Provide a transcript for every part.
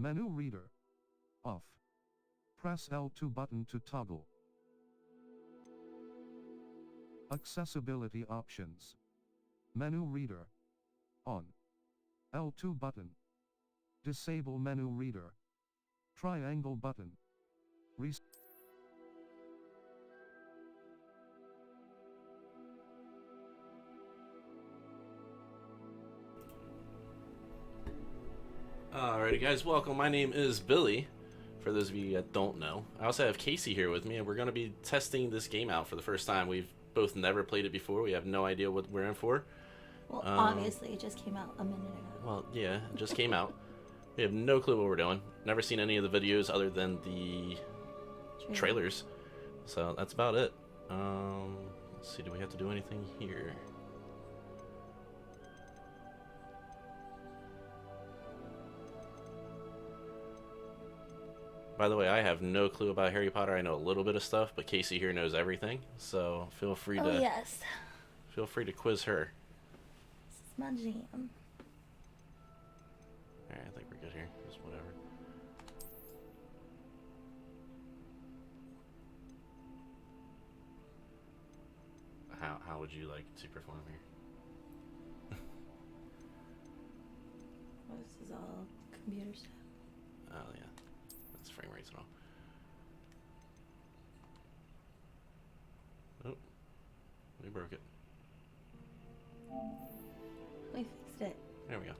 Menu reader. Off. Press L2 button to toggle. Accessibility options. Menu reader. On. L2 button. Disable menu reader. Triangle button. Alrighty guys, welcome. My name is Billy, for those of you that don't know. I also have Kasey here with me, and we're going to be testing this game out for the first time. We've both never played it before. We have no idea what we're in for. Well, obviously, it just came out a minute ago. Well, yeah, it just came out. We have no clue what we're doing. Never seen any of the videos other than the trailers. So that's about it. Let's see, do we have to do anything here? By the way, I have no clue about Harry Potter. I know a little bit of stuff, but Kasey here knows everything. So feel free feel free to quiz her. This is my jam. Alright, I think we're good here. Just whatever. How would you like to perform here? Well, this is all computer stuff. Oh yeah. That's frame rates and all. Oh. We broke it. We fixed it. There we go.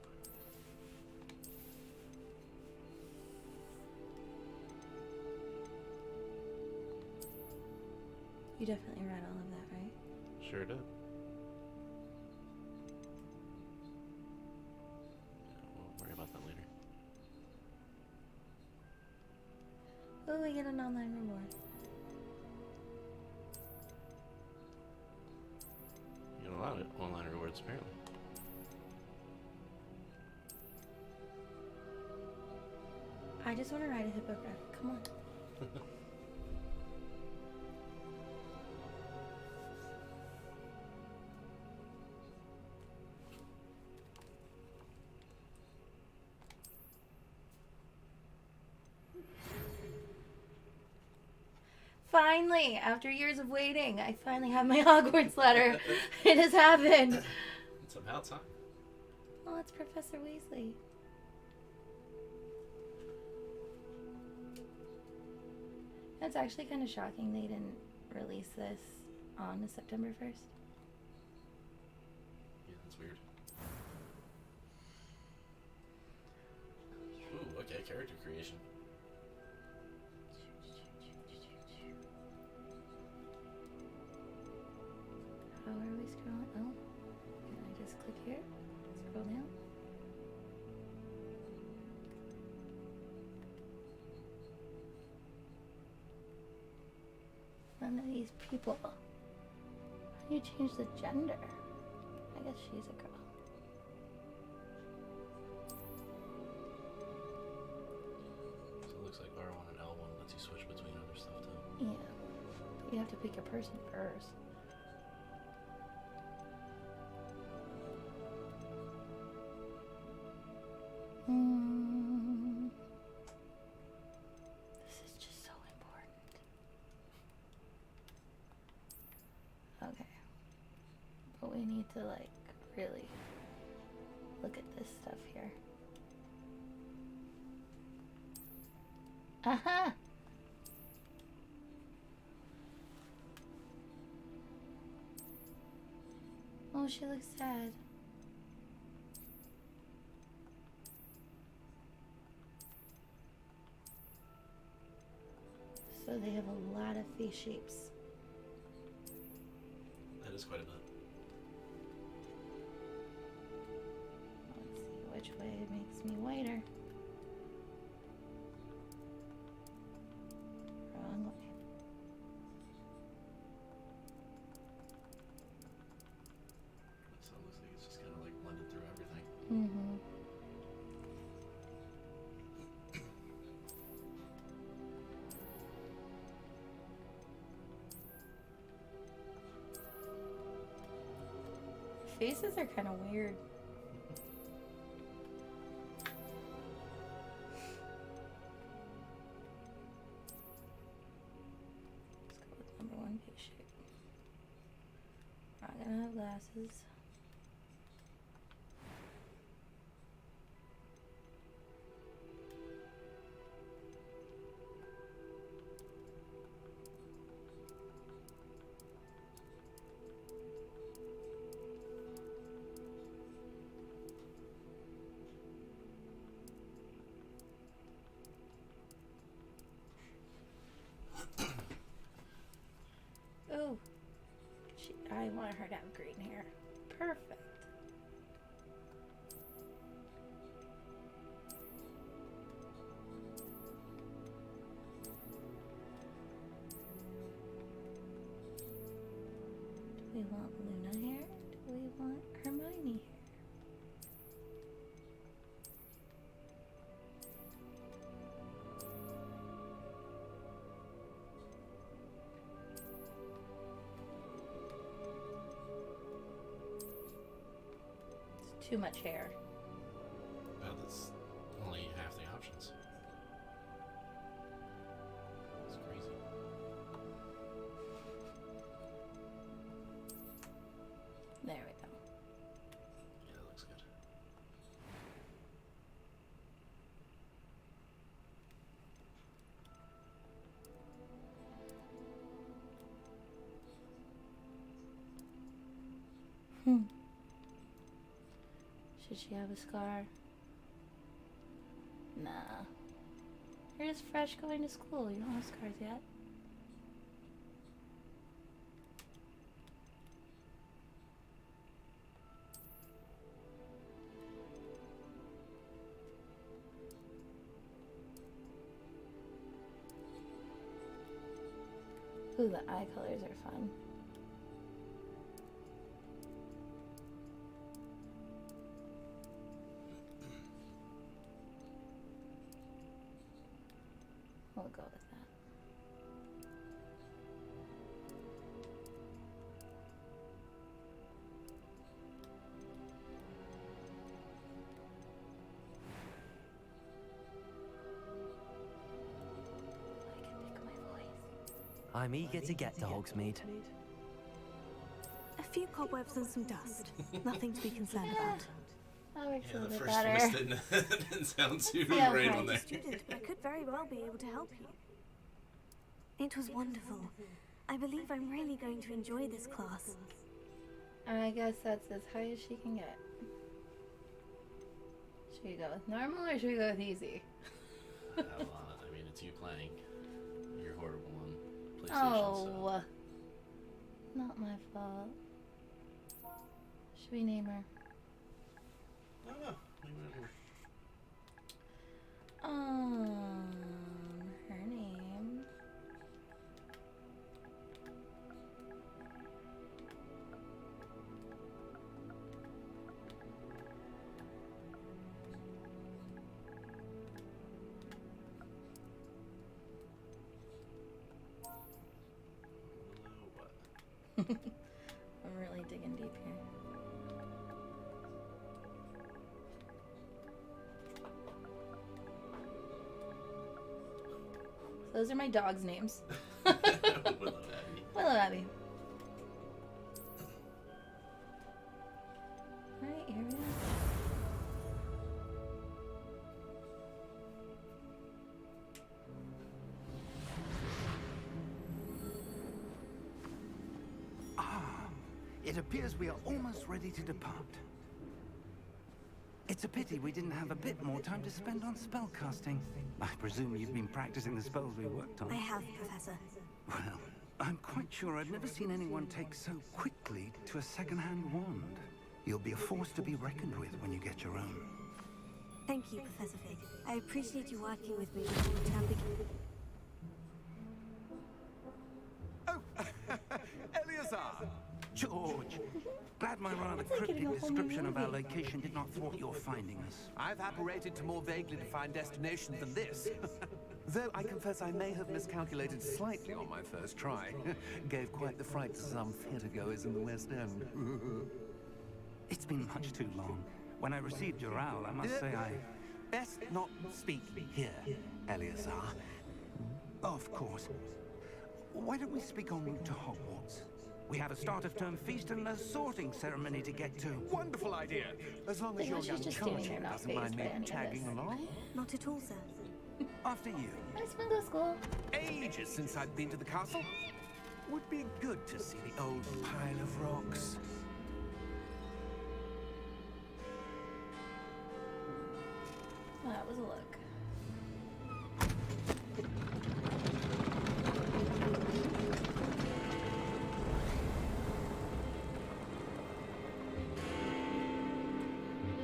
You definitely read all of that, right? Sure did. Yeah, we'll worry about that later. Oh, we get an online reward. You get a lot of online rewards, apparently. I just want to ride a hippogriff. Come on. Finally, after years of waiting, I finally have my Hogwarts letter. It has happened. It's about time. Oh, it's Professor Weasley. It's actually kind of shocking they didn't release this on September 1st. Yeah, that's weird. Ooh, okay, character creation. How are we scrolling? Oh, can I just click here? Scroll down. None of these people. How do you change the gender? I guess she's a girl. So it looks like R1 and L1 lets you switch between other stuff too. Yeah. But you have to pick a person first. This is just so important. Okay. But we need to, like, really look at this stuff here. Aha! Oh, she looks sad. So they have a lot of face shapes. That is quite a bit. Let's see which way it makes me whiter. Wrong way. So it looks like it's just kind of like blended through everything. Mm-hmm. Faces are kind of weird. shoot. Not gonna have glasses. Oh, I want her to have green hair. Perfect. Do we want Luna hair? Do we want Hermione hair? Too much hair. Oh, that's only half the options. It's crazy. There we go. Yeah, that looks good. Should she have a scar? Nah. You're just fresh going to school. You don't have scars yet. Ooh, the eye colors are fun. We'll go with that. I can pick my voice. I'm eager to get to Hogsmeade. A few cobwebs and some dust. Nothing to be concerned about. That works a Yeah, the little bit first better. voice didn't sound too Yeah, right okay. on there. Student, I could very well be able to help you. It was wonderful. I believe I'm really going to enjoy this class. I guess that's as high as she can get. Should we go with normal or should we go with easy? I mean, it's you playing. You're horrible on PlayStation. Oh, not my fault. Should we name her? So. No. Her name. What? I'm really digging deep here. Those are my dogs' names. Willow Abbey. Willow Abbey. Alright, here we go. It appears we are almost ready to depart. It's a pity we didn't have a bit more time to spend on spellcasting. I presume you've been practicing the spells we worked on. I have, Professor. Well, I'm quite sure I've never seen anyone take so quickly to a second-hand wand. You'll be a force to be reckoned with when you get your own. Thank you, Professor Fig. I appreciate you working with me before the term begins. Oh, Eleazar! George! Glad my rather It's like cryptic getting a whole new description of our movie. location did not thwart your finding us. I've apparated to more vaguely defined destinations than this. Though I confess I may have miscalculated slightly on my first try. Gave quite the fright to some theatergoers in the West End. It's been much too long. When I received your owl, I must say I... Best not speak here, Eleazar. Of course. why don't we speak en route to Hogwarts? We have a start-of-term feast and a sorting ceremony to get to. Wonderful idea. As long as Pretty your much young she's just charge standing there, not doesn't mind fazed me by any of tagging this. along. Not at all, sir. After you. I just want to go to school. Ages since I've been to the castle. Would be good to see the old pile of rocks. Oh, that was a look.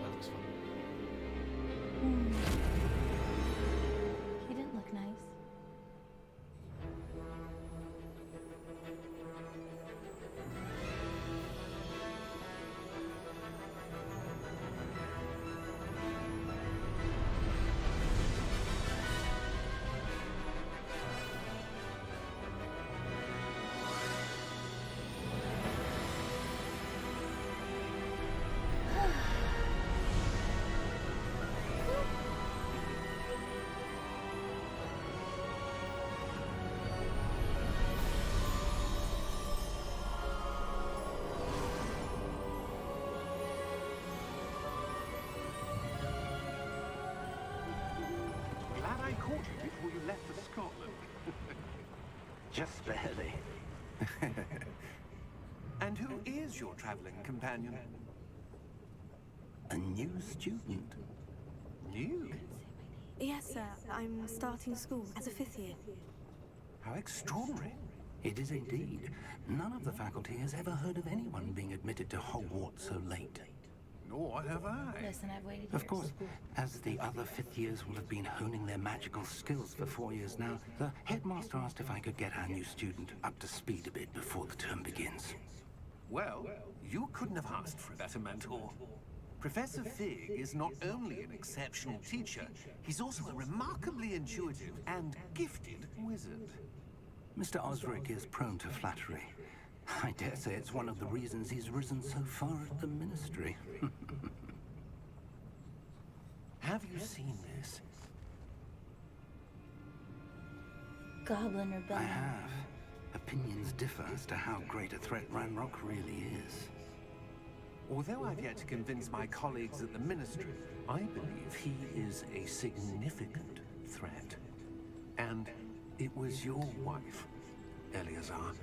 That looks fun. He didn't look nice. Glad I caught you before you left for Scotland. Just barely. And who is your traveling companion? A new student. New? Yes, sir. I'm starting school as a 5th year. How extraordinary. It is indeed. None of the faculty has ever heard of anyone being admitted to Hogwarts so late. Nor have I. Listen, I've waited years. Of course, as the other 5th years will have been honing their magical skills for 4 years now, the headmaster asked if I could get our new student up to speed a bit before the term begins. Well, you couldn't have asked for a better mentor. Professor Fig is not only an exceptional teacher, he's also a remarkably intuitive and gifted wizard. Mr. Osric is prone to flattery. I dare say it's one of the reasons he's risen so far at the ministry. Have you seen this? Goblin I Rebellion. have. Opinions differ as to how great a threat Ranrock really is. Although I've yet to convince my colleagues at the ministry, I believe he is a significant threat. And it was your wife, Eleazar,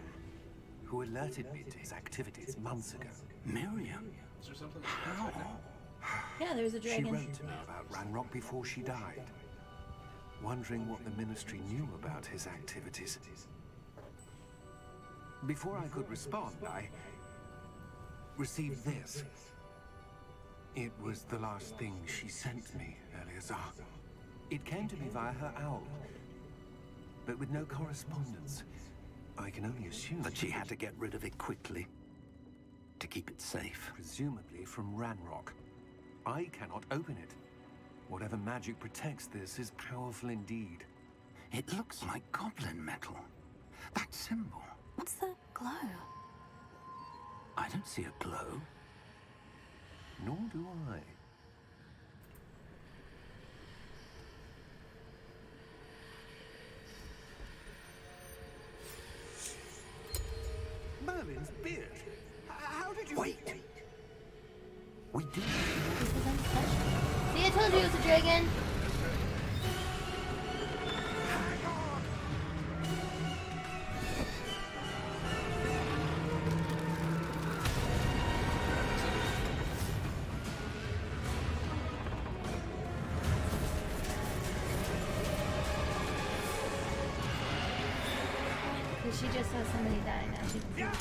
who alerted me to his activities months ago. Miriam? Is there something? How? Yeah, there was a She dragon. wrote to me about Ranrock before she died, wondering what the ministry knew about his activities. Before I could respond, I received this. It was the last thing she sent me, Eleazar. It came to me via her owl, but with no correspondence. I can only assume That she had to get rid of it quickly to keep it safe. presumably from Ranrock. I cannot open it. Whatever magic protects this is powerful indeed. It looks like goblin metal. That symbol. What's the glow? I don't see a glow. Nor do I. Merlin's beard. How did you... Wait! We did. This is untouched. See, I told you it was a dragon. Because she just saw somebody die now. She can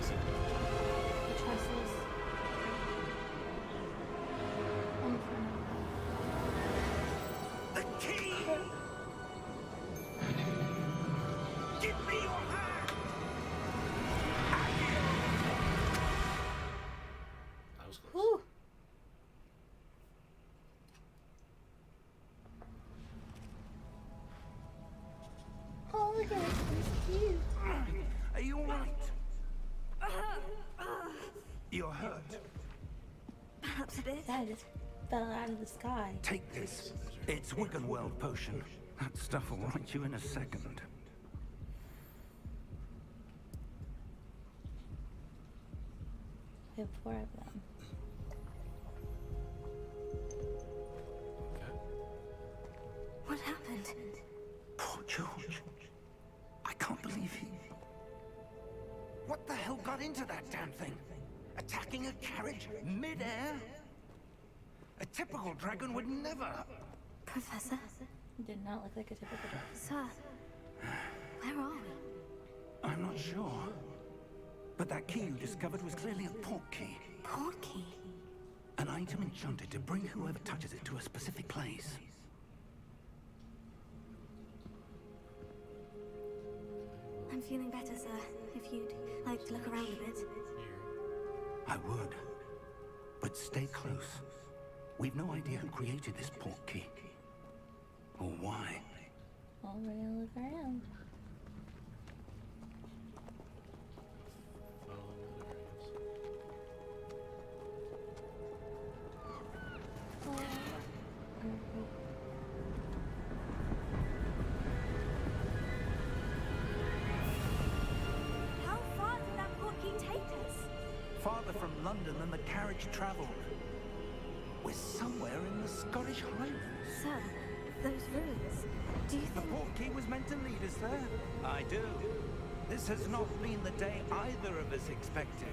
see. The trusses. On the front of The key! Give me your hand! That was close. Whew. Oh, look at it. It's cute. Are you alright? You're hurt. Perhaps a bit. That is fell out of the sky. Take this. It's Wiggenweld potion. That stuff will right you in a second. We have 4 of them. What happened? Poor George. I can't believe he... What the hell got into that damn thing? Attacking a carriage mid-air? A typical dragon would never... Professor? Did not look like a typical dragon. Sir, where are we? I'm not sure. But that key you discovered was clearly a port key. Port key? An item enchanted to bring whoever touches it to a specific place. I'm feeling better, sir. If you'd like to look around a bit. I would. But stay close. We've no idea who created this port key. Or why. Well, we're gonna look around. How far did that port key take us? Farther from London than the carriage travelled. We're somewhere in the Scottish Highlands. Sir, those ruins. Do you The think... port key was meant to lead us there? I do. This has not been the day either of us expected.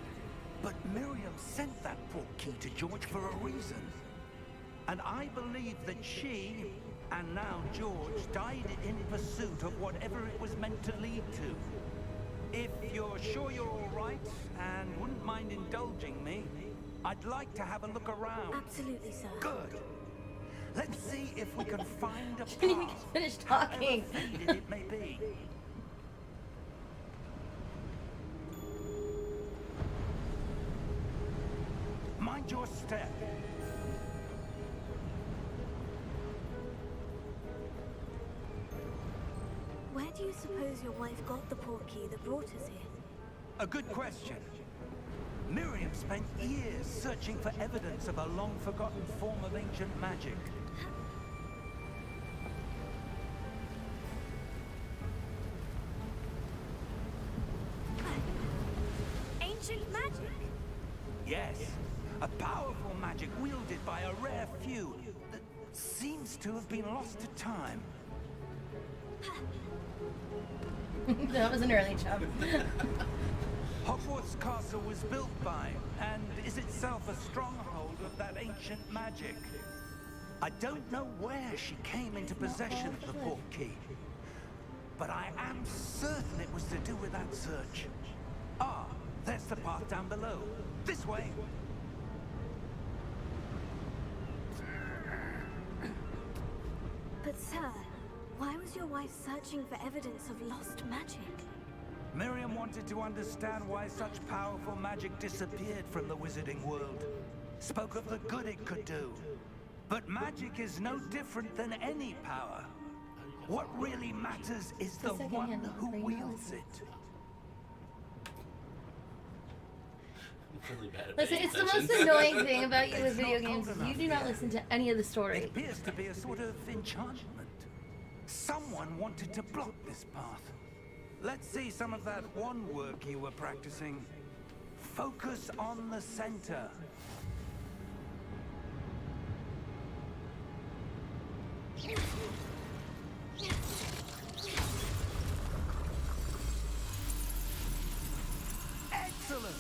But Miriam sent that port key to George for a reason. And I believe that she, and now George, died in pursuit of whatever it was meant to lead to. If you're sure you're all right, and wouldn't mind indulging me, I'd like to have a look around. Absolutely, sir. Good. Let's see if we can find a Didn't even path, finish talking. however faded it may be. Mind your step. Where do you suppose your wife got the port key that brought us here? A good question. Miriam spent years searching for evidence of a long-forgotten form of ancient magic. Ancient magic? Yes, a powerful magic wielded by a rare few that seems to have been lost to time. That was an early jump. Hogwarts Castle was built by, and is itself a stronghold of that ancient magic. I don't know where she came into possession of the port key, but I am certain it was to do with that search. Ah, there's the path down below. This way. But sir, why was your wife searching for evidence of lost magic? Miriam wanted to understand why such powerful magic disappeared from the wizarding world. Spoke of the good it could do. But magic is no different than any power. What really matters is the one who wields it. Really bad at Listen, paying it's the attention. most annoying thing about you with It's video not games cold is you enough do not yet. listen to any of the It story. appears to be a sort of enchantment. Someone wanted to block this path. Let's see some of that one work you were practicing. Focus on the center. Excellent!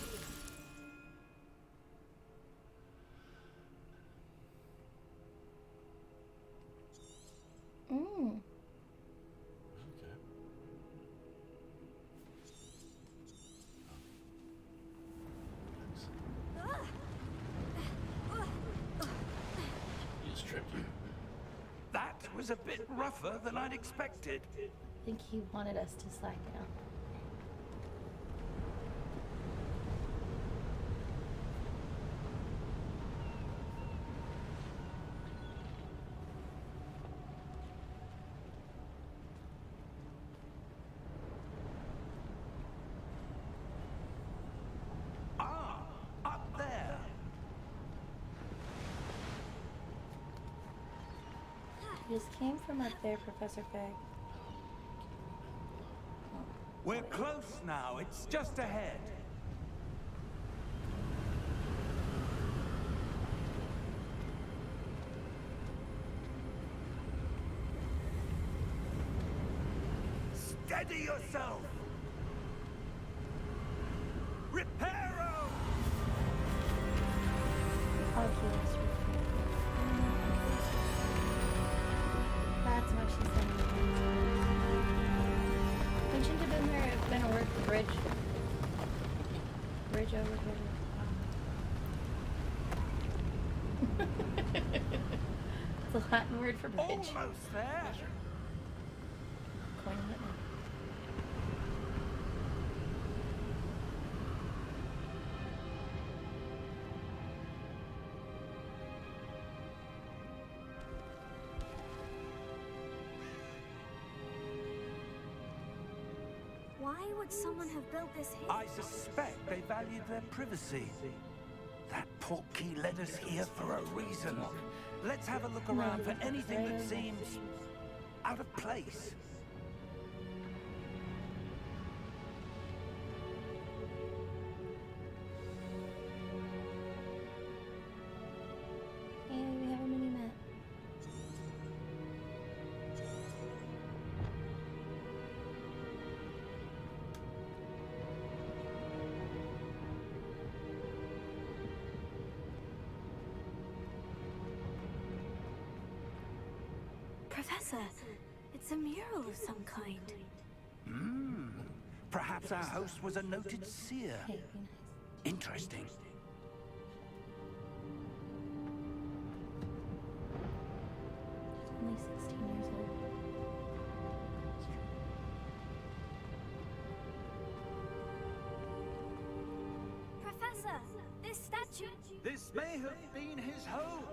Mm. Okay. He just tripped you. That was a bit rougher than I'd expected. I think he wanted us to slack down. Ah, up there. You just came from up there, Professor Fig. We're close now. It's just ahead. Steady yourself! Reparo! Oculus. That's what she said. We shouldn't have been there. It's been a word for bridge. Bridge over here. It's a Latin word for bridge. Almost there. Coin it now. Why would someone have built this here? I suspect they valued their privacy. That portkey led us here for a reason. Let's have a look around for anything that seems out of place. Hey, we have a mini map. Professor, it's a mural of some kind. Perhaps our host was a noted seer. Hey, be nice. Interesting. She's only 16 years old. Professor, this statue... This may have been his home.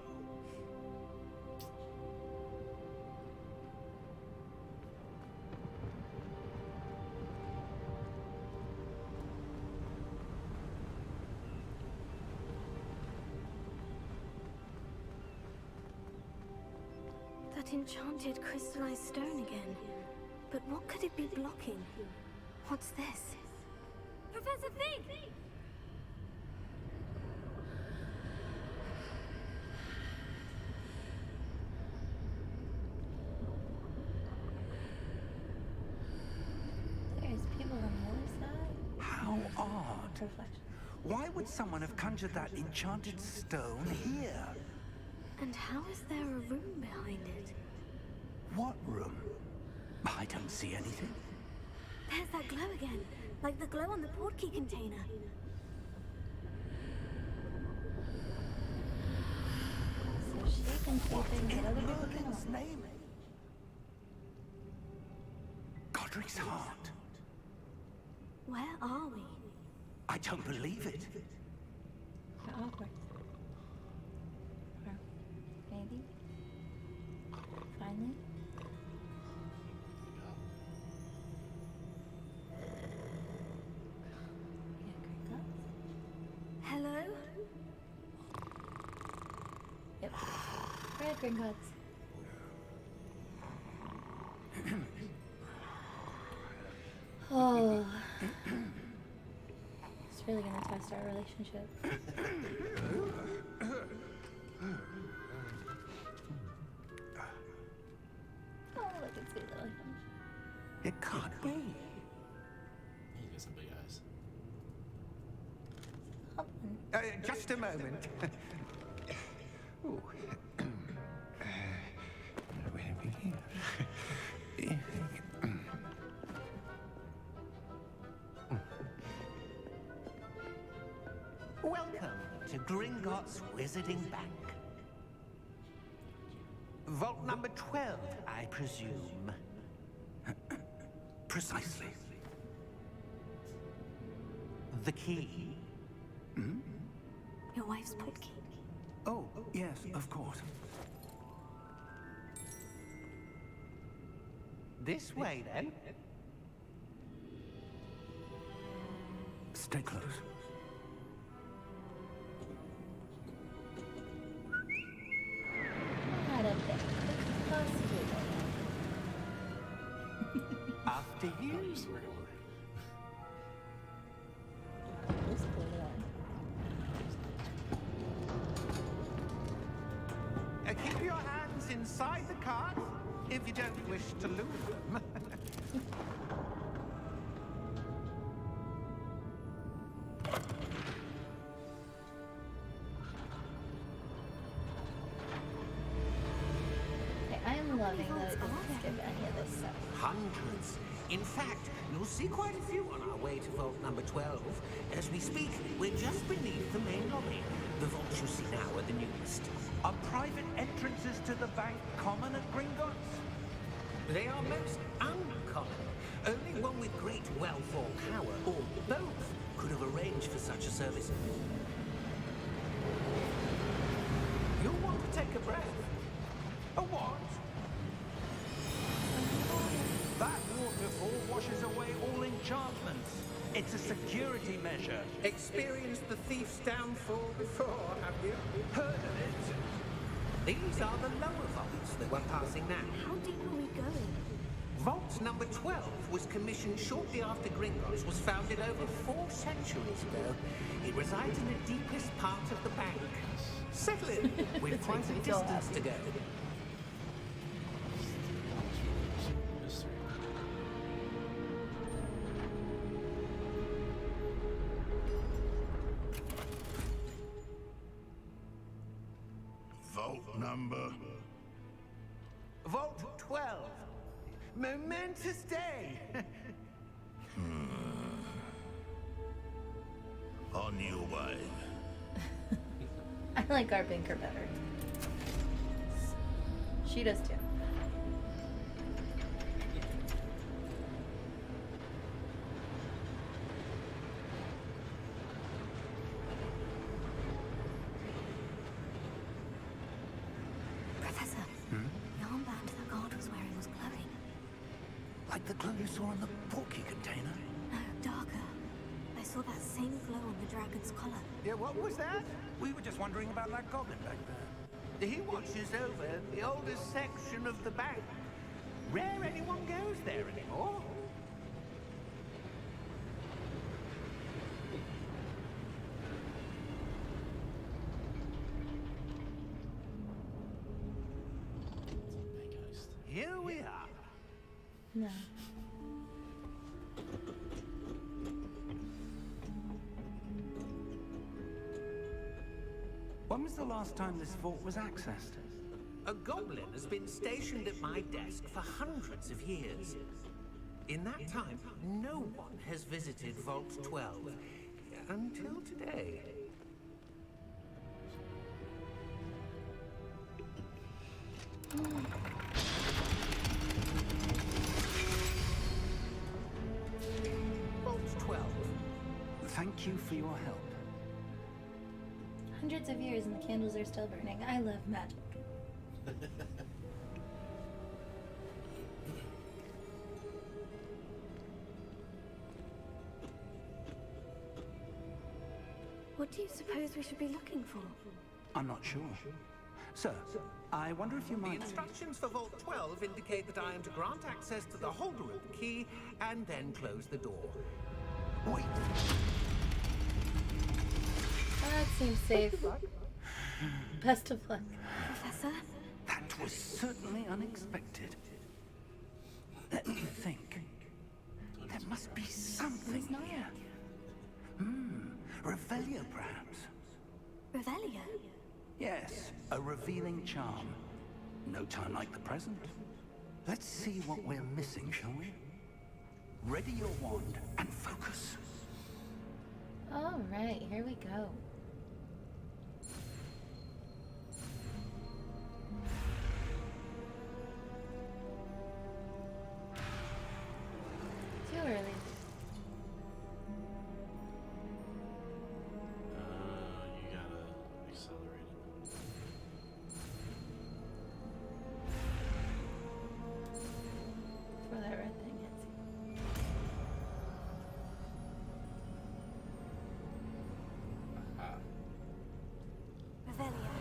That enchanted crystallized stone again. But what could it be blocking? What's this? Professor Fig! There's people on the other side. How odd. Reflection. Why would someone have conjured that enchanted stone here? And how is there a room behind it? What room? I don't see anything. There's that glow again, like the glow on the portkey container. So she can see things that other people Merlin's cannot. name? Godric's heart. Where are we? I don't believe it. At Hogwarts. Or maybe. Finally. Yeah, Gringotts. Hello? Yep. We're at Gringotts. Oh. It's really gonna test our relationship. Oh, look, it's sweet little him. It can't be. He got some big eyes. Hop on. Just a moment. Ooh. Where are we here? Welcome to Gringotts Wizarding Bank. Vault number 12, I presume. Precisely. The key. Your wife's portkey. Oh, yes, of course. This way, then. Stay close. Not a bit. Close. to use. Just put it on. Keep your hands inside the cart if you don't wish to lose them. Okay, I am loving that it doesn't skip any of this stuff. Hundreds. In fact, you'll see quite a few on our way to vault number 12. As we speak, we're just beneath the main lobby. The vaults you see now are the newest. Are private entrances to the bank common at Gringotts? They are most uncommon. Only one with great wealth or power, or both, could have arranged for such a service. You'll want to take a breath. A what? That waterfall washes away all enchantments. It's a security measure. Experienced the thief's downfall before, have you? Heard of it? These are the lower vaults that we're passing now. How deep are we going? Vault number 12 was commissioned shortly after Gringotts was founded over 4 centuries ago. It resides in the deepest part of the bank. Settle in. We've quite a distance to go. Vault number. Vault 12. Momentous day. On your way. I like our banker better. She does too. Professor, the armband the guard was wearing was glowing. Like the glow you saw on the portkey container? No, darker. I saw that same glow on the dragon's collar. Yeah, what was that? We were just wondering about that goblin back there. He watches over the oldest section of the bank. Rare anyone goes there anymore. Here we are. No. When was the last time this vault was accessed? A goblin has been stationed at my desk for hundreds of years. In that time, no one has visited Vault 12. Until today. Vault 12. Thank you for your help. Hundreds of years and the candles are still burning. I love magic. What do you suppose we should be looking for? I'm not sure. Sir, I wonder if you The might... instructions for Vault 12 indicate that I am to grant access to the holder of the key and then close the door. Wait. That seems safe. Best of luck. Professor? That was certainly unexpected. Let me think. There must be something here. Revelio, perhaps. Revelio? Yes, a revealing charm. No time like the present. Let's see what we're missing, shall we? Ready your wand and focus. All right, here we go. Too early. You gotta accelerate it. Before that red thing hits you. Revelio.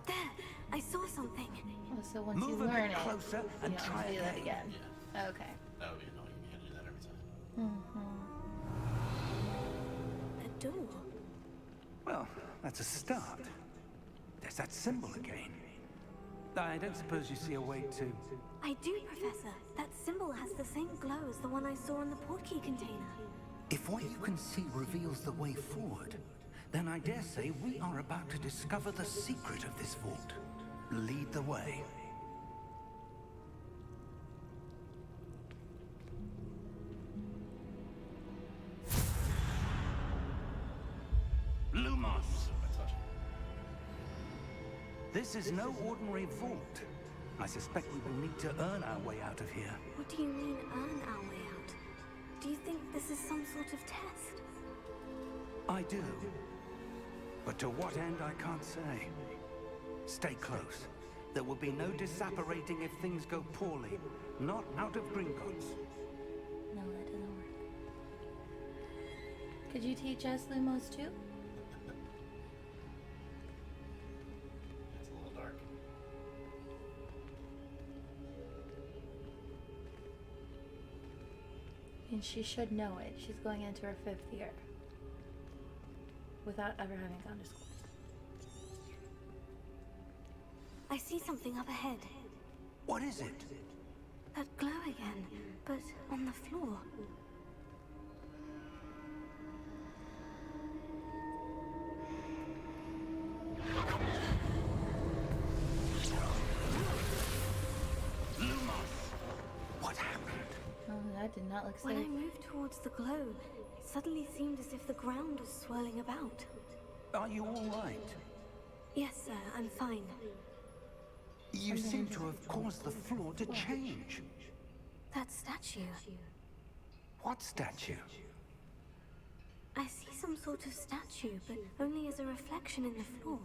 There! I saw something. Oh, so once Move you a learn bit it, closer you and don't try do that again. again. Okay. Oh, A door. Well, that's a start. There's that symbol again. I don't suppose you see a way to... I do, Professor. That symbol has the same glow as the one I saw in the portkey container. If what you can see reveals the way forward, then I dare say we are about to discover the secret of this vault. Lead the way. Lumos! This is no ordinary vault. I suspect we will need to earn our way out of here. What do you mean, earn our way out? Do you think this is some sort of test? I do. But to what end, I can't say. Stay close. There will be no disapparating if things go poorly. Not out of Gringotts. No, that doesn't work. Could you teach us Lumos too? It's a little dark. And she should know it. She's going into her 5th year. Without ever having gone to school. I see something up ahead. What is it? That glow again, but on the floor. Lumos! What happened? Oh, that did not look When I safe. moved towards the glow, it suddenly seemed as if the ground was swirling about. Are you all right? Yes, sir, I'm fine. You seem to have caused the floor to change. That statue. What statue? I see some sort of statue, but only as a reflection in the floor.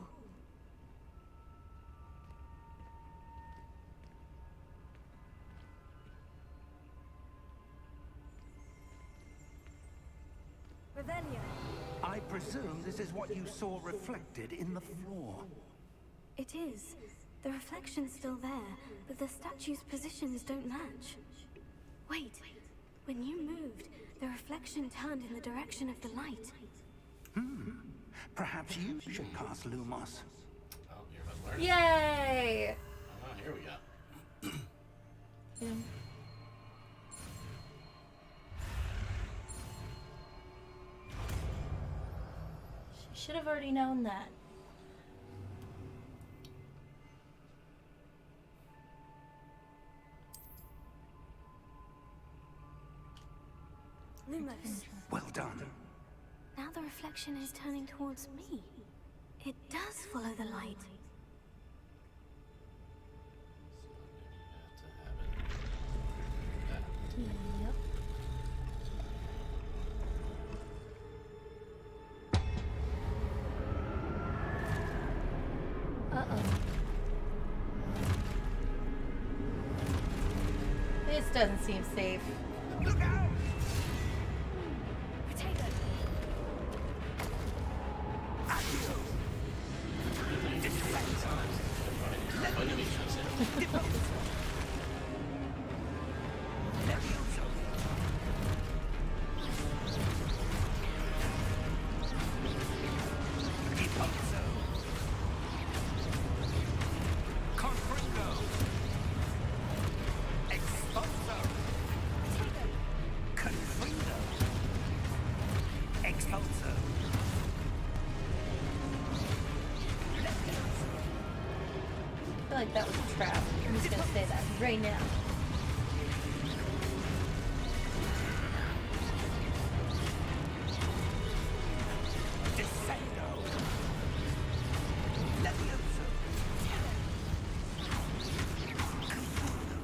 Revelio. I presume this is what you saw reflected in the floor. It is. The reflection's still there, but the statue's positions don't match. Wait. When you moved, the reflection turned in the direction of the light. Perhaps you should cast Lumos. Oh, you're about to learn. Yay! Oh, here we go. She should have already known that. Lumos. Well done. Now the reflection is turning towards me. It does follow the light. Yep. Uh-oh. This doesn't seem safe. Look out! Potato. Oh, you mean Kasey. I feel like that was a trap. I'm just gonna say that right now.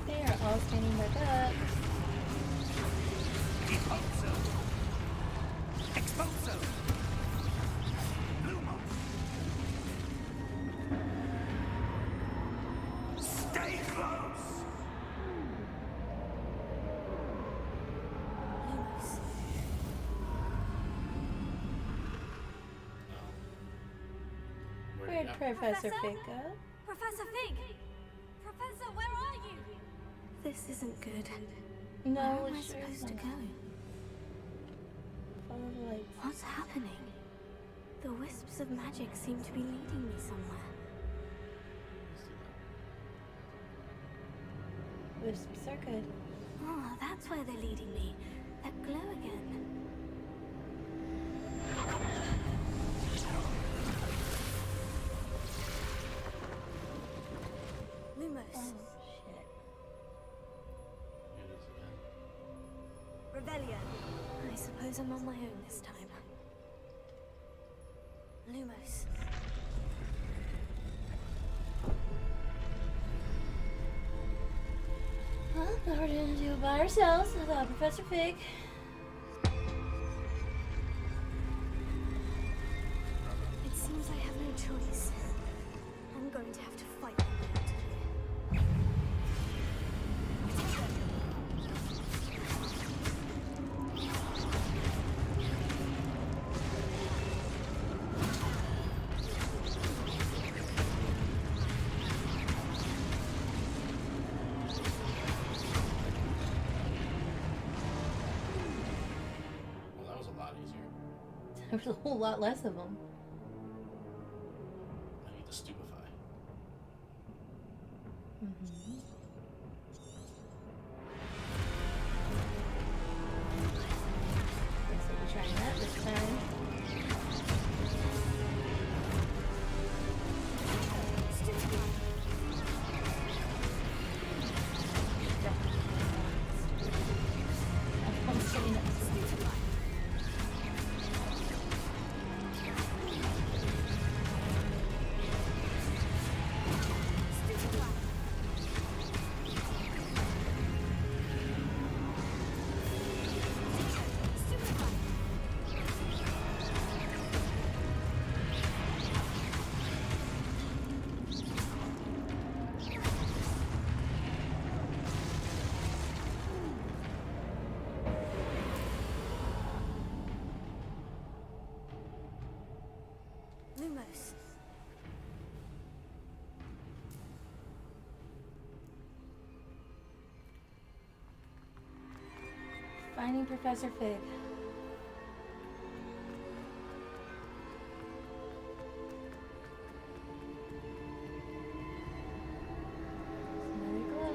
They are all standing back up. Stay close! Lumos. Where'd Professor Fig go? Professor Fig! Professor, where are you? This isn't good. No, Where am I it sure supposed to isn't. go? lights. What's happening? The wisps of magic seem to be leading me somewhere. Wisps are good. Oh, that's where they're leading me. That glow again. Lumos. Oh, shit. Revelia. I suppose I'm on my own this time. Lumos. Well, now we're gonna do it by ourselves without Professor Fig. It seems I have no choice. I'm going to have to fight my way out of here. Well, that was a lot easier. There was a whole lot less of them. I need to stupefy. Mm-hmm. Looks like we're trying that this time. I'm sitting up. Lumos. Finding Professor Fig. Another glow.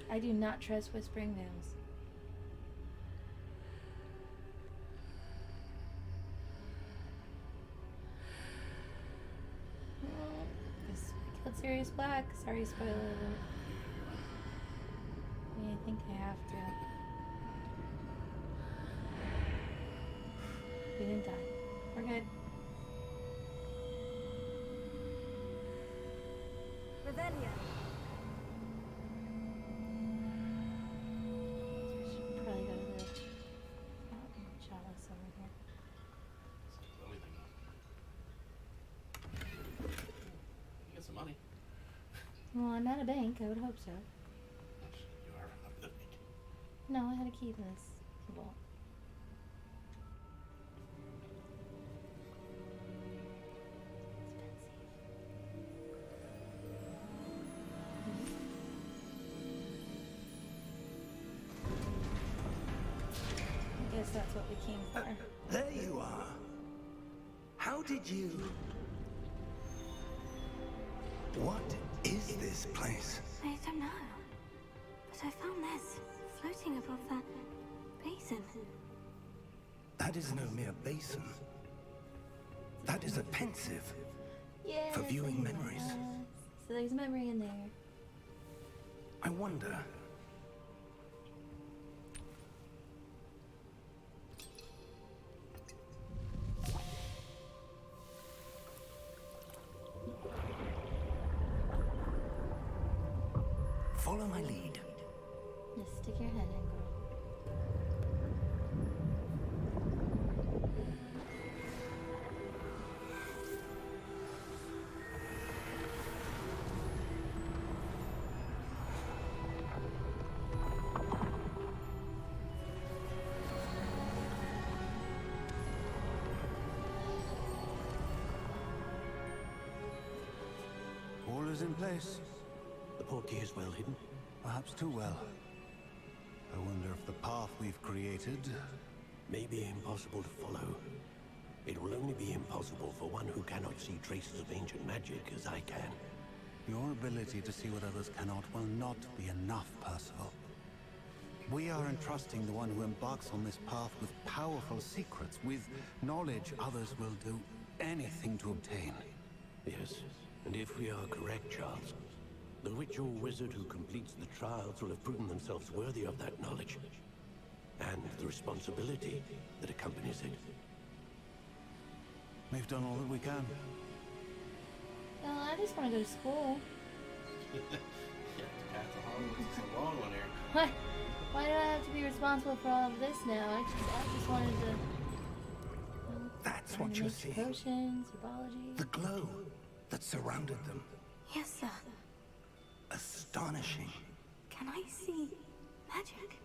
I do not trust Whispering Vales. Well, guess we killed Sirius Black. Sorry, spoiler alert. I mean, I think I have to. We didn't die. We're good. Revelia. Probably go to the chalice over here. You get some money. Well, I'm at a bank. I would hope so. You are out of the bank. No, I had a key to this vault. I guess that's what we came for. There you are. How did you... What is this place? I don't know. But I found this floating above that basin. That is no mere basin. That is a pensive. Yes, For viewing yes. memories. So there's a memory in there. I wonder... Follow my lead. Just stick your head in, girl. orders in place? The portkey is well hidden. Perhaps too well. I wonder if the path we've created... May be impossible to follow. It will only be impossible for one who cannot see traces of ancient magic as I can. Your ability to see what others cannot will not be enough, Percival. We are entrusting the one who embarks on this path with powerful secrets, with knowledge others will do anything to obtain. Yes, and if we are correct, Charles, the witch or wizard who completes the trials will have proven themselves worthy of that knowledge, and the responsibility that accompanies it. We've done all that we can. Well, I just want to go to school. Yeah, the path to Hogwarts is a long one here. What? Why do I have to be responsible for all of this now? I just wanted to... That's what you're seeing. Potions, herbology... The glow that surrounded them. Yes, sir. Astonishing. Can I see magic?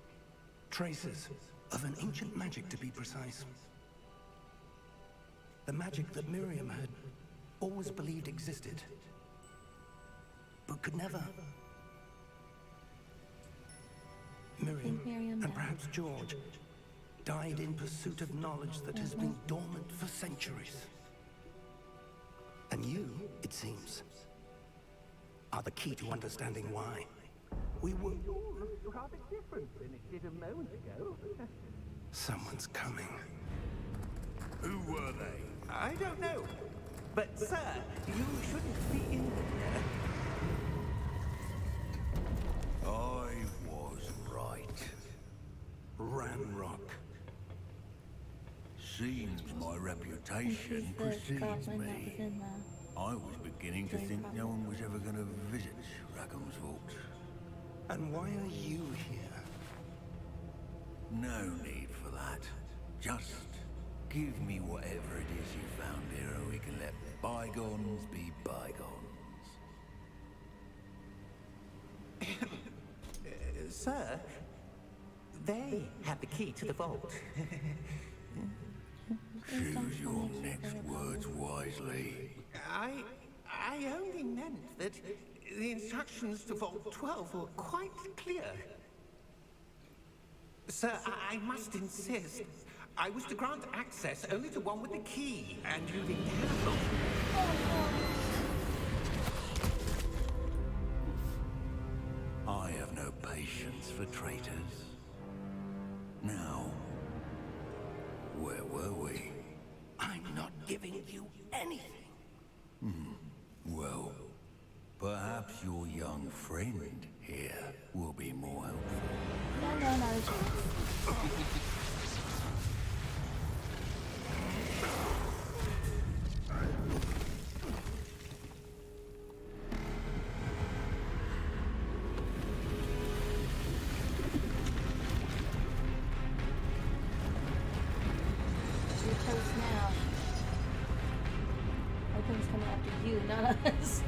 Traces of an ancient magic, to be precise. The magic that Miriam had always believed existed, but could never. Miriam, and perhaps George, died in pursuit of knowledge that has been dormant for centuries. And you, it seems, are the key to understanding why. We were rather different than it did a moment ago. Someone's coming. Who were they? I don't know. But, sir, you shouldn't be in there. I was right. Ranrock. Seems my reputation precedes me. I was beginning to think no one was ever going to visit Rackham's vault. And why are you here? No need for that. Just give me whatever it is you found here, and we can let bygones be bygones. Sir, they have the key to the vault. Choose your next words wisely. I only meant that the instructions to Vault 12 were quite clear. Sir, I must insist. I was to grant access only to one with the key, and you didn't have them. I have no patience for traitors. Now, where were we? I'm not giving you anything. Well, perhaps your young friend here will be more helpful. No, not a chance. You're toast now. Everything's coming after you, not us.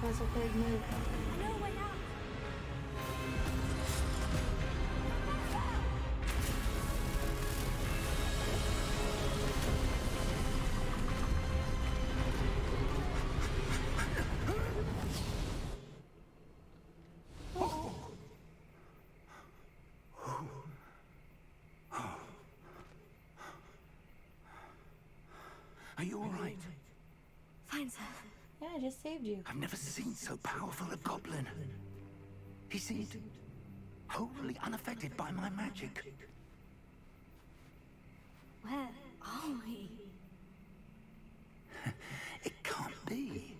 That was a big move. No way out. Are you all right? Fine, sir. Yeah, I just saved you. I've never seen so powerful a goblin. He seemed wholly unaffected by my magic. Where are we? It can't be.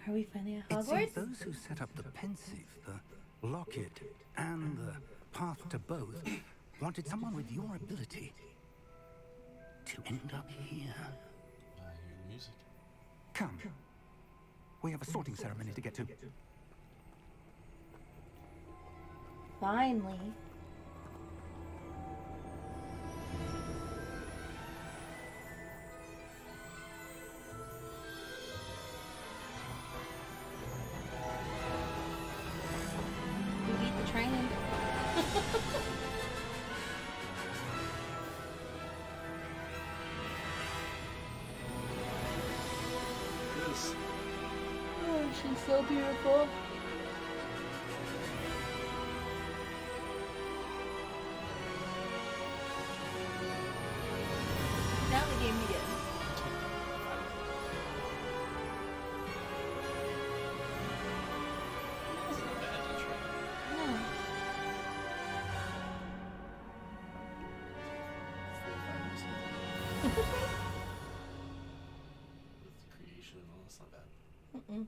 Are we finally at It seems Hogwarts? those who set up the pensive, the locket, and the path to both wanted someone with your ability to end up here. I hear music. Come. We have a sorting ceremony to get to. Finally. She's so beautiful. Now the game begins. No. Creation and all, that's not bad. Mm-mm.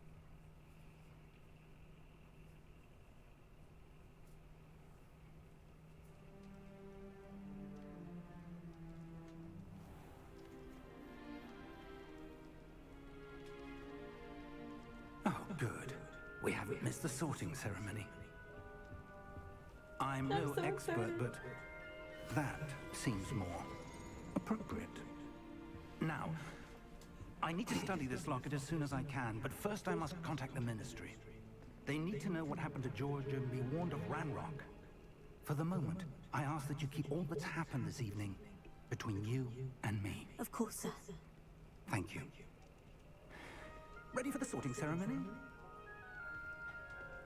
Oh, good. We haven't missed the sorting ceremony. I'm I'm no so expert, excited. but that seems more appropriate. Now, I need to study this locket as soon as I can, but first I must contact the Ministry. They need to know what happened to George and be warned of Ranrock. For the moment, I ask that you keep all that's happened this evening between you and me. Of course, sir. Thank you. Ready for the sorting ceremony?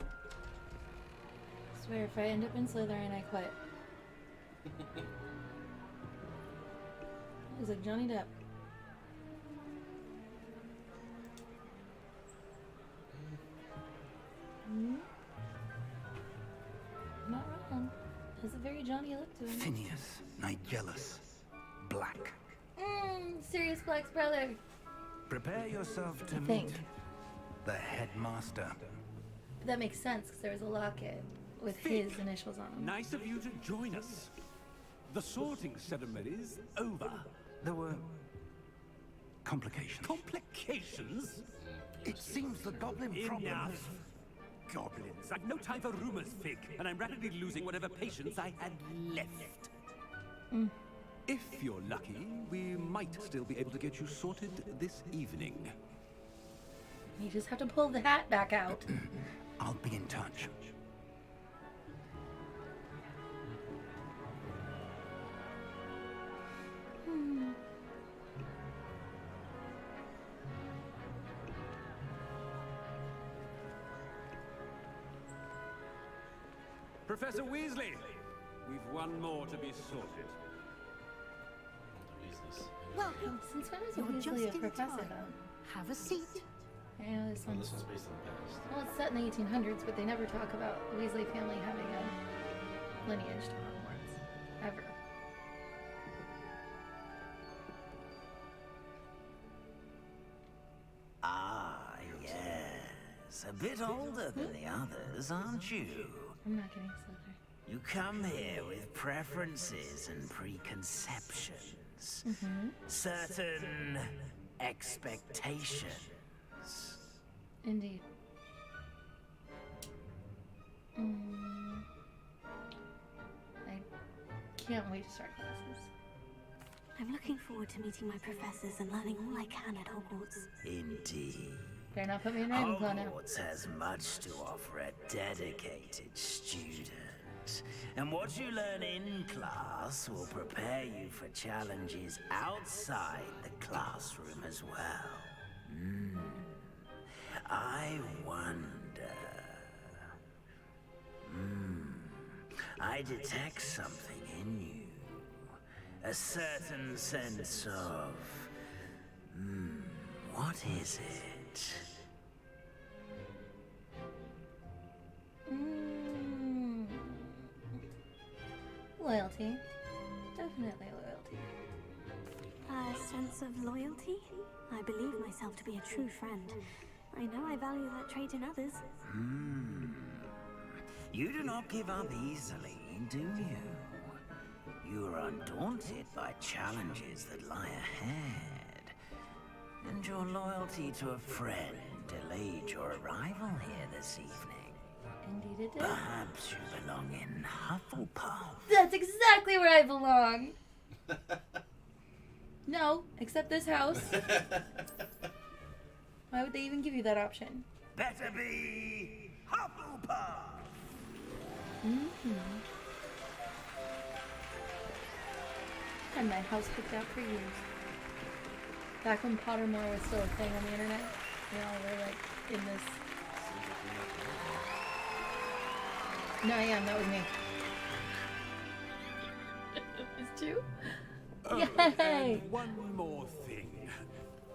I swear, if I end up in Slytherin, I quit. He's like Johnny Depp. Hmm? Not wrong. Has a very Johnny look to him. Phineas, Nigellus, Black. Sirius Black's brother. Prepare yourself to I meet think. the headmaster. That makes sense, because there was a locket with his initials on it. Nice of you to join us. The sorting ceremony's over. There were complications. Complications? It seems the goblin problem has... Enough. Goblins. I've no time for rumors, Fig, and I'm rapidly losing whatever patience I had left. If you're lucky, we might still be able to get you sorted this evening. You just have to pull the hat back out. I'll be in touch. Professor Weasley, we've one more to be sorted. Welcome. Since when was You're Weasley a just in professor, time. though? Have a seat. I know this Well, one's... this one's based on the past. Well, it's set in the 1800s, but they never talk about the Weasley family having a lineage to Hogwarts. Ever. Ah, yes. A bit older than the others, aren't you? I'm not getting Slytherin. You come here with preferences and preconceptions. Certain expectations. Indeed. I can't wait to start classes. I'm looking forward to meeting my professors and learning all I can at Hogwarts. Indeed. Better not put me in Ravenclaw now. Hogwarts has much to offer a dedicated student. And what you learn in class will prepare you for challenges outside the classroom as well. I wonder... I detect something in you. A certain sense of... what is it? Loyalty. Definitely loyalty. A sense of loyalty? I believe myself to be a true friend. I know I value that trait in others. You do not give up easily, do you? You are undaunted by challenges that lie ahead. And your loyalty to a friend delayed your arrival here this evening. Indeed it did. Perhaps you belong in Hufflepuff. That's exactly where I belong! No, except this house. Why would they even give you that option? Better be Hufflepuff! Had my house picked out for years. Back when Pottermore was still a thing on the internet. We all were like in this No, I am. That was me. It's two? Yay! And one more thing.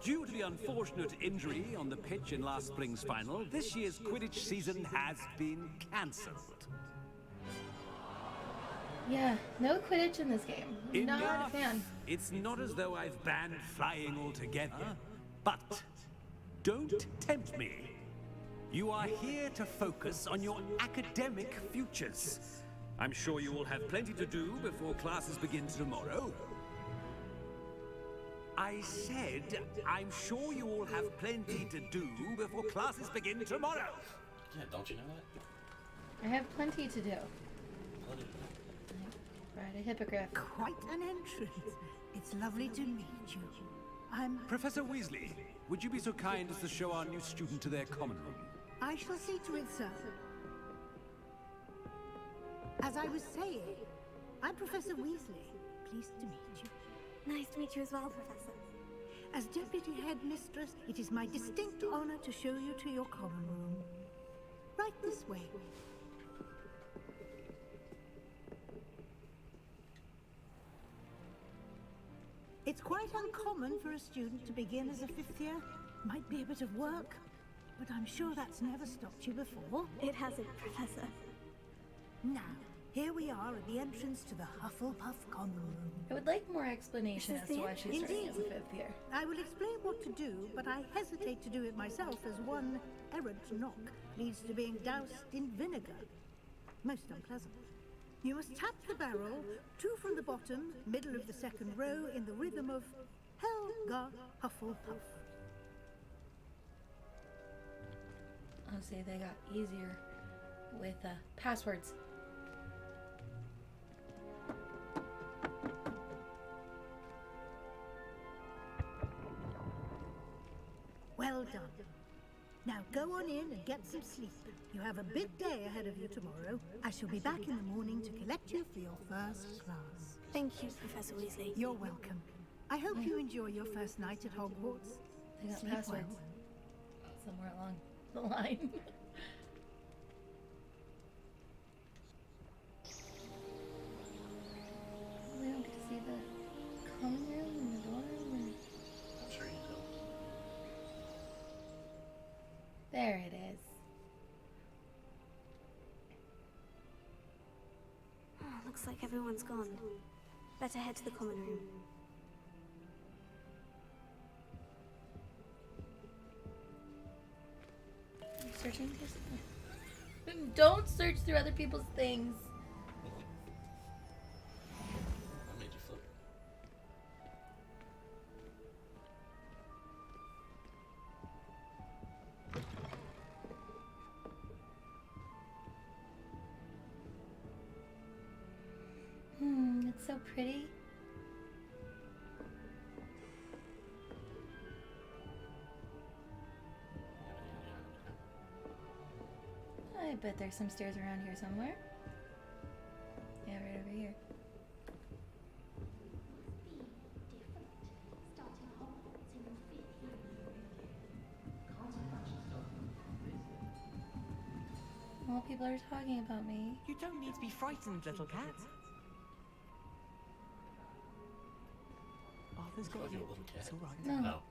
Due to the unfortunate injury on the pitch in last spring's final, this year's Quidditch season has been cancelled. Yeah, no Quidditch in this game. Not a fan. It's not as though I've banned flying altogether, but don't tempt me. You are here to focus on your academic futures. I'm sure you will have plenty to do before classes begin tomorrow. I said, I'm sure you all have plenty to do before classes begin tomorrow. Yeah, don't you know that? I have plenty to do. Right, a hippogriff. Quite an entrance. It's lovely to meet you. I'm... Professor Weasley, would you be so kind as to show our new student to their common room? I shall see to it, sir. As I was saying, I'm Professor Weasley. Pleased to meet you. Nice to meet you as well, Professor. As Deputy Headmistress, it is my distinct honor to show you to your common room. Right this way. It's quite uncommon for a student to begin as a fifth year. Might be a bit of work, but I'm sure that's never stopped you before. It hasn't, Professor. Now, here we are at the entrance to the Hufflepuff common room. I would like more explanation as to why she's starting as a fifth year. I will explain what to do, but I hesitate to do it myself as one errant knock leads to being doused in vinegar. Most unpleasant. You must tap the barrel, 2 from the bottom, middle of the second row, in the rhythm of Helga Hufflepuff. I'll say they got easier with passwords. Well done. Now go on in and get some sleep. You have a big day ahead of you tomorrow. I shall be back in the morning to collect you for your first class. Thank you, Professor Weasley. You're welcome. I hope you enjoy your first night at Hogwarts. They got Sleep passwords well. somewhere along the line. We don't get to see the common room and the dorm. I'm sure you do. There it is. Oh, looks like everyone's gone. Better head to the common room. I'm searching for something. Don't search through other people's things. That made you flip. It's so pretty. I bet there's some stairs around here somewhere. Yeah, right over here. Well, people are talking about me. You don't need to be frightened, little cat. Arthur's got you. It's all right. No.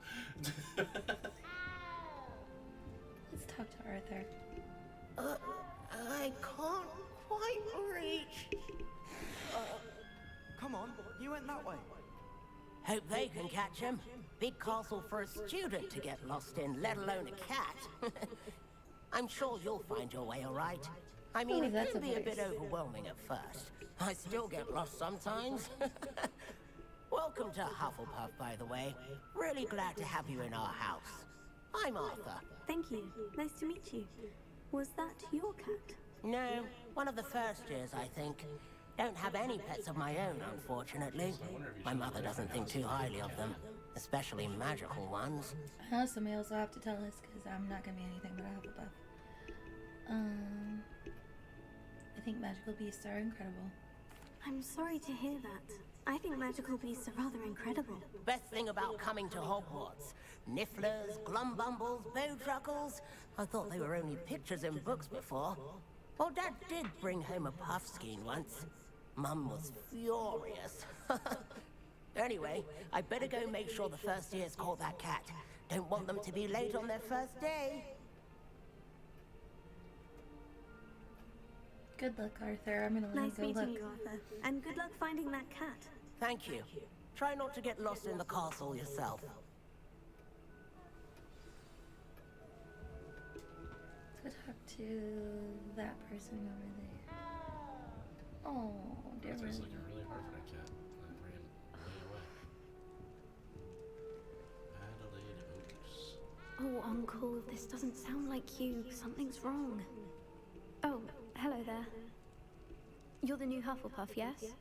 Let's talk to Arthur. I can't quite reach. Come on, you went that way. Hope they can catch him. Big castle for a student to get lost in, let alone a cat. I'm sure you'll find your way all right. I mean, it can be a bit overwhelming at first. I still get lost sometimes. Welcome to Hufflepuff, by the way. Really glad to have you in our house. I'm Arthur. Thank you. Nice to meet you. Was that your cat? No, one of the first years, I think. Don't have any pets of my own, unfortunately. My mother doesn't think too highly of them, especially magical ones. Somebody else will have to tell us, because I'm not going to be anything but a Hufflepuff. I think magical beasts are incredible. I'm sorry to hear that. I think magical beasts are rather incredible. Best thing about coming to Hogwarts. Nifflers, glumbumbles, bowtruckles. I thought they were only pictures in books before. Well, Dad did bring home a puff skein once. Mum was furious. Anyway, I better go make sure the first years caught that cat. Don't want them to be late on their first day. Good luck, Arthur. I'm gonna let Nice you go meeting look. you, Arthur. And good luck finding that cat. Thank you. Try not to get lost in the castle yourself. Let's go talk to that person over there. Oh, dear. It's looking really hard for that cat. That ran way away. Adelaide Oaks. Oh, Uncle, this doesn't sound like you. Something's wrong. Oh, hello there. You're the new Hufflepuff, yes?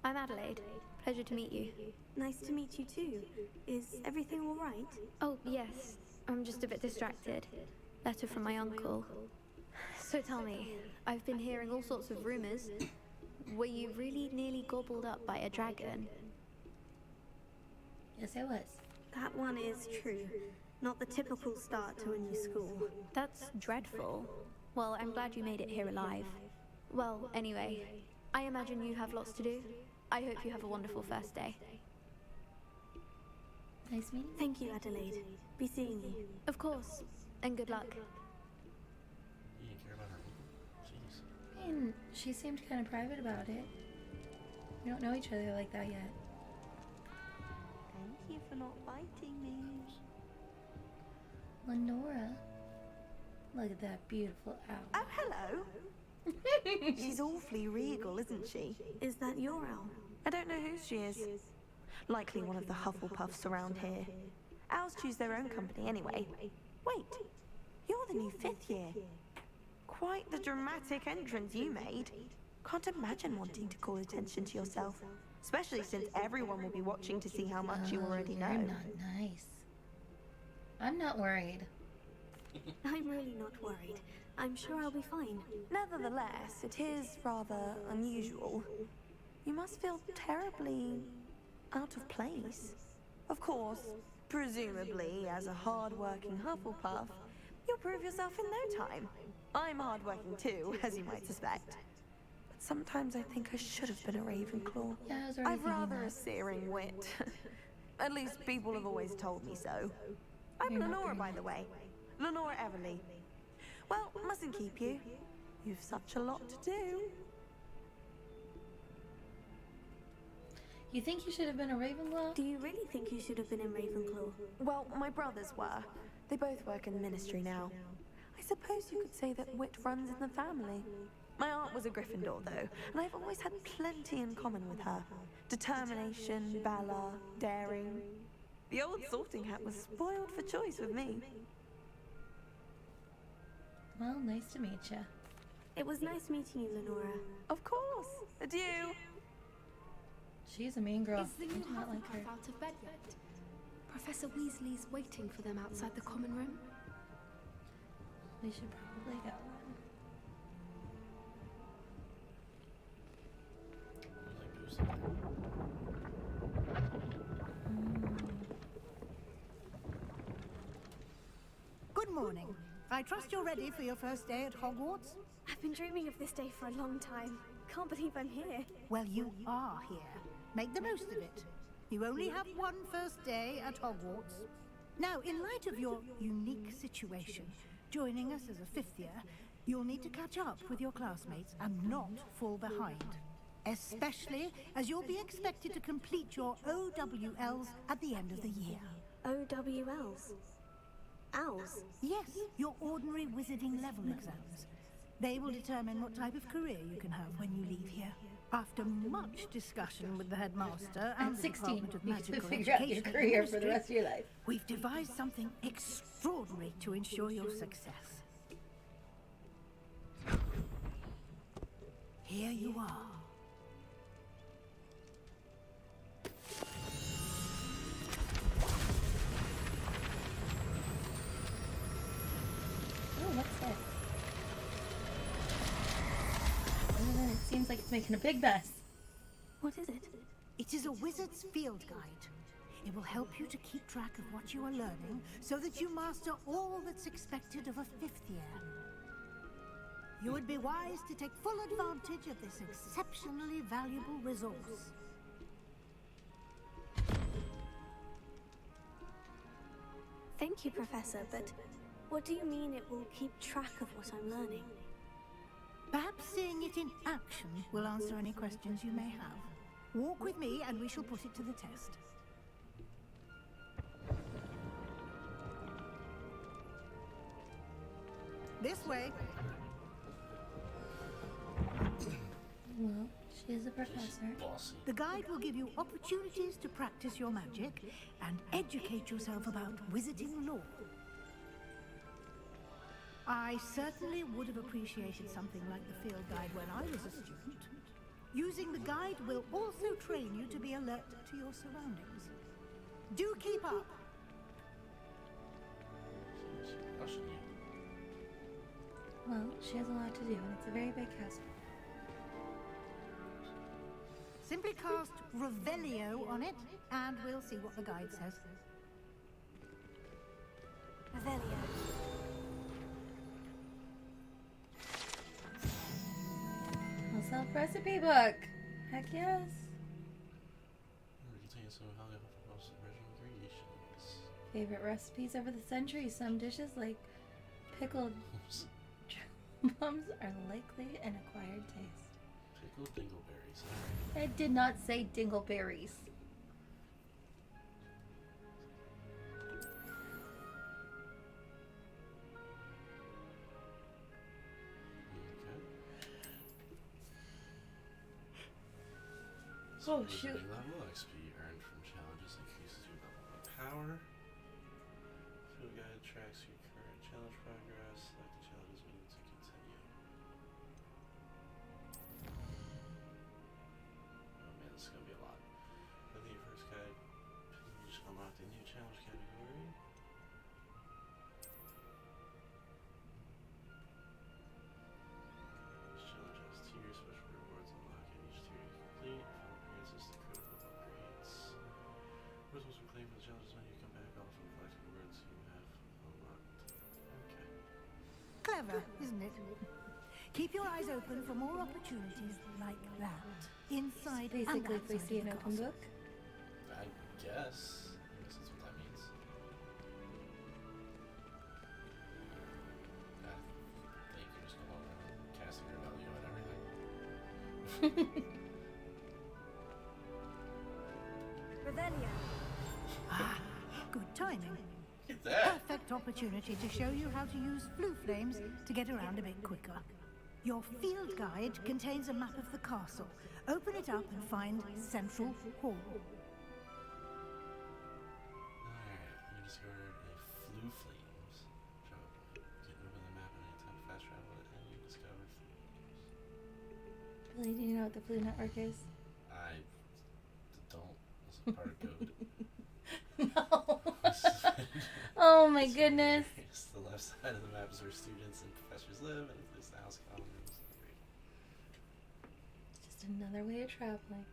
I'm Adelaide. Pleasure to meet you. Nice to meet you too. Is everything all right? Oh, yes. I'm just a bit distracted. Letter from my uncle. So tell me, I've been hearing all sorts of rumors. Were you really nearly gobbled up by a dragon? Yes, I was. That one is true. Not the typical start to a new school. That's dreadful. Well, I'm glad you made it here alive. Well, anyway, I imagine you have lots to do. I hope you have a wonderful first day. Nice meeting you. Thank you, Adelaide. Be seeing you. Of course. And good luck. You didn't care about her. Jeez. I mean, she seemed kind of private about it. We don't know each other like that yet. Thank you for not biting me. Lenora. Look at that beautiful owl. Oh, hello. She's awfully regal, isn't she? Is that your owl? I don't know who she is. Likely one of the Hufflepuffs around here. Owls choose their own company anyway. Wait, you're the new 5th year. Quite the dramatic entrance you made. Can't imagine wanting to call attention to yourself, especially since everyone will be watching to see how much you already know. You're not nice. I'm not worried. I'm really not worried. I'm sure I'll be fine. Nevertheless, it is rather unusual. You must feel terribly out of place. Of course, presumably, as a hard-working Hufflepuff, you'll prove yourself in no time. I'm hard-working too, as you might suspect. But sometimes I think I should have been a Ravenclaw. Yeah, I was already I've thinking rather a that. searing wit. At least people have always told me so. I'm You're not Lenora, doing by that. the way. Lenora Everly. Well, mustn't keep you. You've such a lot to do. You think you should have been a Ravenclaw? Do you really think you should have been in Ravenclaw? Well, my brothers were. They both work in the ministry now. I suppose you could say that wit runs in the family. My aunt was a Gryffindor, though, and I've always had plenty in common with her. Determination, valor, daring. The old sorting hat was spoiled for choice with me. Well, nice to meet you. It was nice meeting you, Lenora. Of course. Adieu. She's a mean girl. Is the I new do not like her. Hufflepuff out of bed yet? Professor Weasley's waiting for them outside the common room. We should probably go. Good morning. I trust you're ready for your first day at Hogwarts? I've been dreaming of this day for a long time. Can't believe I'm here. Well, you are here. Make the most of it. You only have one first day at Hogwarts. Now, in light of your unique situation, joining us as a 5th year, you'll need to catch up with your classmates and not fall behind. Especially as you'll be expected to complete your OWLs at the end of the year. OWLs? Owls? Yes, your ordinary wizarding level exams. They will determine what type of career you can have when you leave here. After much discussion with the headmaster and the 16. Department of You get to Magical figure out your Education career for the Ministry, rest of your life. We've devised something extraordinary to ensure your success. Here you are. Oh, what's this? It seems like it's making a big mess. What is it? It is a wizard's field guide. It will help you to keep track of what you are learning so that you master all that's expected of a 5th year. You would be wise to take full advantage of this exceptionally valuable resource. Thank you, Professor, but what do you mean it will keep track of what I'm learning? Perhaps seeing it in action will answer any questions you may have. Walk with me and we shall put it to the test. This way. Well, she is a professor. The guide will give you opportunities to practice your magic and educate yourself about wizarding lore. I certainly would have appreciated something like the field guide when I was a student. Using the guide will also train you to be alert to your surroundings. Do keep up! Well, she has a lot to do, and it's a very big castle. Simply cast Revelio on it, and we'll see what the guide says. Revelio. A self-recipe book! Heck yes! It contains some of the most original creations. Favorite recipes over the centuries. Some dishes like pickled plums are likely an acquired taste. Pickled dingleberries. I did not say dingleberries. So oh shoot. Level XP earned from challenges increases your level of power. Field guide tracks your current challenge progress. Select the challenges we need to continue. Oh man, this is gonna be a lot. I think your first guide page unlocked a new challenge category. Each challenge has tiers, special rewards unlocked at each tier you complete. Access to critical upgrades. Words must be claimed for the challenges when you come back off of collecting words you have unlocked. Okay. Clever, isn't it? Keep your eyes open for more opportunities like that. Inside Basically, and if we outside see of an the open castle. book. I guess that's what that means. I think you're just gonna cast your value and everything. Revelio. Ah, good timing. Get that. Perfect opportunity to show you how to use blue flames to get around a bit quicker. Your field guide contains a map of the castle. Open it up and find Central Hall. Alright, you discovered a Flu Flames. You can open the map at any time, fast travel it, and you discover Flu Flames. Billy, do you know what the Blue Network is? I don't. That's a part of code. No. Oh my goodness. The left side of the map is where students and professors live, and it's the house common rooms. Just another way of traveling.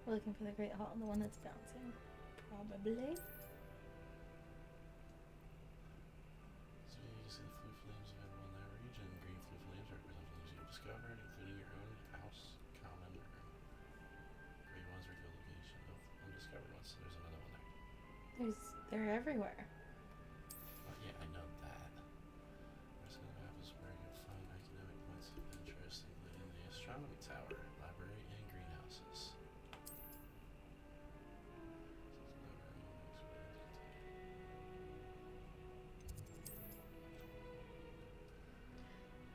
We're looking for the Great Hall, the one that's bouncing. Probably. So you see the Flu Flames available in that region. Green Flu Flames represent flames you've discovered, including your own house, common, or gray ones are your location of undiscovered ones. So there's another one there. They're everywhere. Yeah, I know that. The rest of the map is where you'll find academic points of interest, including the astronomy tower, library, and greenhouses.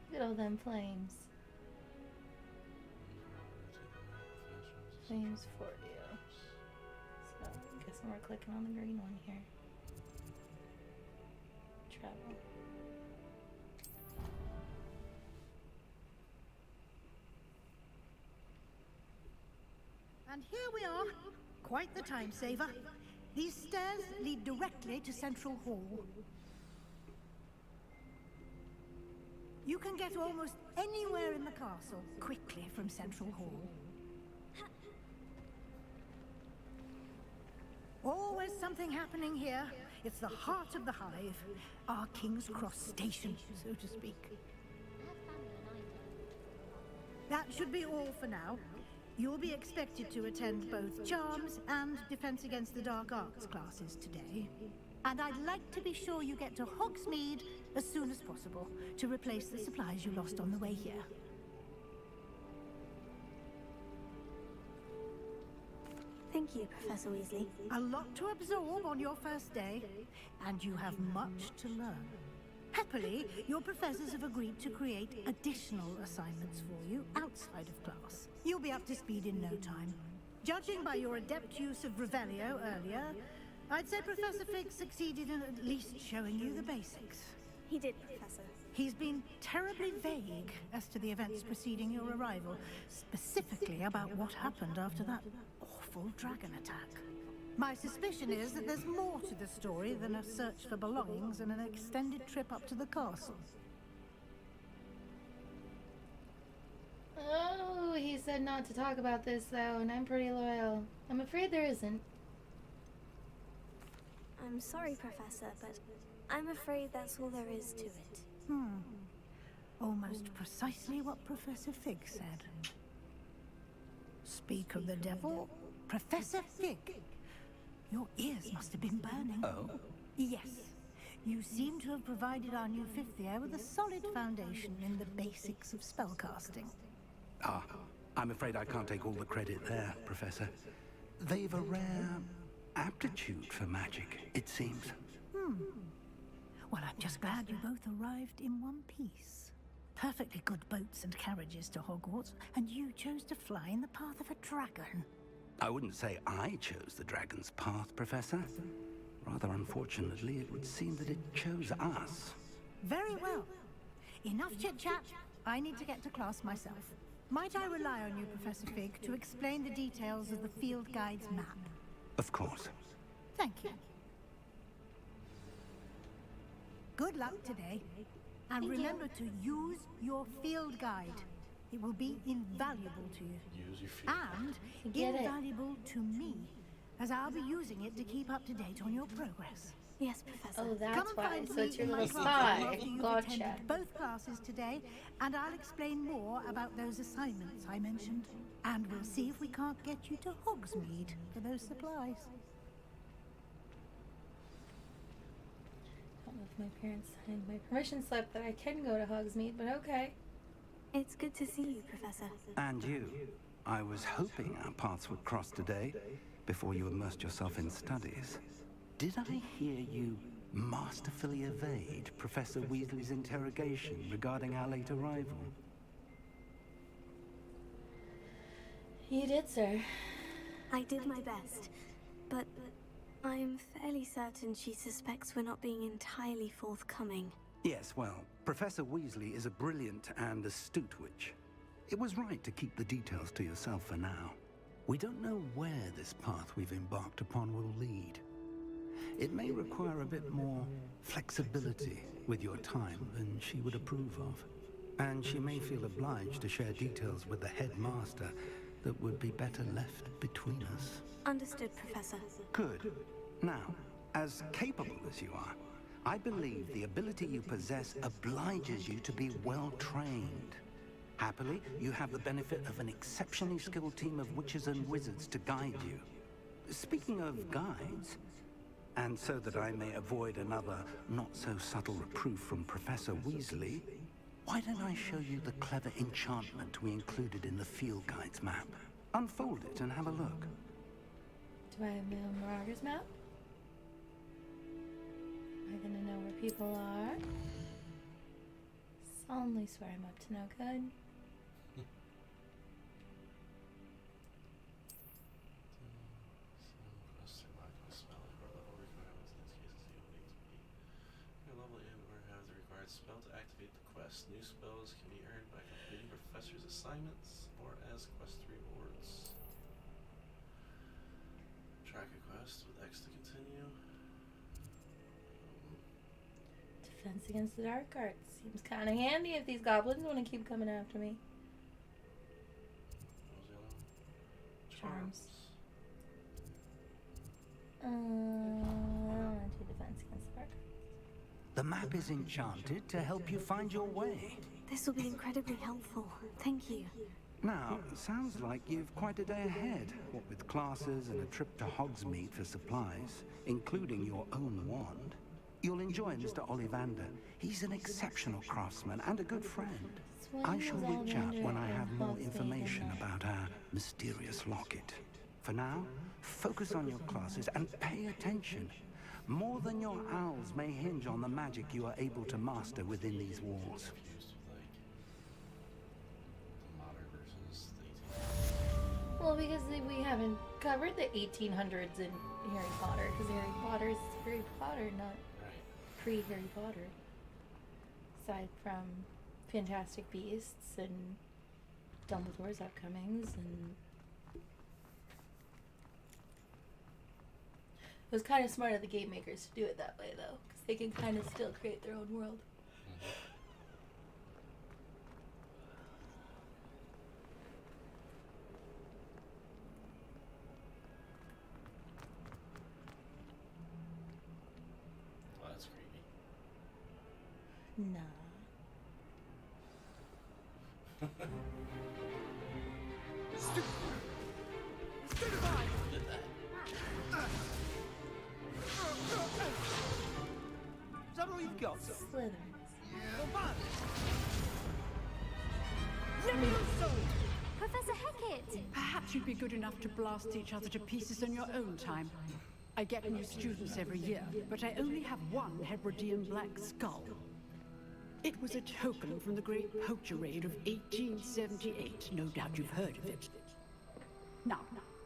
Look at all them flames. Flames for you. So I'm guessing we're clicking on the green one here. Travel. And here we are. Quite the time saver. These stairs lead directly to Central Hall. You can get almost anywhere in the castle quickly from Central Hall. Always something happening here. It's the heart of the hive. Our King's Cross station, so to speak. That should be all for now. You'll be expected to attend both Charms and Defense Against the Dark Arts classes today. And I'd like to be sure you get to Hogsmeade as soon as possible to replace the supplies you lost on the way here. Thank you, Professor Weasley. A lot to absorb on your first day, and you have much to learn. Happily, your professors have agreed to create additional assignments for you outside of class. You'll be up to speed in no time. Judging by your adept use of Revelio earlier, I'd say Professor Fig succeeded in at least showing you the basics. He did, Professor. He's been terribly vague as to the events preceding your arrival, specifically about what happened after that awful dragon attack. My suspicion is that there's more to the story than a search for belongings and an extended trip up to the castle. Oh, he said not to talk about this, though, and I'm pretty loyal. I'm afraid there isn't. I'm sorry, Professor, but I'm afraid that's all there is to it. Almost precisely what Professor Fig said. Speak of the devil, Professor Fig. Your ears must have been burning. Oh? Yes. You seem to have provided our new fifth year with a solid foundation in the basics of spellcasting. Ah, I'm afraid I can't take all the credit there, Professor. They've a rare aptitude for magic, it seems. Well, I'm just glad you both arrived in one piece. Perfectly good boats and carriages to Hogwarts, and you chose to fly in the path of a dragon. I wouldn't say I chose the dragon's path, Professor. Rather unfortunately, it would seem that it chose us. Very well. Enough chit-chat. I need to get to class myself. Might I rely on you, Professor Fig, to explain the details of the field guide's map? Of course. Thank you. Good luck today. And remember to use your field guide. It will be invaluable to you. Use your field And invaluable to me, as I'll be using it to keep up to date on your progress. Yes, Professor. Oh, that's Come and why. find So me it's your in my little classroom spy. after you've Gotcha. attended both classes today, and I'll explain more about those assignments I mentioned. And we'll see if we can't get you to Hogsmeade for those supplies. I don't know if my parents signed my permission slip that I can go to Hogsmeade, but okay. It's good to see you, Professor. And you. I was hoping our paths would cross today, before you immersed yourself in studies. Did I hear you masterfully evade Professor Weasley's interrogation regarding our late arrival? You did, sir. I did my best, but I'm fairly certain she suspects we're not being entirely forthcoming. Yes, well, Professor Weasley is a brilliant and astute witch. It was right to keep the details to yourself for now. We don't know where this path we've embarked upon will lead. It may require a bit more flexibility with your time than she would approve of. And she may feel obliged to share details with the headmaster that would be better left between us. Understood, Professor. Good. Now, as capable as you are, I believe the ability you possess obliges you to be well-trained. Happily, you have the benefit of an exceptionally skilled team of witches and wizards to guide you. Speaking of guides, and so that I may avoid another not-so-subtle reproof from Professor Weasley, why don't I show you the clever enchantment we included in the field guide's map? Unfold it and have a look. Do I have my own Marauder's map? Am I gonna know where people are? Solemnly swear I'm up to no good. Spell to activate the quest. New spells can be earned by completing professor's assignments or as quest rewards. Track a quest with X to continue. Defense against the dark arts. Seems kind of handy if these goblins want to keep coming after me. What was the other one? Charms. I want to do defense against the dark. The map is enchanted to help you find your way. This will be incredibly helpful. Thank you. Now, sounds like you've quite a day ahead, what with classes and a trip to Hogsmeade for supplies, including your own wand. You'll enjoy Mr. Ollivander. He's an exceptional craftsman and a good friend. I shall reach out when I have more information about our mysterious locket. For now, focus on your classes and pay attention. More than your owls may hinge on the magic you are able to master within these walls. Well, because we haven't covered the 1800s in Harry Potter, because Harry Potter is Harry Potter, not pre-Harry Potter. Aside from Fantastic Beasts and Dumbledore's upcomings, and it was kind of smart of the game makers to do it that way, though, because they can kind of still create their own world. Oh, that's creepy. Nah. Is that all you've got? Slytherins. Professor Hecat! Perhaps you'd be good enough to blast each other to pieces on your own time. I get new students every year, but I only have one Hebridean black skull. It was a token from the Great Poacher Raid of 1878. No doubt you've heard of it. Now,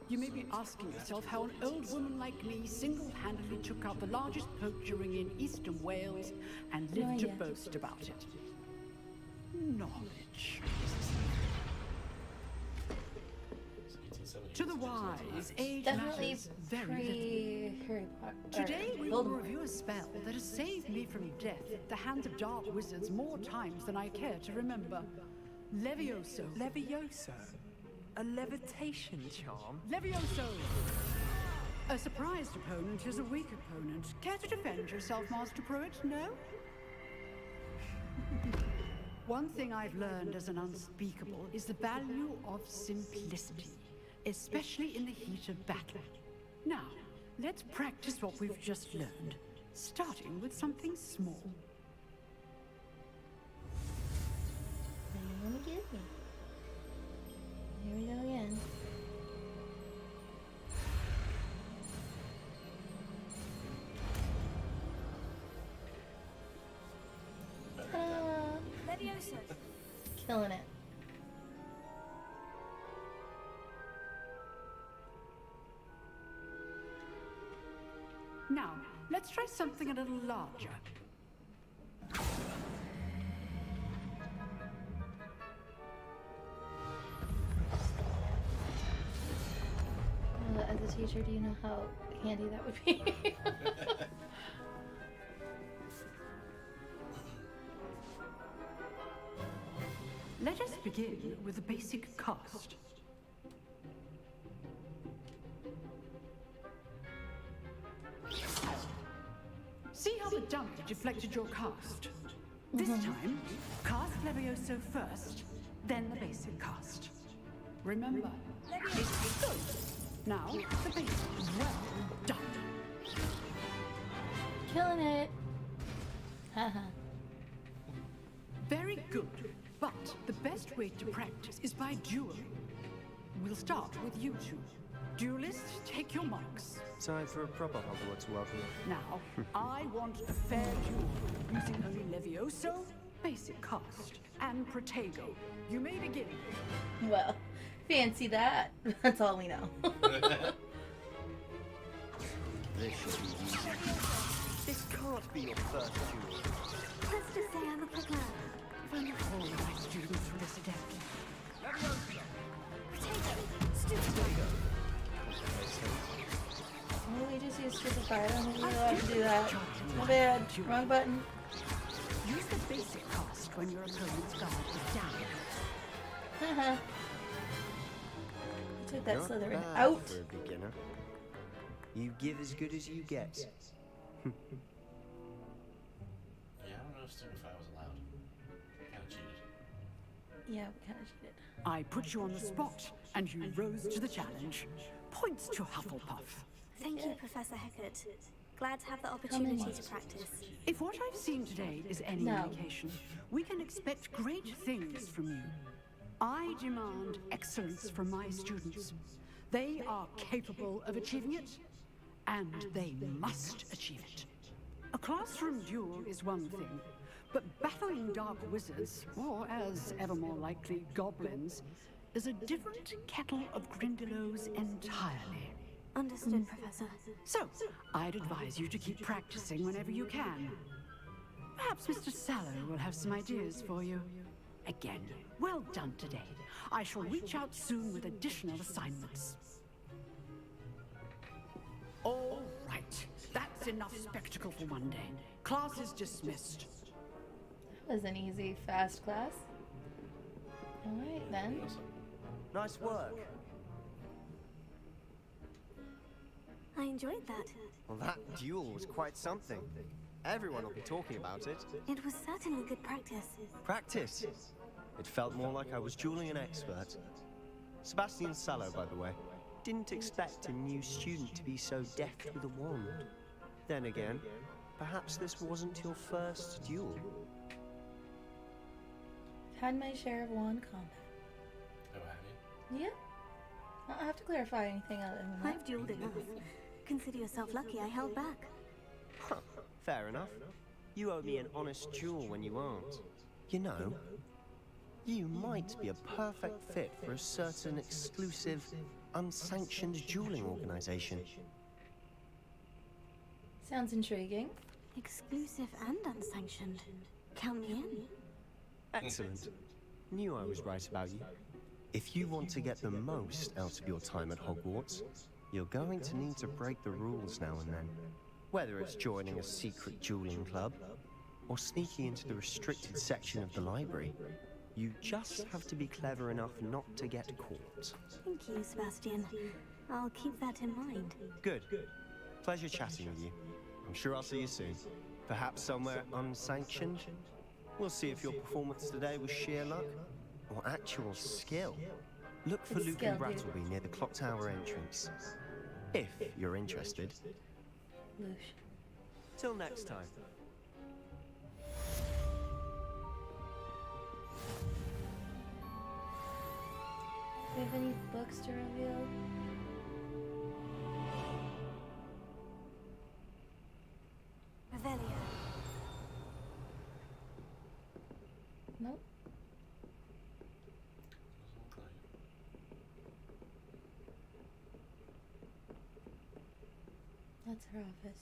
you may be asking yourself how an old woman like me single-handedly took out the largest poacher ring in eastern Wales and lived to boast about it. Knowledge. To the wise, age Definitely matters very little. Harry Potter. Today we will review a spell that has saved me from death at the hands of dark wizards more times than I care to remember. Levioso. Levioso? A levitation charm? Levioso! A surprised opponent is a weak opponent. Care to defend yourself, Master Pruitt? No? One thing I've learned as an unspeakable is the value of simplicity, especially in the heat of battle. Now, let's practice what we've just learned, starting with something small. What do you want to give me? Here we go again. Levioso. Killing it. Now, let's try something a little larger. As a teacher, do you know how handy that would be? Let us begin with a basic cast. See how the dummy deflected your cast? This time, cast Levioso first, then the basic cast. Remember, it's good. Now, the basic. Well done. Killing it. Haha. Very good. But the best way to practice is by dueling. We'll start with you two. Duelists, take your marks. Time for a proper Hogwarts welcome. Now, I want a fair duel, using only Levioso, basic cast, and Protego. You may begin. Well, fancy that. That's all we know. This should be easy. This can't be your first duel. Let's just say I'm a quick learner. If only all of my students were this adept. Oh, we just used Stupefy. I don't think we're allowed to do that. My bad. Wrong button. Use the basic cast when your opponent's guard is down. Haha. Took that Not Slytherin bad out. for a beginner. You give as good as you get. Yeah, I don't know if student file was allowed. Kind of cheated. Yeah, we kind of cheated. I put you on the spot, and you rose to the challenge. Points to Hufflepuff. Thank you, Professor Heckert. Glad to have the opportunity to practice. If what I've seen today is any indication, we can expect great things from you. I demand excellence from my students. They are capable of achieving it, and they must achieve it. A classroom duel is one thing, but battling dark wizards, or as ever more likely, goblins, is a different kettle of Grindylows entirely. Understood, Professor. So, I'd advise you to keep practicing whenever you can. Perhaps Mr. Sallow will have some ideas for you. Again, well done today. I shall reach out soon with additional assignments. All right, that's enough spectacle for one day. Class is dismissed. That was an easy, fast class. Alright then. Nice work. I enjoyed that. Well, that duel was quite something. Everyone will be talking about it. It was certainly good practice. Practice? It felt more like I was dueling an expert. Sebastian Sallow, by the way. Didn't expect a new student to be so deft with a wand. Then again, perhaps this wasn't your first duel. I've had my share of wand combat. Oh, have you? Yeah. I don't have to clarify anything other than that. I've dueled enough. Consider yourself lucky I held back. Huh, fair enough. You owe me an honest duel when you aren't. You know, you might be a perfect fit for a certain exclusive, unsanctioned dueling organization. Sounds intriguing. Exclusive and unsanctioned. Count me in. Excellent. Knew I was right about you. If you want to get the most out of your time at Hogwarts, you're going to need to break the rules now and then. Whether it's joining a secret dueling club, or sneaking into the restricted section of the library, you just have to be clever enough not to get caught. Thank you, Sebastian. I'll keep that in mind. Good. Pleasure chatting with you. I'm sure I'll see you soon. Perhaps somewhere unsanctioned? We'll see if your performance today was sheer luck or actual skill. Look for Luke and Brattleby near the clock tower entrance. If you're interested. Lush. Till next time. Do you have any books to reveal? Revelio. Nope. That's her office.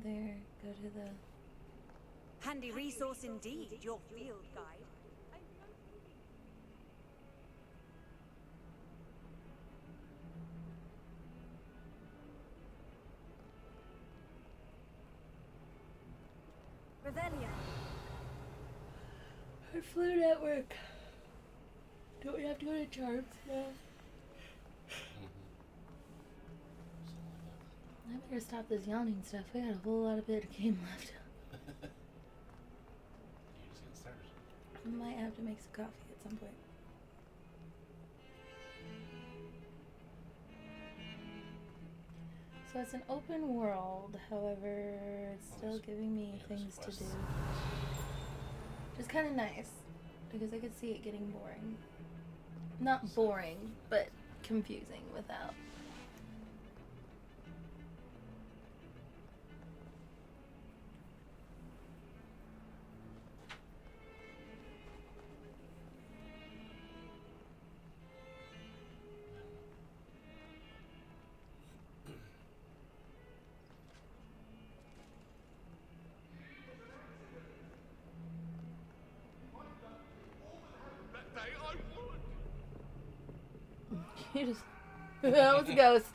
There, go to the... Handy resource indeed, your field guide. Revelio. Our Flu Network. Don't we have to go to Charms now? I better stop this yawning stuff. We got a whole lot of bit of game left. I might have to make some coffee at some point. So it's an open world, however, it's still giving me things to do. Which is kind of nice, because I could see it getting boring. Not boring, but confusing without. You just... that was a ghost.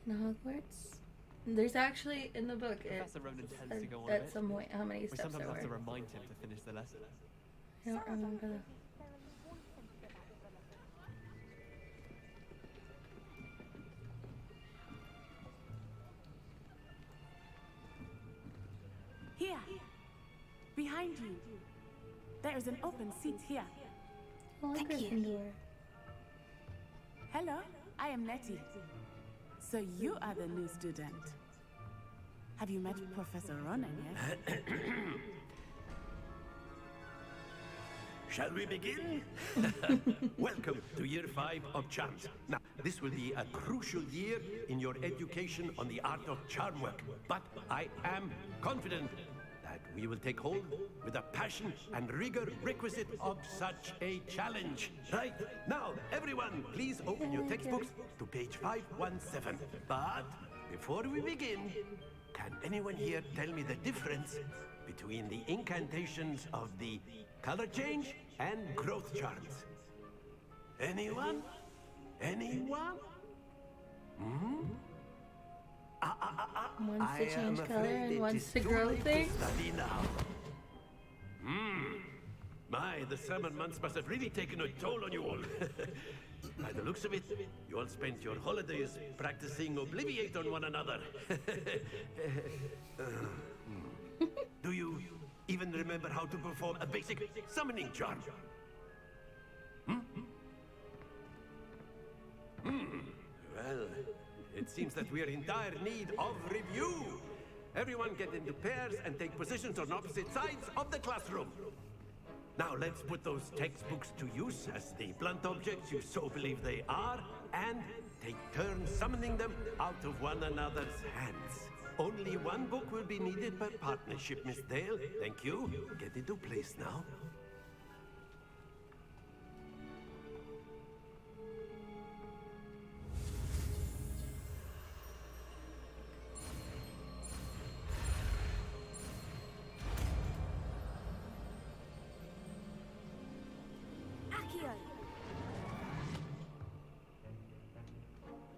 In Hogwarts? There's actually, in the book, Professor Ronan tends to go on a at bit. some point, how many We steps sometimes there have to were. remind him to finish the lesson. I don't remember that. Here, behind you. There is an open seat here. Thank you. Hello, I am Nettie. So you are the new student. Have you met Professor Ronan yet? Shall we begin? Welcome to Year 5 of Charms. Now, this will be a crucial year in your education on the art of charm work. But I am confident that we will take hold with the passion and rigor requisite of such a challenge. Right, now, everyone, please open your textbooks to page 517. But before we begin, can anyone here tell me the difference between the incantations of the color change and growth charms? Anyone? Anyone? Hmm? Once to change color and once to grow things. My, the summer months must have really taken a toll on you all. By the looks of it, you all spent your holidays practicing Obliviate on one another. Do you even remember how to perform a basic summoning charm? Well, it seems that we are in dire need of review. Everyone get into pairs and take positions on opposite sides of the classroom. Now let's put those textbooks to use as the blunt objects you so believe they are, and take turns summoning them out of one another's hands. Only one book will be needed per partnership, Miss Dale. Thank you. Get into place now.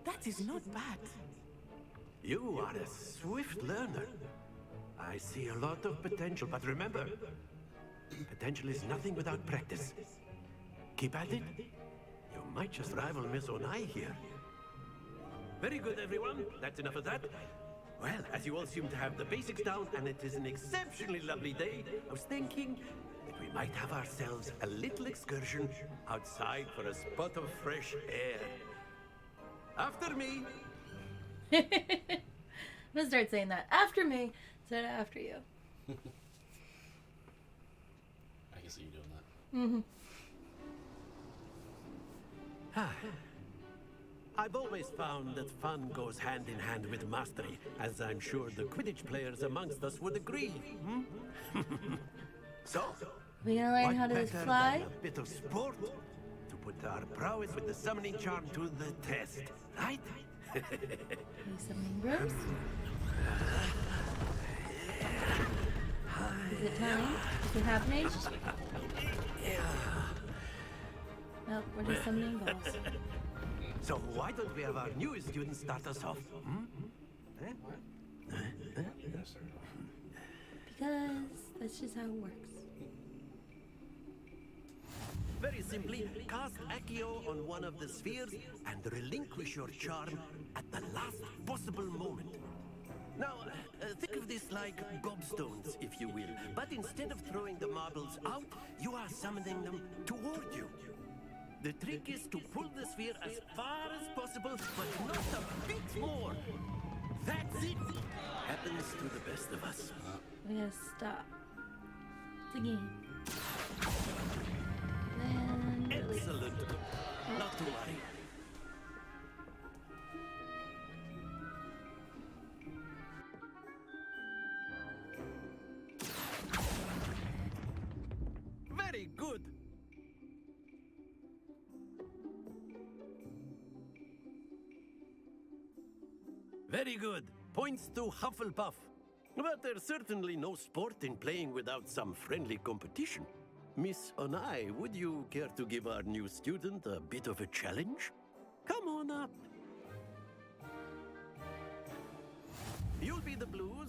That is not bad. You are a swift learner. I see a lot of potential, but remember, potential is nothing without practice. Keep at it. You might just rival Miss Onai here. Very good, everyone. That's enough of that. Well, as you all seem to have the basics down, and it is an exceptionally lovely day, I was thinking that we might have ourselves a little excursion outside for a spot of fresh air. After me. I'm gonna start saying that. After me instead of after you. I can see you doing that. I've always found that fun goes hand in hand with mastery, as I'm sure the Quidditch players amongst us would agree. So, we gonna learn how to better fly? than a bit of sport to put our prowess with the summoning charm to the test, right? Summoning bros? Is it time? Is it happening? Nope, we're just summoning balls. So why don't we have our newest student start us off? Because that's just how it works. Very simply, cast Accio on one of the spheres and relinquish your charm at the last possible moment. Now, think of this like gobstones, if you will. But instead of throwing the marbles out, you are summoning them toward you. The trick is to pull the sphere as far as possible, but not a bit more. That's it. Happens to the best of us. We gotta stop. It's a game. Then release. Excellent. Not to worry. Very good. Very good. Points to Hufflepuff. But there's certainly no sport in playing without some friendly competition. Miss Onai, would you care to give our new student a bit of a challenge? Come on up.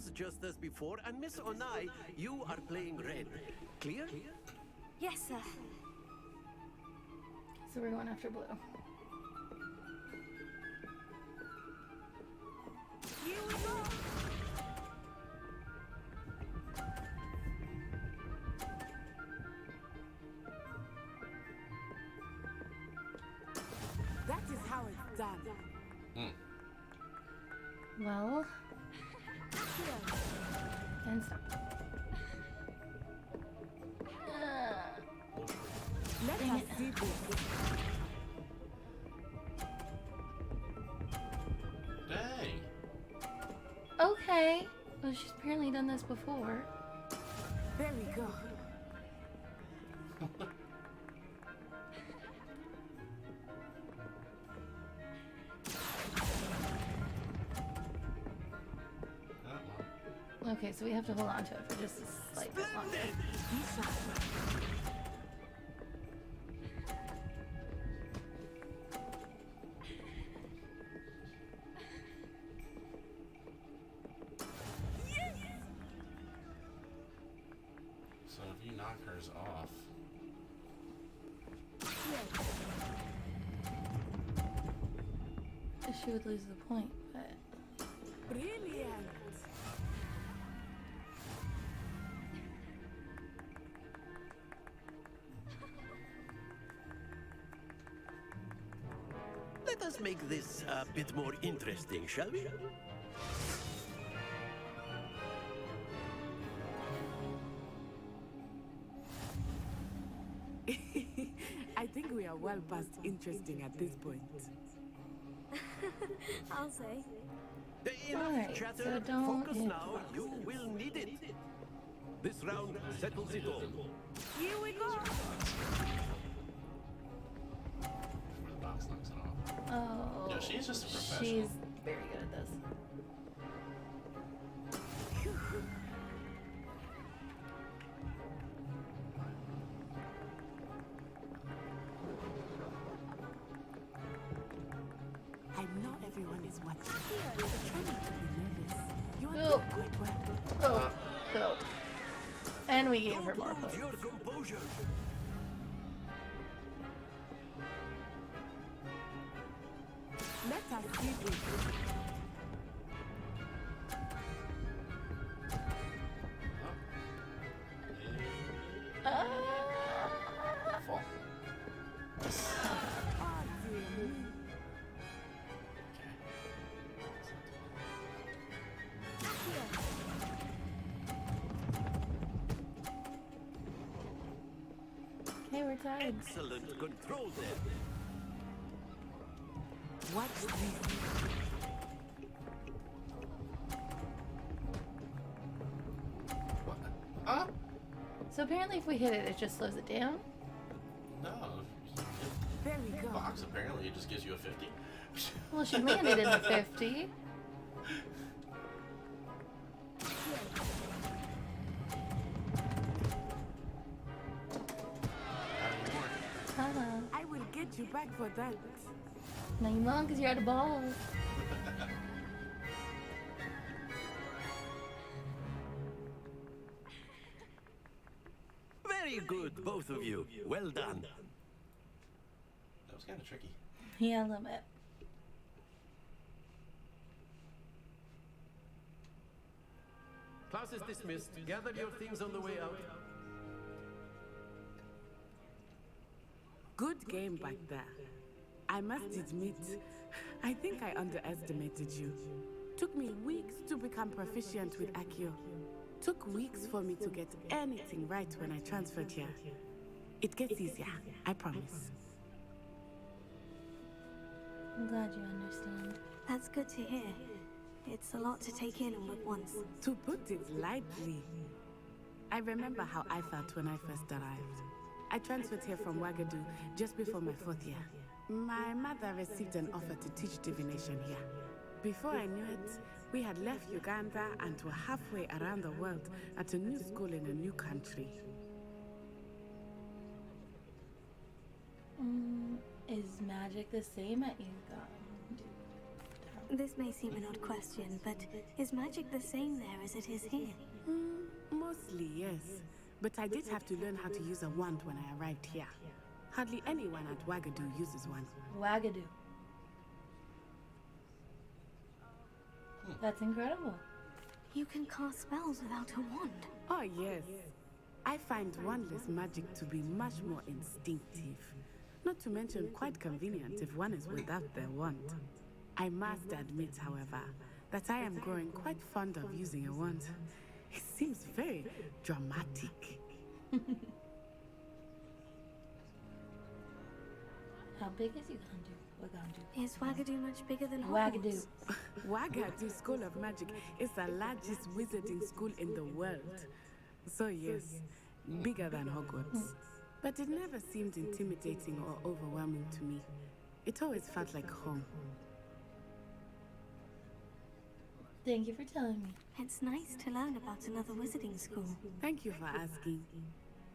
blues just as before, and Miss Onai, you are playing red. Clear? Yes, sir. So we're going after blue. Here we go. That is how it's done. Well, and stop. Let Dang us it. see this. Dang. Okay. Well, she's apparently done this before. There we go. Okay, so we have to hold on to it for just a slight bit longer. So if you knock hers off. She would lose the point, but... Brilliant. Let us make this a bit more interesting, shall we? I think we are well past interesting at this point. I'll say. Enough Alright, chatter. so don't Focus hit now. You will need it. This round settles it all. Here we go. Before the box knocks it off. Oh. Yeah, she's just a professional. She's very good at this. I know everyone is watching. But try not to be nervous. You are Oh. doing quite well. Oh, go. And we gave her more Lose points. your composure. Let us see this. Fall. Oh, dear me. Okay, we're tied. Excellent control there. Watch this. What? Huh? So apparently if we hit it, it just slows it down? No. There we go. Box apparently it just gives you a 50. Well, she landed in the 50. Haha. I will get you back for that. Now you won't because you're out of balls. Very good, both of you. Well done. That was kind of tricky. Yeah, a little bit. Class is dismissed. Gather your things on the way out. Good game back there. I must admit, I think I underestimated you. Took me weeks to become proficient with Accio. Took weeks for me to get anything right when I transferred here. It gets easier, I promise. I'm glad you understand. That's good to hear. It's a lot to take in all at once. To put it lightly, I remember how I felt when I first arrived. I transferred here from Wagadu just before my 4th year. My mother received an offer to teach divination here. Before I knew it, we had left Uganda and were halfway around the world at a new school in a new country. Is magic the same at Uganda? This may seem an odd question, but is magic the same there as it is here? Mostly, yes. But I did have to learn how to use a wand when I arrived here. Hardly anyone at Wagadu uses one. Wagadu. That's incredible. You can cast spells without a wand. Oh, yes. I find wandless magic to be much more instinctive. Not to mention quite convenient if one is without their wand. I must admit, however, that I am growing quite fond of using a wand. It seems very dramatic. How big is Ugandu? Is Wagadu much bigger than Wagadu? Wagadu School of Magic is the largest wizarding school in the world. So yes, bigger than Hogwarts. But it never seemed intimidating or overwhelming to me. It always felt like home. Thank you for telling me. It's nice to learn about another wizarding school. Thank you for asking.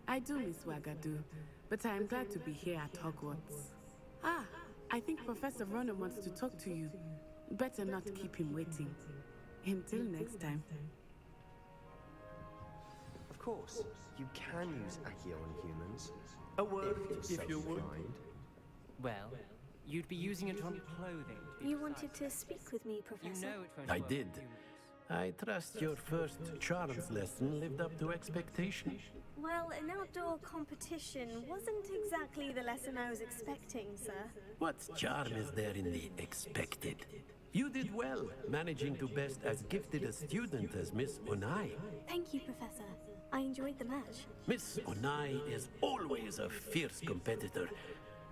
I do miss Wagadu, but I am glad to be here at Hogwarts. Ah, I think Professor Ronan wants to talk to you. Better not keep him waiting. Until next time. Of course, you can use Accio on humans. A word, if you would. Well, you'd be using it on clothing. You wanted to speak with me, Professor? You know it won't I work. did. I trust your first charms lesson lived up to expectation. Well, an outdoor competition wasn't exactly the lesson I was expecting, sir. What charm is there in the expected? You did well, managing to best as gifted a student as Miss Onai. Thank you, Professor. I enjoyed the match. Miss Onai is always a fierce competitor,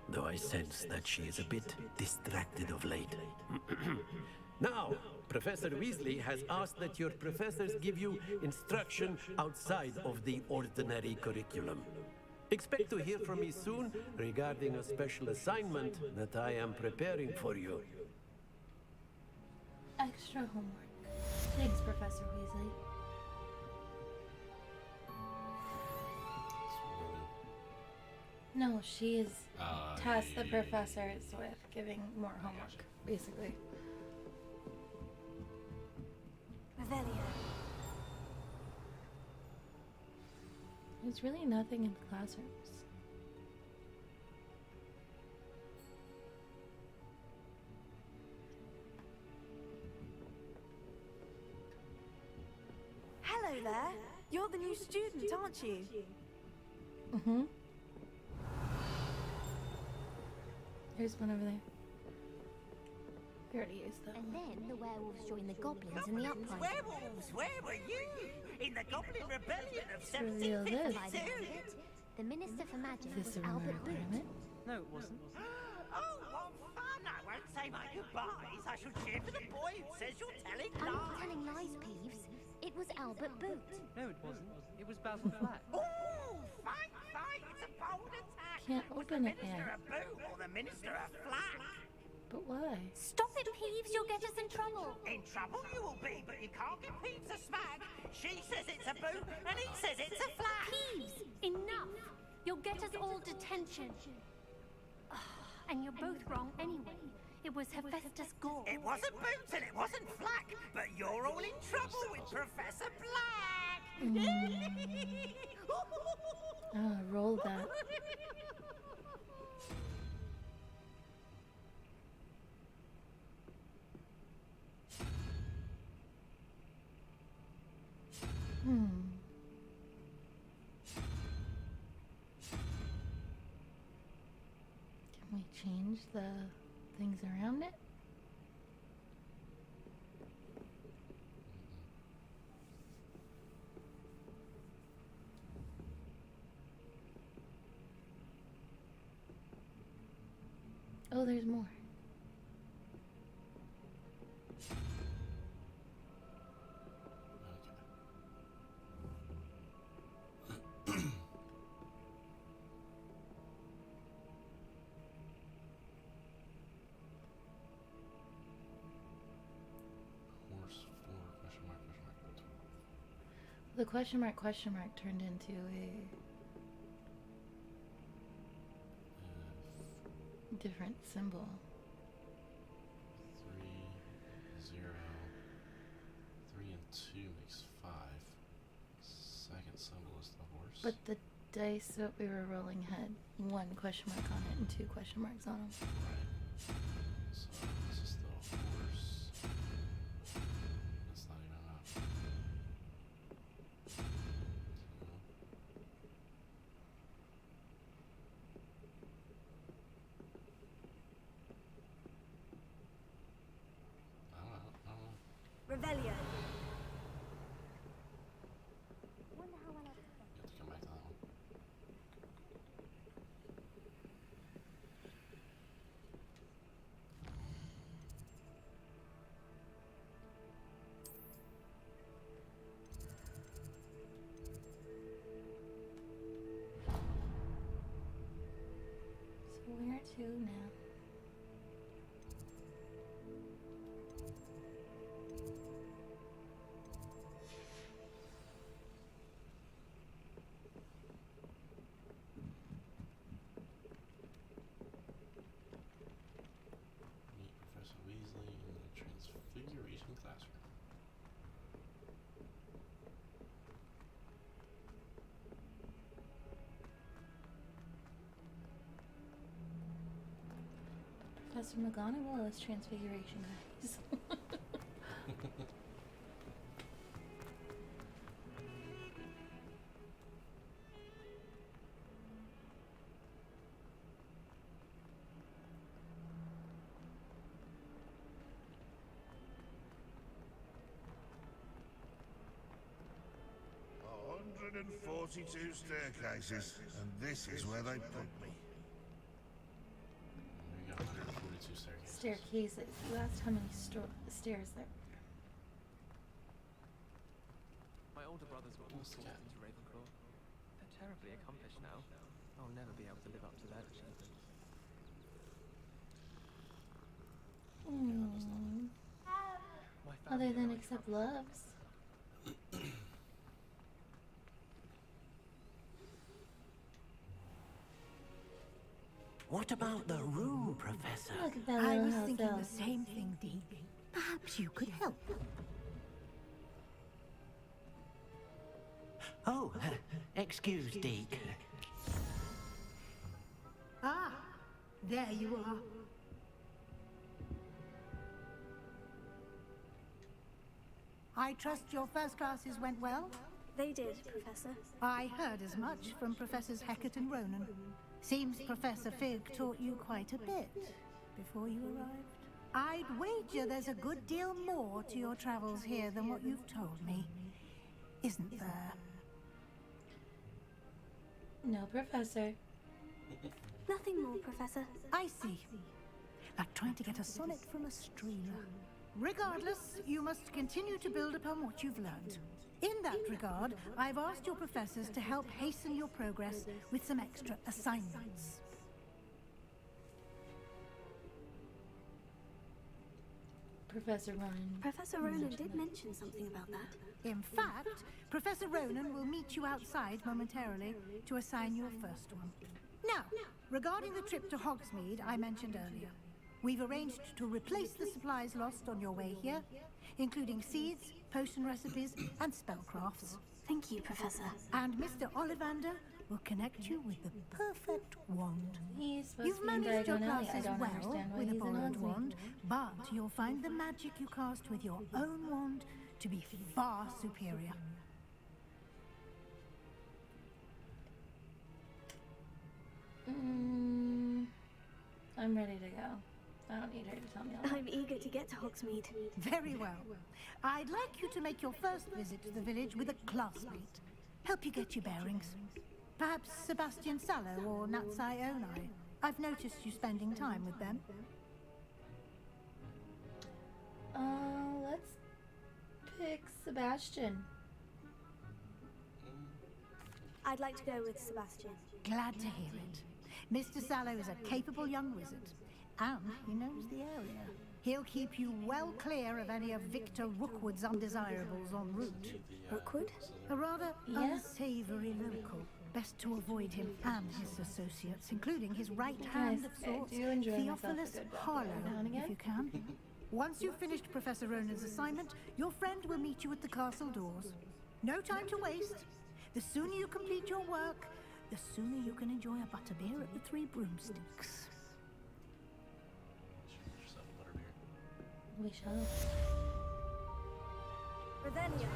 though I sense that she is a bit distracted of late. Now, Professor Weasley has asked that your professors give you instruction outside of the ordinary curriculum. Expect to hear from me soon regarding a special assignment that I am preparing for you. Extra homework. Thanks, Professor Weasley. No, she is tasked the professors with giving more homework, basically. Revelio. There's really nothing in the classrooms. Hello there. You're the new student, aren't you? Mm-hmm. Here's one over there. We already used that. And then the werewolves joined the goblins in the uprising. Werewolves, where were you? In the Goblin Rebellion of Reveal this. 1752? The Minister for Magic Is was this a Albert Boot. requirement? No, it wasn't. Oh, what fun! I won't say my goodbyes. I shall cheer for the boy who says you're telling I'm not lies. telling lies, Peeves. It was Albert Boot. No, it wasn't. It was Basil Flack. Ooh, fight, fight! It's a bold attack. Can't Was open the it Minister yet. a boot or the Minister a flack? But why? Stop it, Peeves. You'll get us in trouble. In trouble you will be, but you can't give Peeves a smack. She says it's a boot, and he says it's a flack. Peeves, enough. You'll get us all detention. And you're both wrong anyway. It was Hephaestus Gore. It wasn't boot and it wasn't flack, but you're all in trouble with Professor Black. Ah, roll that. Can we change the things around it? Oh, there's more. The question mark turned into a different symbol. symbol is the horse. But the dice that we were rolling had 1 question mark on it and 2 question marks on them. Right. So this is the horse. That's not even enough. I don't know. Revelio. You have to come back to that one. So where to now? Meet Professor Weasley in the Transfiguration classroom. Professor McGonagall is Transfiguration, guys. And 42 staircases, and this is where they put me. We got 142 staircases. Staircases. You asked how many stairs there were. My older brothers were all sorted into Ravenclaw. They're terribly accomplished now. I'll never be able to live up to their achievements. Other than accept loves. What about the room, Professor? Look at that I little was house thinking elf. the same thing, Deke. Perhaps you could help. Oh, excuse, Deke. Ah, there you are. I trust your first classes went well? They did, Professor. I heard as much from Professors Hecat and Ronan. Seems Professor Fig taught you quite a bit before you arrived. I'd wager there's a good deal more to your travels here than what you've told me. Isn't there? No, Professor. Nothing more, Professor. I see. Like trying to get a sonnet from a streamer. Regardless, you must continue to build upon what you've learned. In that regard, I've asked your professors to help hasten your progress with some extra assignments. Professor Ronan. Professor Ronan did mention something about that. In fact, Professor Ronan will meet you outside momentarily to assign your first one. Now, regarding the trip to Hogsmeade I mentioned earlier, we've arranged to replace the supplies lost on your way here, including seeds, potion recipes, and spellcrafts. Thank you, Professor. And Mr. Ollivander will connect you with the perfect wand. He's supposed You've to be in managed your Diagon Alley. I classes don't well understand why with a he's in borrowed Hogsmeade. wand, but you'll find the magic you cast with your own wand to be far superior. I'm ready to go. I don't need her to tell me all that. I'm eager to get to Hogsmeade. Very well. I'd like you to make your first visit to the village with a classmate. Help you get your bearings. Perhaps Sebastian Sallow or Natsai Onai. I've noticed you spending time with them. Let's pick Sebastian. I'd like to go with Sebastian. Glad to hear it. Mr. Sallow is a capable young wizard, and he knows the area. He'll keep you well clear of any of Victor Rookwood's undesirables en route. Rookwood? A rather Yeah? unsavory local. Best to avoid him and his associates, including his right hand of Guys, I sorts, do enjoy myself a Theophilus good walk Harlow, every now and if again. you can. Once you've finished Professor Ronan's assignment, your friend will meet you at the castle doors. No time to waste. The sooner you complete your work, the sooner you can enjoy a butterbeer at the Three Broomsticks. We shall. Ravenia.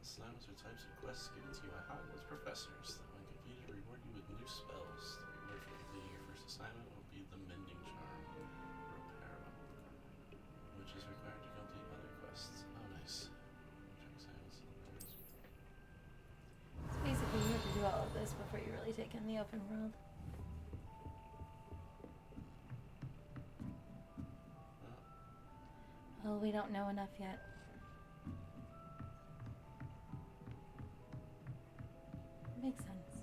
Assignments are types of quests given to you by Hogwarts professors that when completed reward you with new spells. The reward for completing your first assignment will be the Mending Charm, Reparo, which is required to complete other quests. Oh, nice. Check assignments. So basically, you have to do all of this before you really take in the open world. Well, we don't know enough yet. Makes sense.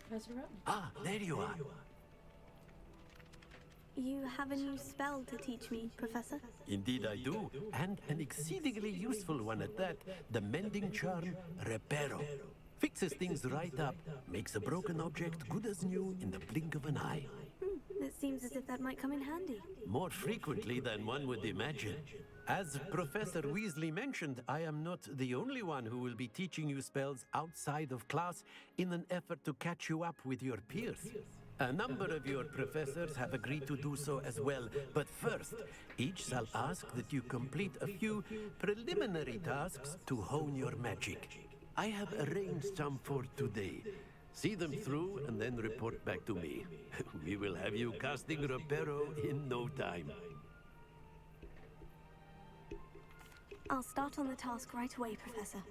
Professor Rodney. Ah, there you are. You have a new spell to teach me, Professor? Indeed I do, and an exceedingly useful one at that. The Mending Charm, Reparo. Fixes things right up, makes a broken object good as new in the blink of an eye. It seems as if that might come in handy. More frequently than one would imagine. As Professor Weasley mentioned, I am not the only one who will be teaching you spells outside of class in an effort to catch you up with your peers. A number of your professors have agreed to do so as well, but first, each shall ask that you complete a few preliminary tasks to hone your magic. I have arranged some for today. See them through and then report back to me. We will have you casting Reparo in no time. I'll start on the task right away, Professor.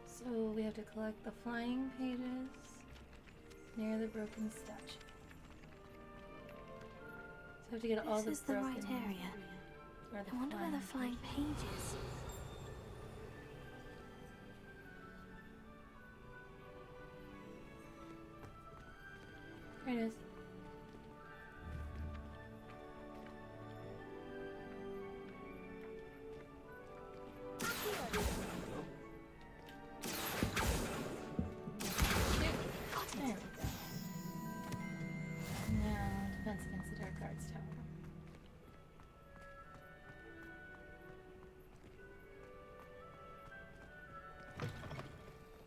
So we have to collect the flying pages near the broken statue. So we have to get all the This is the broken right area. where the I wonder where the flying page is. There it is. There we go. Now, defense against the Dark Guards Tower.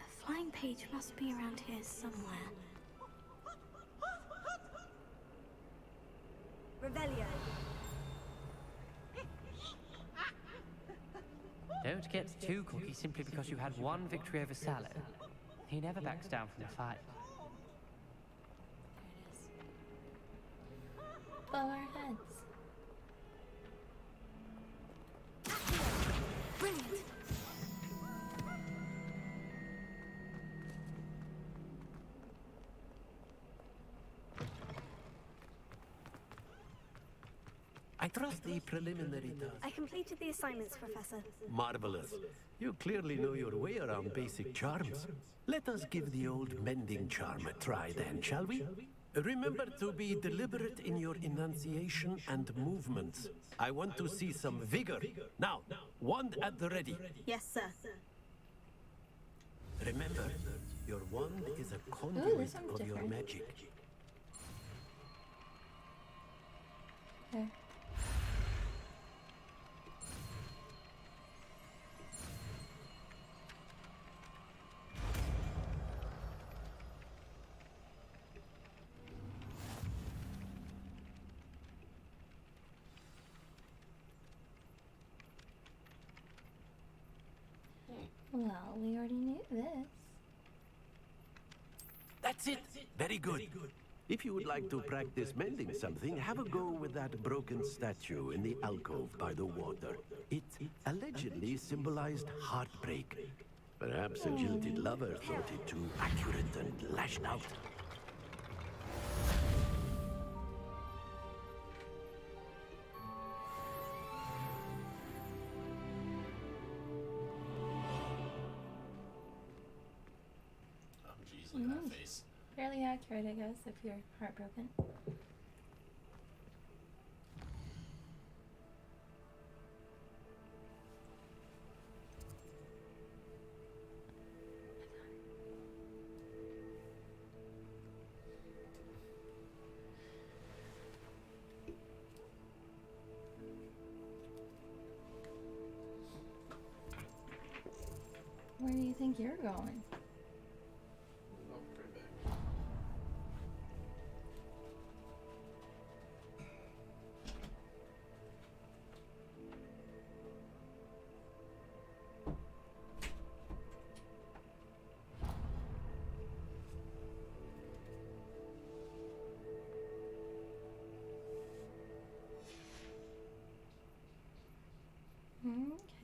A flying page must be around here somewhere. Revelio. Don't get too cocky simply because you had one victory over Sallow. He never backs down from the fight. Bow our heads. Brilliant. I trust the preliminary task. I completed the assignments, Professor. Marvelous. You clearly know your way around basic charms. Let us give the old Mending Charm a try then, shall we? Remember to be deliberate in your enunciation and movements. I want to see some vigor. Now, wand at the ready. Yes, sir. Remember, your wand is a Ooh, conduit this one's of your different. magic. Okay. Well, we already knew this. That's it. Very good. If you would like to practice mending something, have a go with that broken statue in the alcove by the water. It allegedly symbolized heartbreak. Perhaps a jilted lover thought it too accurate and lashed out. Oh, especially that face. Fairly accurate, I guess, if you're heartbroken. Where do you think you're going?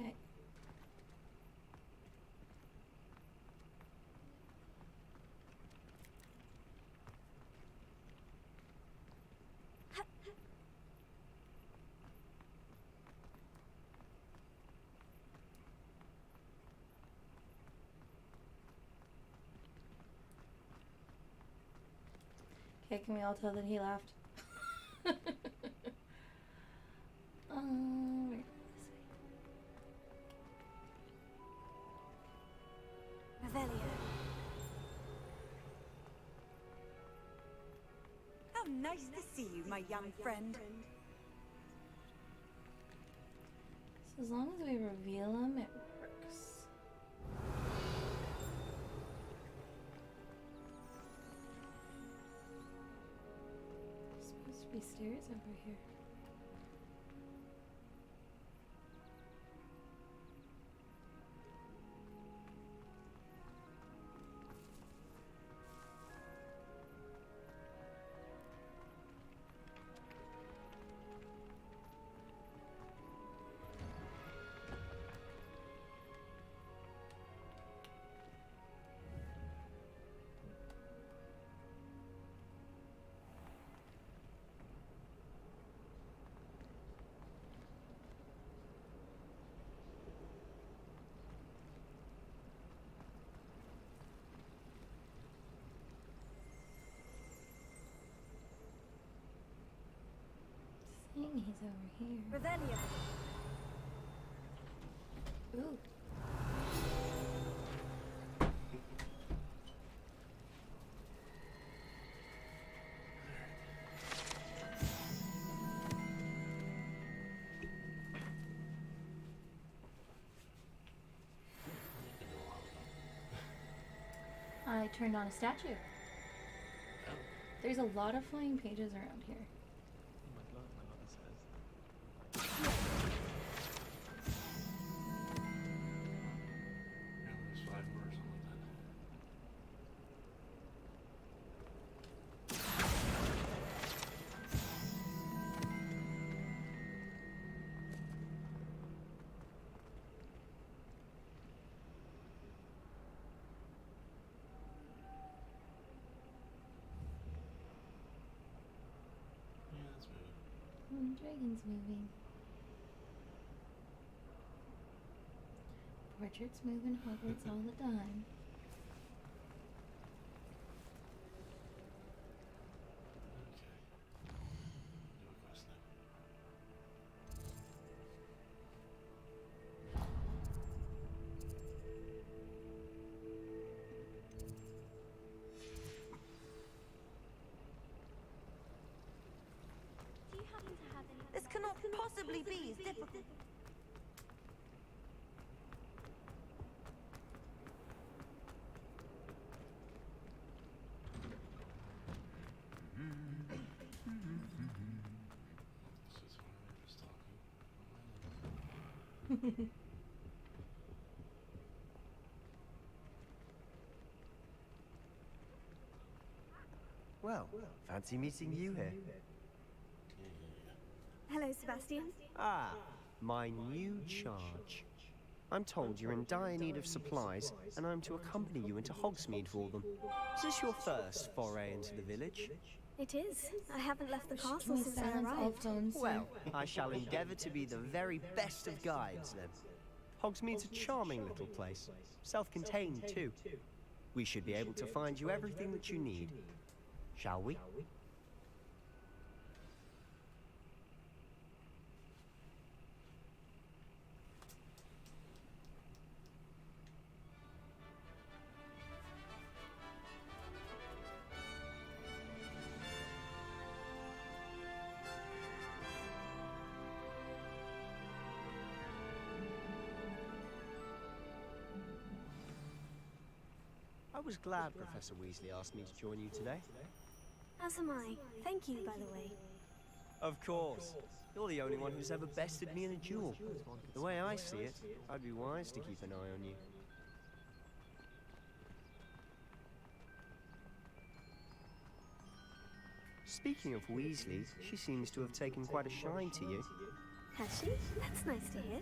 Okay. Okay, can we all tell that he laughed? Where is Revelio. How nice to see you, my young friend. So as long as we reveal him, it works. There's supposed to be stairs over here. Saying he's over here. Revelio. Ooh. I turned on a statue. There's a lot of flying pages around here. Dragon's moving. Portraits move in Hogwarts all the time. This cannot possibly be as difficult. Well, fancy meeting you here. Hello, Sebastian. Ah, my new charge. I'm told you're in dire need of supplies, and I'm to accompany you into Hogsmeade for them. Is this your first foray into the village? It is. I haven't left the castle since I arrived. Well, I shall endeavour to be the very best of guides, then. Hogsmeade's a charming little place. Self-contained, too. We should be able to find you everything that you need. Shall we? I was glad Professor Weasley asked me to join you today. As am I. Thank you, by the way. Of course. You're the only one who's ever bested me in a duel. The way I see it, I'd be wise to keep an eye on you. Speaking of Weasley, she seems to have taken quite a shine to you. Has she? That's nice to hear.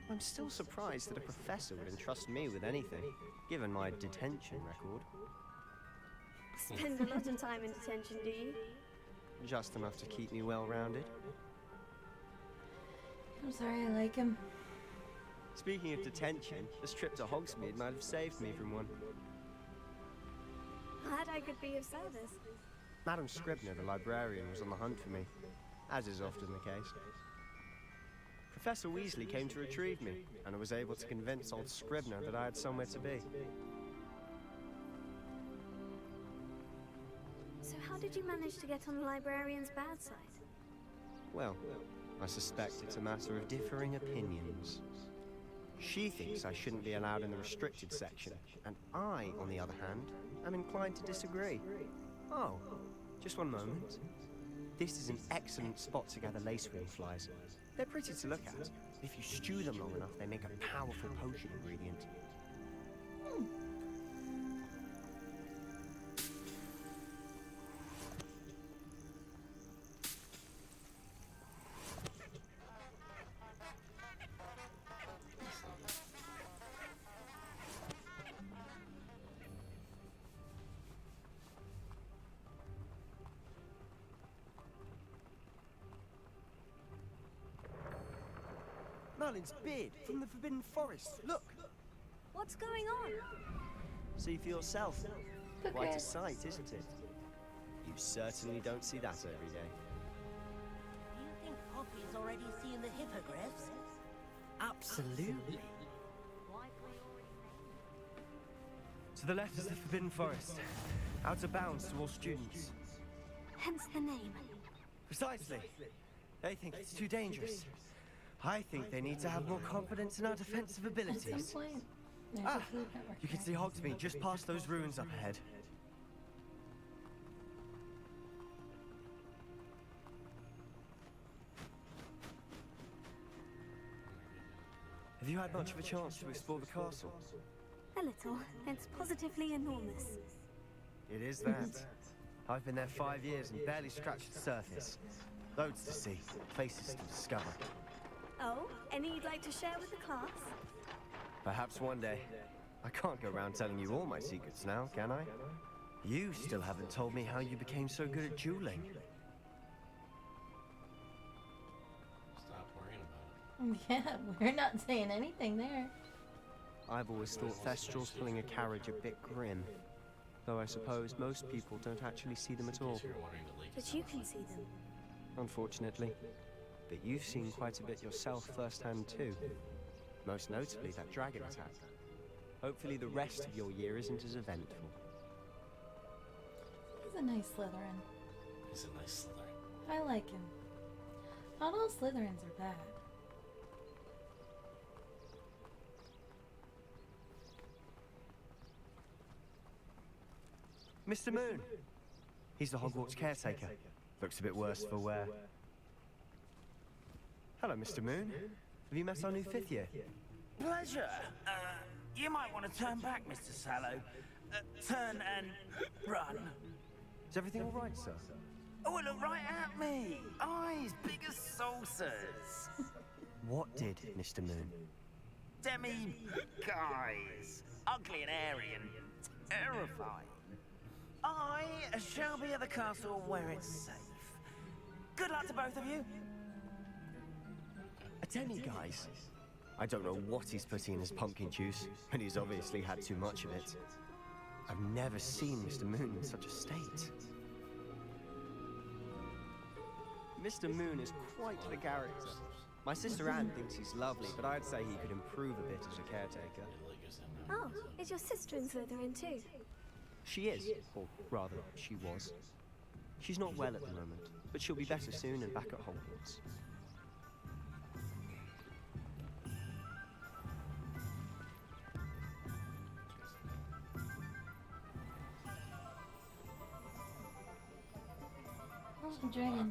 I'm still surprised that a professor would entrust me with anything, given my detention record. Spend a lot of time in detention, do you? Just enough to keep me well-rounded. I'm sorry, I like him. Speaking of detention, this trip to Hogsmeade might have saved me from one. Glad I could be of service. Madam Scribner, the librarian, was on the hunt for me, as is often the case. Professor Weasley came to retrieve me, and I was able to convince old Scribner that I had somewhere to be. So how did you manage to get on the librarian's bad side? Well, I suspect it's a matter of differing opinions. She thinks I shouldn't be allowed in the restricted section, and I, on the other hand, am inclined to disagree. Oh, just one moment. This is an excellent spot to gather lacewing flies. They're pretty to look at. If you stew them long enough, they make a powerful potion ingredient. Merlin's beard from the Forbidden Forest. Look! What's going on? See for yourself. Okay. Quite a sight, isn't it? You certainly don't see that every day. You think Poppy's already seen the hippogriffs? Absolutely. To the left is the Forbidden Forest. Out of bounds to all students. Hence the name. Precisely. They think it's too dangerous. I think they need to have more confidence in our defensive abilities. At some point, there's a Food Network. You can see Hogsmeade just past those ruins up ahead. Have you had much of a chance to explore the castle? A little. It's positively enormous. It is that. I've been there 5 years and barely scratched the surface. Loads to see, places to discover. Oh, any you'd like to share with the class? Perhaps one day. I can't go around telling you all my secrets now, can I? You still haven't told me how you became so good at dueling. Stop worrying about it. Yeah, we're not saying anything there. I've always thought Thestrals pulling a carriage a bit grim. Though I suppose most people don't actually see them at all. But you can see them. Unfortunately. But you've seen quite a bit yourself firsthand too. Most notably that dragon attack. Hopefully the rest of your year isn't as eventful. He's a nice Slytherin. He's a nice Slytherin. I like him. Not all Slytherins are bad. Mr. Moon! He's the Hogwarts caretaker. Looks a bit worse for wear. Hello, Mr. Moon. Have you met our new 5th year? Pleasure. You might want to turn back, Mr. Sallow. Turn and run. Is everything all right, sir? Oh, look right at me. Eyes big as saucers. What did, Mr. Moon? Demi-guys. Ugly and airy and terrifying. I shall be at the castle where it's safe. Good luck to both of you. A demi-guise? I don't know what he's putting in his pumpkin juice, but he's obviously had too much of it. I've never seen Mr. Moon in such a state. Mr. Moon is quite the character. My sister Anne thinks he's lovely, but I'd say he could improve a bit as a caretaker. Oh, is your sister in Slytherin too? She is, or rather, she was. She's not well at the moment, but she'll be better soon and back at Hogwarts.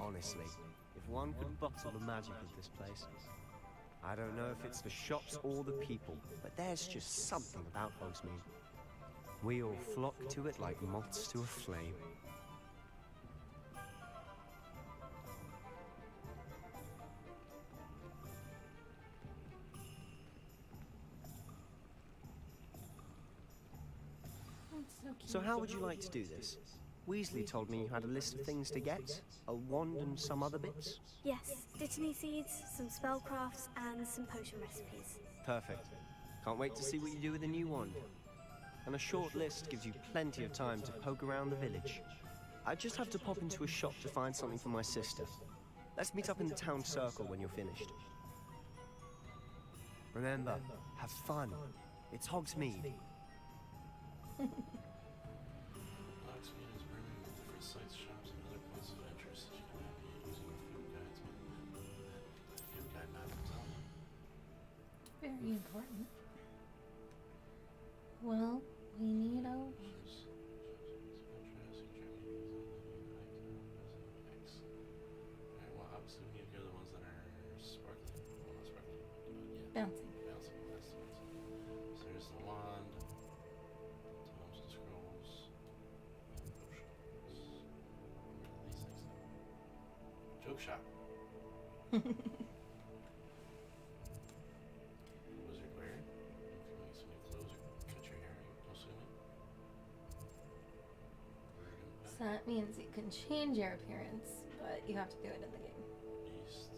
Honestly, if one could bottle the magic of this place. I don't know if it's the shops or the people, but there's just something about Hogsmeade. We all flock to it like moths to a flame. So how would you like to do this? Weasley told me you had a list of things to get, a wand and some other bits. Yes, Dittany seeds, some spellcrafts, and some potion recipes. Perfect. Can't wait to see what you do with the new wand. And a short list gives you plenty of time to poke around the village. I just have to pop into a shop to find something for my sister. Let's meet up in the town circle when you're finished. Remember, have fun. It's Hogsmeade. Hogsmeade is brimming with different sites, shops, and other points of interest that you can navigate using the field guides. The field guide map itself. Very important. Well, we need a... Well, obviously we need to go to the ones that are sparkling. Well, not sparkling, but yeah. Bouncing. Bouncing, that's the ones. So there's the wand, tomes and scrolls, potions. Where are these things though? Joke shop. Wizard wear. If you need some new clothes or cut your hair, I'm assuming. So that means you can change your appearance, but you have to do it in the game. Beasts.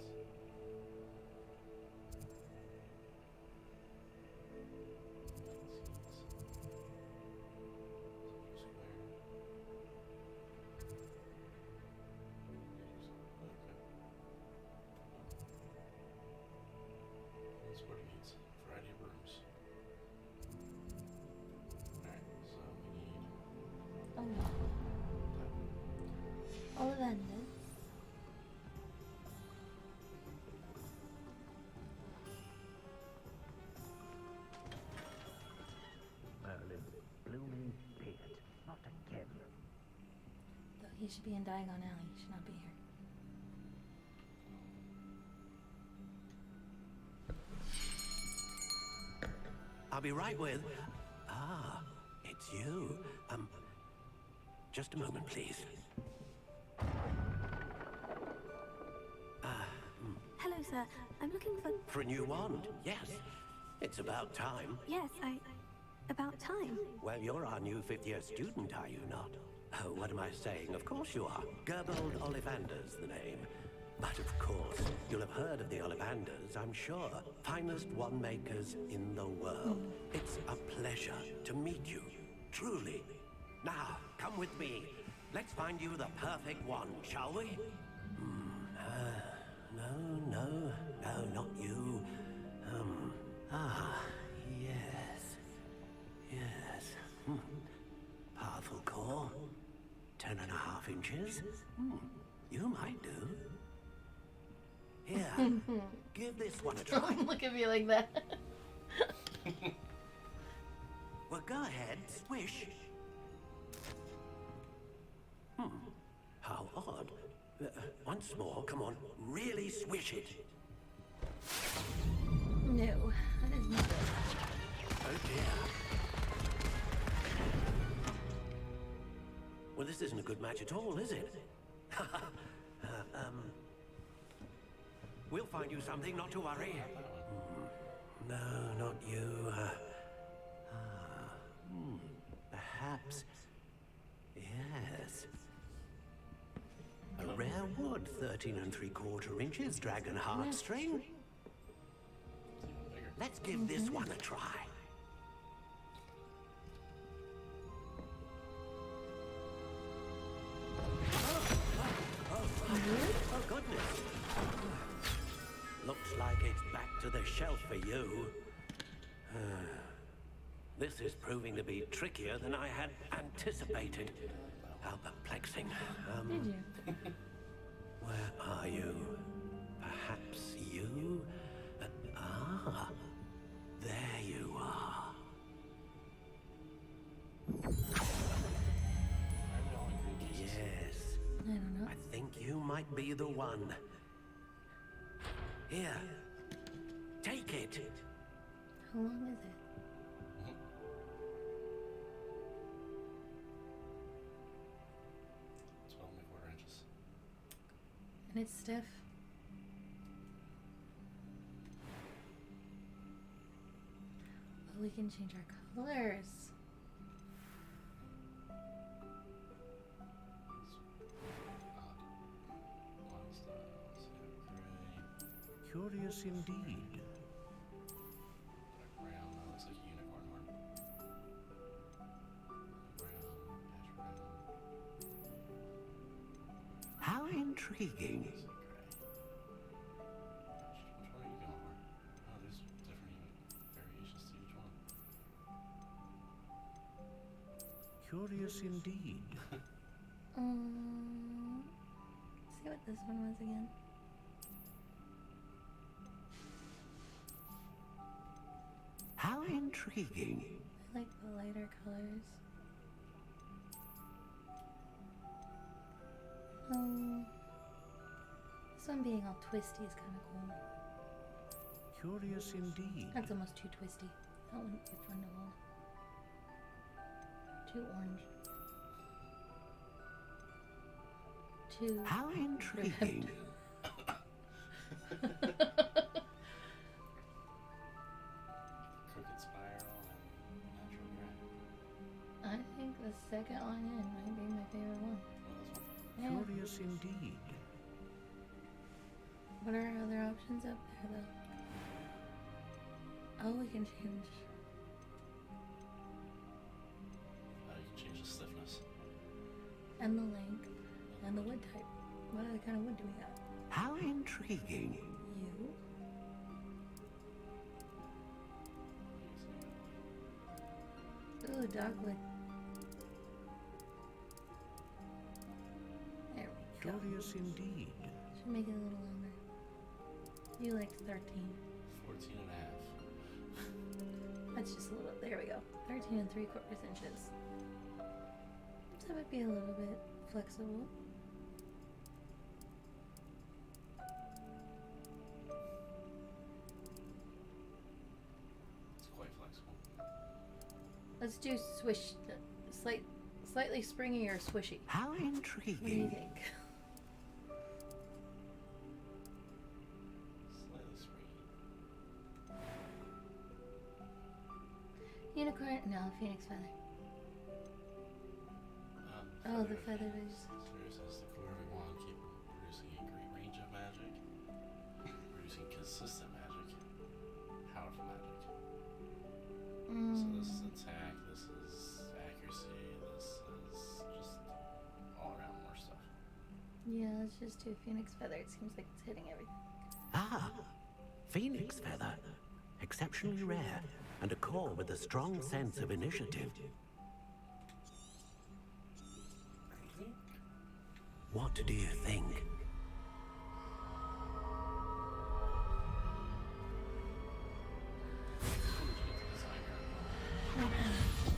That's what it means. Variety of rooms. Alright, so we need Olivanders. Merlin, blooming beard, not again. Though he should be in Diagon Alley, he should not be here. I'll be right with... Ah, it's you. Just a moment, please. Hello, sir. I'm looking for... For a new wand, yes. It's about time. Yes, about time. Well, you're our new 5th-year student, are you not? Oh, what am I saying? Of course you are. Gerbold Ollivander's the name. But of course, you'll have heard of the Ollivanders, I'm sure. Finest wand makers in the world. It's a pleasure to meet you, truly. Now, come with me. Let's find you the perfect wand, shall we? No, not you. Yes. Powerful core. 10.5 inches. You might do. Here, give this one a try. Don't look at me like that. Well, go ahead, swish. How odd. Once more, come on, really swish it. No, that is not it. Oh dear. Well, this isn't a good match at all, is it? We'll find you something, not to worry. No, not you. Perhaps. Yes. A rare wood, 13 3/4 inches, dragon heartstring. Let's give this one a try. for you. This is proving to be trickier than I had anticipated. How perplexing. Did you? Where are you? Perhaps you? There you are. Yes. I don't know. I think you might be the one. Here. Take it. How long is it? And it's stiff. Oh, we can change our colors. Curious indeed. How intriguing. Curious indeed. See what this one was again. How intriguing. I like the lighter colors. This one being all twisty is kind of cool. Curious indeed. That's almost too twisty. That wouldn't be fun to hold. Too orange. Too. How intriguing. Crooked spiral and natural gray. I think the second one in might be my favorite one. Yeah. Curious indeed. What are other options up there though? Oh, we can change. You can change the stiffness. And the length. And the wood type. What other kind of wood do we got? How intriguing. You? Ooh, dogwood. There we go. Curious indeed. Should make it a little longer. You liked 13. 14 and a half. That's just a little, there we go. 13 and 3/4 inches. So that would be a little bit flexible. It's quite flexible. Let's do swish, slightly springy or swishy. How intriguing. What do you think? Slightly springy. Unicorn? No, phoenix feather. Oh, the feather is. Says the core of a wand capable of producing a great range of magic, producing consistent magic, powerful magic. So this is attack, this is accuracy, this is just all around more stuff. Yeah, let's just do phoenix feather. It seems like it's hitting everything. Ah, phoenix feather. Exceptionally rare, and a core with a strong sense of initiative. What do you think?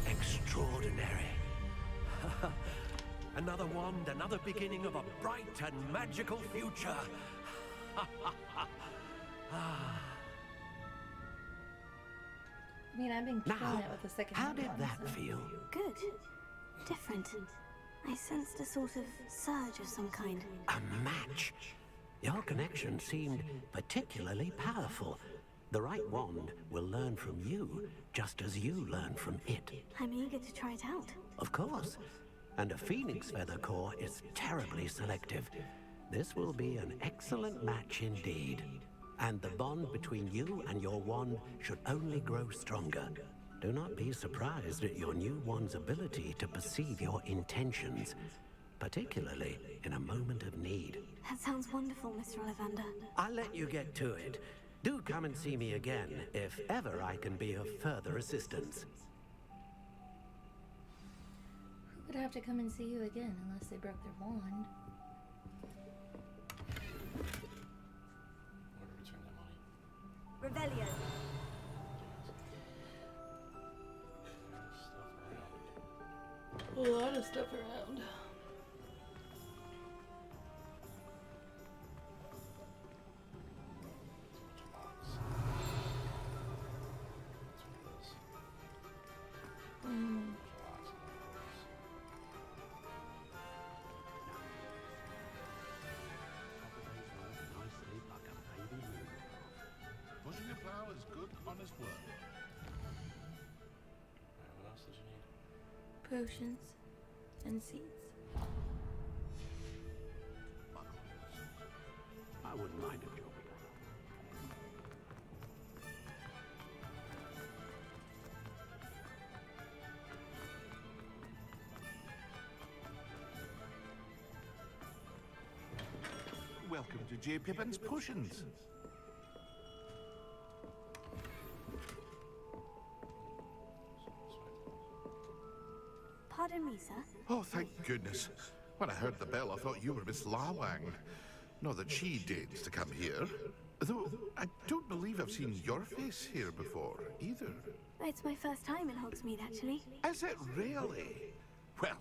Extraordinary. Another wand, another beginning of a bright and magical future. I mean, I've been killing it with the second How one, did that so. feel? Good. Different. I sensed a sort of surge of some kind. A match. Your connection seemed particularly powerful. The right wand will learn from you, just as you learn from it. I'm eager to try it out. Of course. And a phoenix feather core is terribly selective. This will be an excellent match indeed. And the bond between you and your wand should only grow stronger. Do not be surprised at your new wand's ability to perceive your intentions, particularly in a moment of need. That sounds wonderful, Mr. Ollivander. I'll let you get to it. Do come and see me again, if ever I can be of further assistance. Who would have to come and see you again unless they broke their wand? Revelio. A lot of stuff around. Pushing a plow is good, honest work. What else did you need? Potions and seeds. I wouldn't mind a job. Welcome to J. Pippin's Potions. Pardon me, sir. Oh, thank goodness. When I heard the bell, I thought you were Miss Lawang. Not that she deigns to come here. Though, I don't believe I've seen your face here before, either. It's my first time in Hogsmeade, actually. Is it really? Well,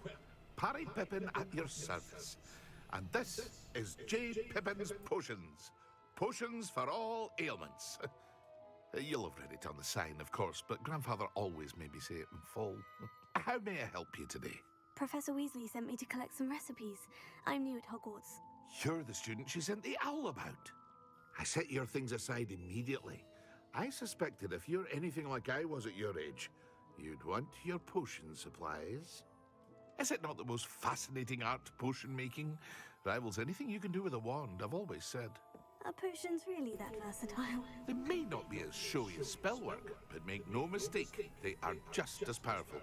Parry Pippin at your service. And this is J. Pippin's Potions. Potions for all ailments. You'll have read it on the sign, of course, but Grandfather always made me say it in full. How may I help you today? Professor Weasley sent me to collect some recipes. I'm new at Hogwarts. You're the student she sent the owl about. I set your things aside immediately. I suspected if you're anything like I was at your age, you'd want your potion supplies. Is it not the most fascinating art, potion making? Rivals anything you can do with a wand, I've always said. Are potions really that versatile? They may not be as showy as spellwork, but make no mistake, they are just as powerful.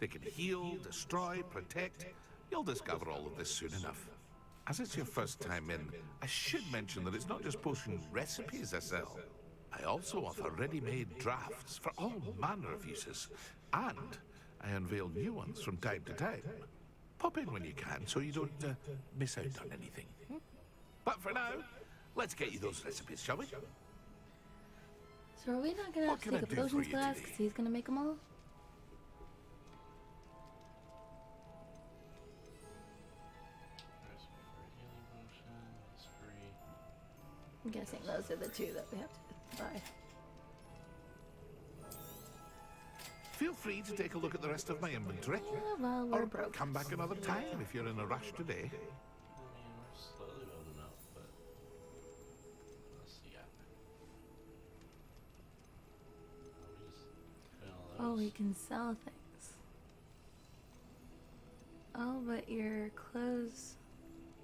They can heal, destroy, protect. You'll discover all of this soon enough. As it's your first time in, I should mention that it's not just potion recipes I sell. I also offer ready-made drafts for all manner of uses, and I unveil new ones from time to time. Pop in when you can so you don't miss out on anything. But for now, let's get you those recipes, shall we? So are we not going to have to take a potions class because he's going to make them all? I'm guessing those are the two that we have to buy. Feel free to take a look at the rest of my inventory. Yeah, well, we're or broke. Come back another time if you're in a rush today. We're slowly building up, but let's see. Oh, we can sell things. Oh, but your clothes.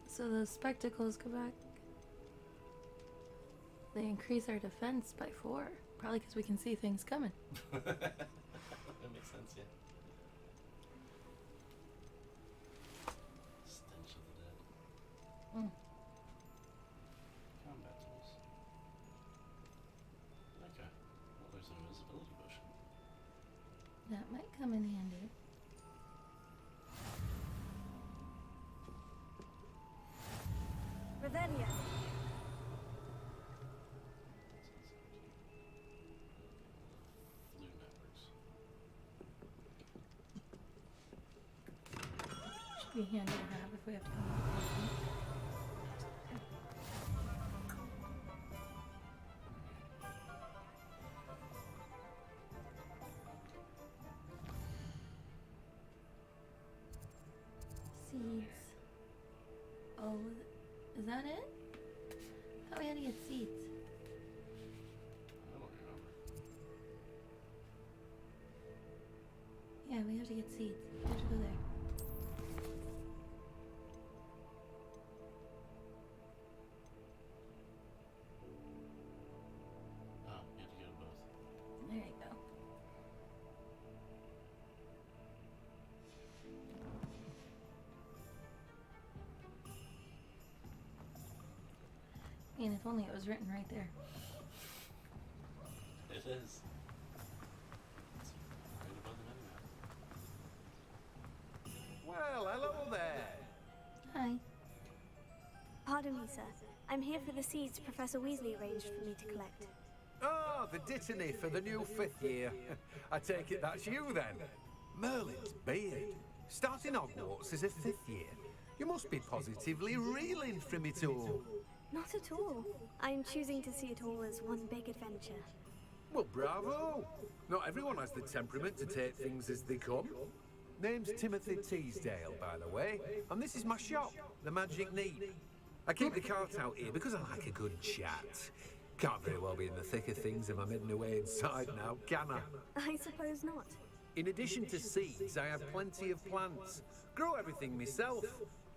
So those spectacles go back. They increase our defense by 4. Probably because we can see things coming. That makes sense, yeah. Stench of the dead. Combat tools. Okay. Well, there's an invisibility potion. That might come in handy. Revelio. Flu networks. Should be handy to have if we have to come up with something. Seeds. Oh, is that it? How we had to get seeds? I don't remember. Yeah, we have to get seeds. We have to go there. Oh, you have to go to both. There you go. I mean, if only it was written right there. It is. It's right above the minimap. Well, hello there. Hi. Pardon me, sir. I'm here for the seeds Professor Weasley arranged for me to collect. Oh, the dittany for the new 5th year. I take it that's you then. Merlin's beard. Starting Hogwarts as a 5th year. You must be positively reeling from it all. Not at all. I'm choosing to see it all as one big adventure. Well, bravo. Not everyone has the temperament to take things as they come. Name's Timothy Teasdale, by the way, and this is my shop, the Magic Neat. I keep the cart out here because I like a good chat. Can't very well be in the thick of things if I'm hidden away inside now, can I? I suppose not. In addition to seeds, I have plenty of plants. Grow everything myself.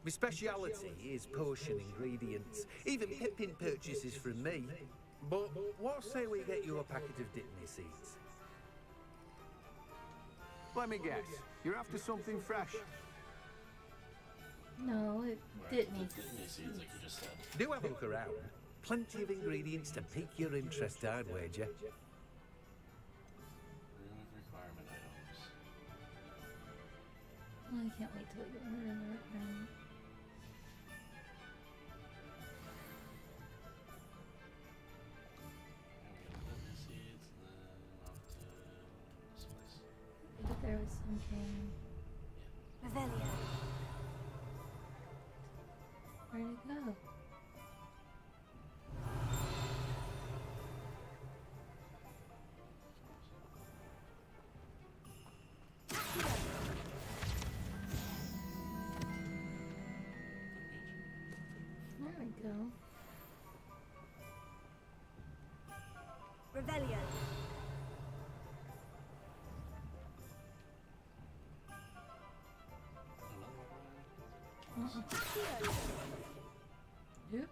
My speciality is potion ingredients. Even Pippin purchases from me. But what say we get you a packet of dittany seeds? Let me guess. You're after something fresh. No, it didn't. Dittany seeds, like you just said. Do have a look around. Plenty of ingredients to pique your interest, I'd wager. Room of requirement items. Well, I can't wait till we get more in the room. Dittany seeds, and then off to this place. But there was something. Revelio. Where'd it go? There we go. Revelio. Yep.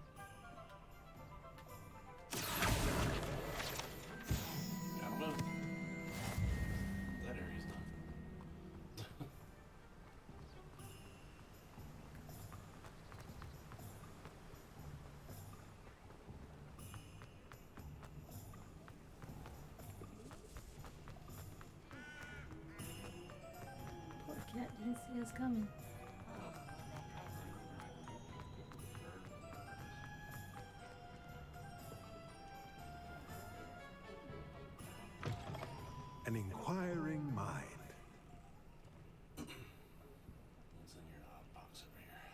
Gotta move. That area's done. Poor cat didn't see us coming. An inquiring mind. What's in your box over here?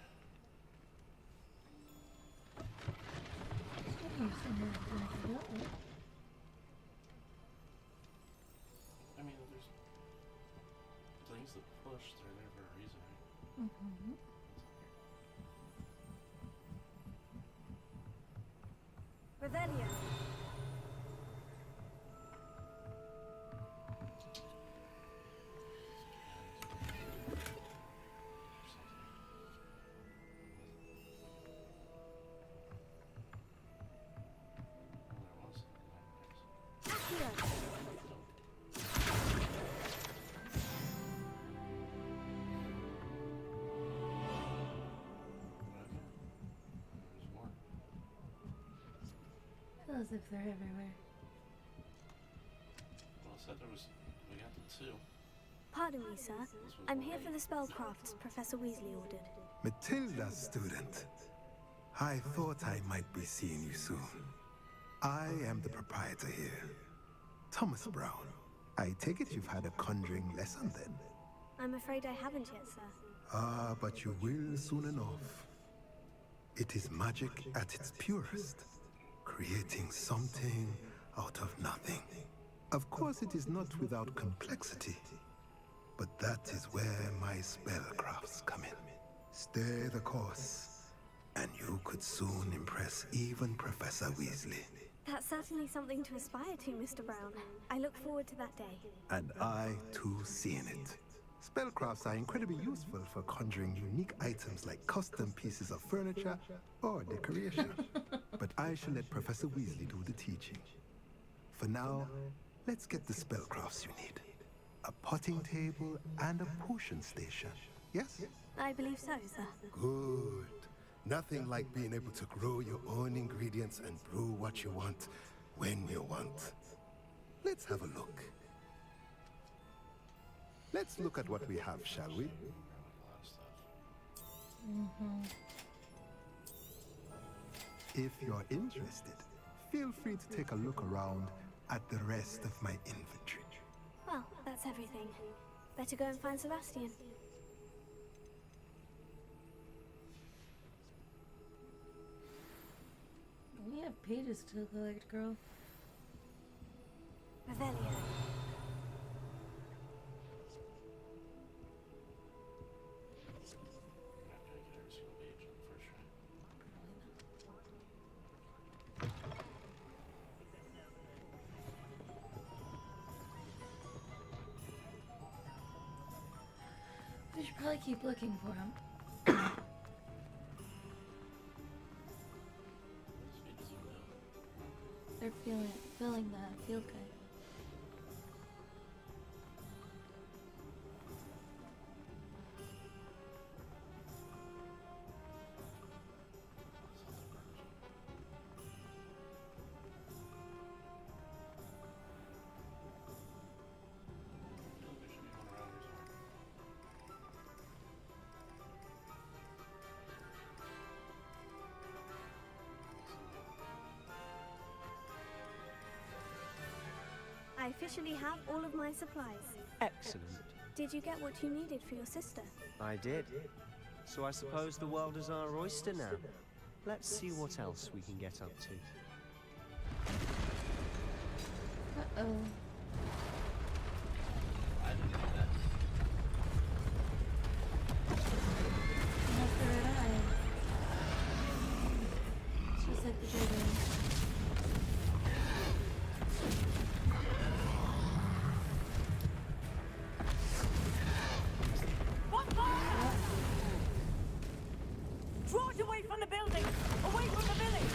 I mean, there's things that push, they're there for a reason, right? Revelio. Feel as if they're everywhere. Well, I said there was. We got the 2. Pardon me, sir. I'm here for the spellcrafts Professor Weasley ordered. Matilda's student. I thought I might be seeing you soon. I am the proprietor here, Thomas Brown. I take it you've had a conjuring lesson then? I'm afraid I haven't yet, sir. Ah, but you will soon enough. It is magic at its purest, creating something out of nothing. Of course, it is not without complexity, but that is where my spellcrafts come in. Stay the course, and you could soon impress even Professor Weasley. That's certainly something to aspire to, Mr. Brown. I look forward to that day. And I, too, seeing it. Spellcrafts are incredibly useful for conjuring unique items like custom pieces of furniture or decoration. But I shall let Professor Weasley do the teaching. For now, let's get the spellcrafts you need. A potting table and a potion station. Yes? I believe so, sir. Good. Nothing like being able to grow your own ingredients and brew what you want when you want. Let's have a look. Let's look at what we have, shall we? If you're interested, feel free to take a look around at the rest of my inventory. Well, that's everything. Better go and find Sebastian. We have pages to collect, girl. Revelio. We should probably keep looking for him. They're feeling the field guide. I officially have all of my supplies. Excellent. Did you get what you needed for your sister? I did. So I suppose the world is our oyster now. Let's see what else we can get up to. Uh-oh. I didn't do that. Not the red eye. It's just like the dragon. Draw it away from the building! Away from the village!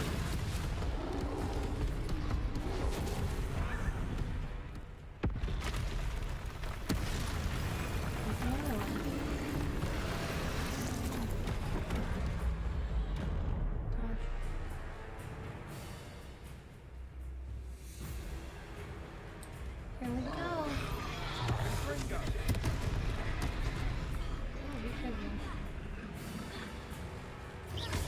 Here we go.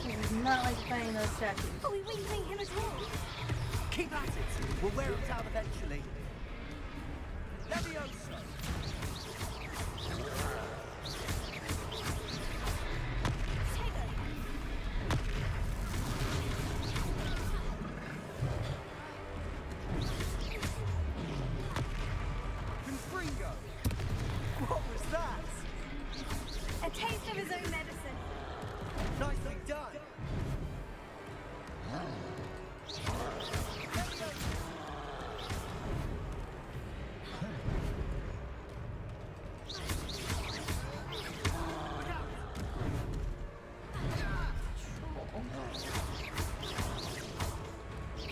He does not like fighting those statues. Are we weaving him at all? Keep at it. We'll wear him down eventually. Levioso. Confringo. What was that? A taste of his own medicine. Nicely done.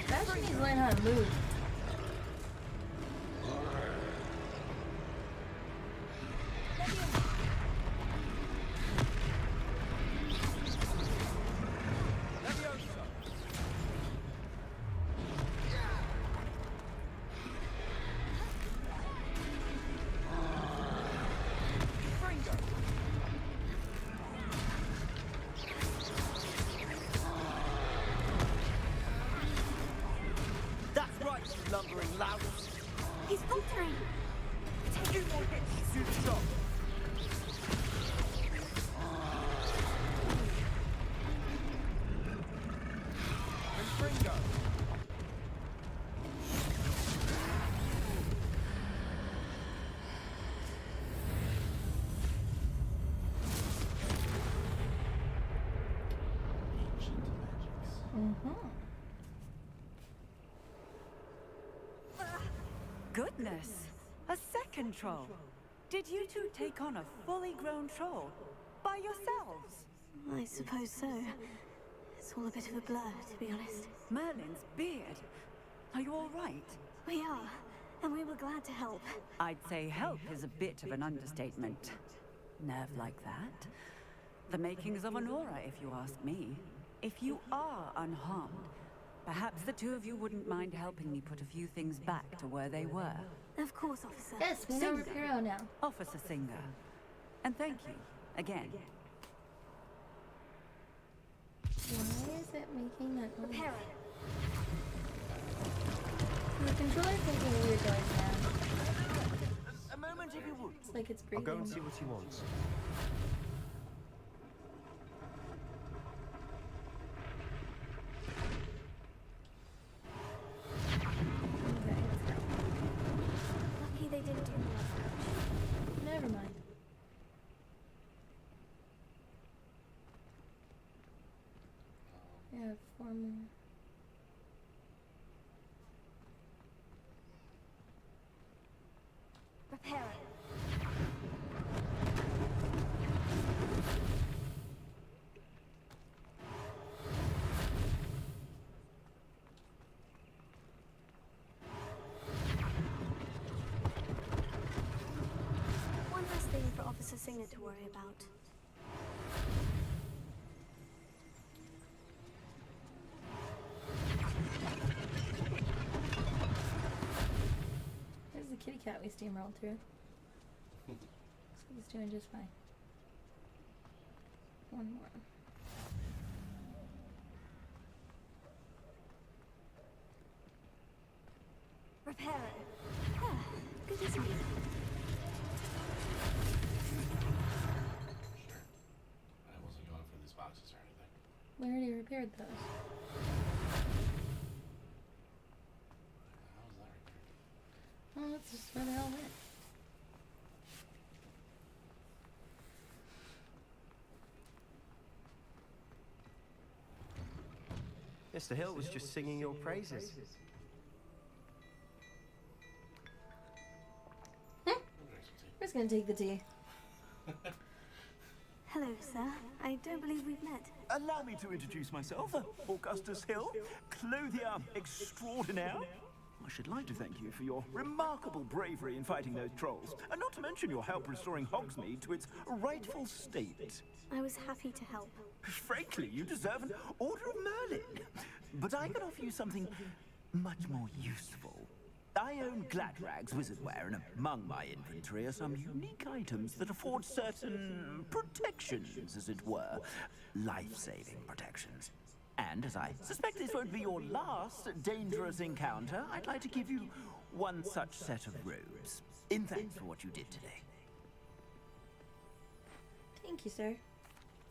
Actually needs to learn how to move. That's right, you lumbering lout. He's faltering. You won't get suited up. Confringo. Goodness! A second troll! Did you two take on a fully grown troll? By yourselves? I suppose so. It's all a bit of a blur, to be honest. Merlin's beard! Are you all right? We are, and we were glad to help. I'd say help is a bit of an understatement. Nerve like that? The makings of an aura, if you ask me. If you are unharmed, Perhaps the two of you wouldn't mind helping me put a few things back to where they were. Of course, officer. Yes, we know Reparo now. Officer Singer. And thank you, again. Why is it making that noise? Reparo. The controller's making a weird noise now. A moment if you would. It's like it's I'll breathing. go and see what he wants. Lucky they didn't do more. Never mind. Yeah, 4 more. Reparo. One last thing for Officer Singer to worry about. There's the kitty cat we steamrolled through. Looks like he's doing just fine. One more. Reparo. Ah, good as new. I wasn't going for these boxes or anything. We already repaired those. How was that repaired? Well, that's just where they all went. Mr. Hill was just singing your praises. We're just gonna take the tea. Hello, sir. I don't believe we've met. Allow me to introduce myself, Augustus Hill, clothier extraordinaire. I should like to thank you for your remarkable bravery in fighting those trolls, and not to mention your help restoring Hogsmeade to its rightful state. I was happy to help. Frankly, you deserve an Order of Merlin. But I can offer you something much more useful. I own Gladrag's wizardware, and among my inventory are some unique items that afford certain protections, as it were. Life-saving protections. And as I suspect this won't be your last dangerous encounter, I'd like to give you one such set of robes, in thanks for what you did today. Thank you, sir.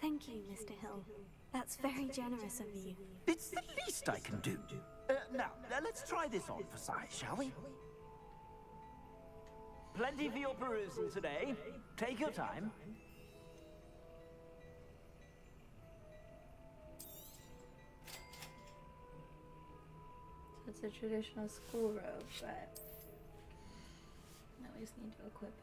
Thank you, Mr. Hill. That's very generous of you. It's the least I can do. Now, let's try this on for size, shall we? Plenty for your perusal today. Take your time. So it's a traditional school robe, but now we just need to equip it.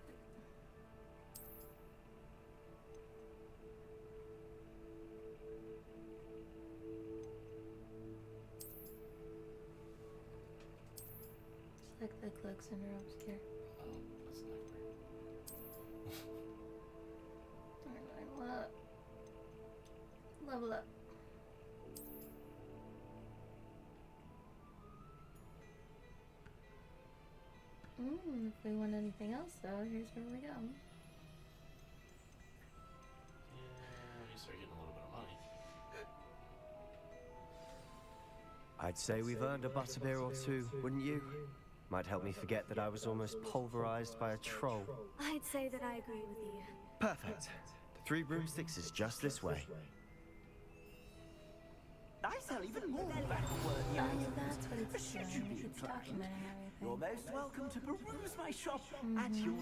Select the cloaks and robes here. Oh, that's not great. Alright, level up. If we want anything else though, here's where we go. Yeah, we start getting a little bit of money. I'd say we've earned a butterbeer or two, wouldn't you? Might help me forget that I was almost pulverized by a troll. I'd say that I agree with you. Perfect. The 3 broomsticks is just this way. I sell even more battle-worthy items. That's what it's Should doing. you be It's inclined, documenting everything. you're most welcome to peruse my shop at your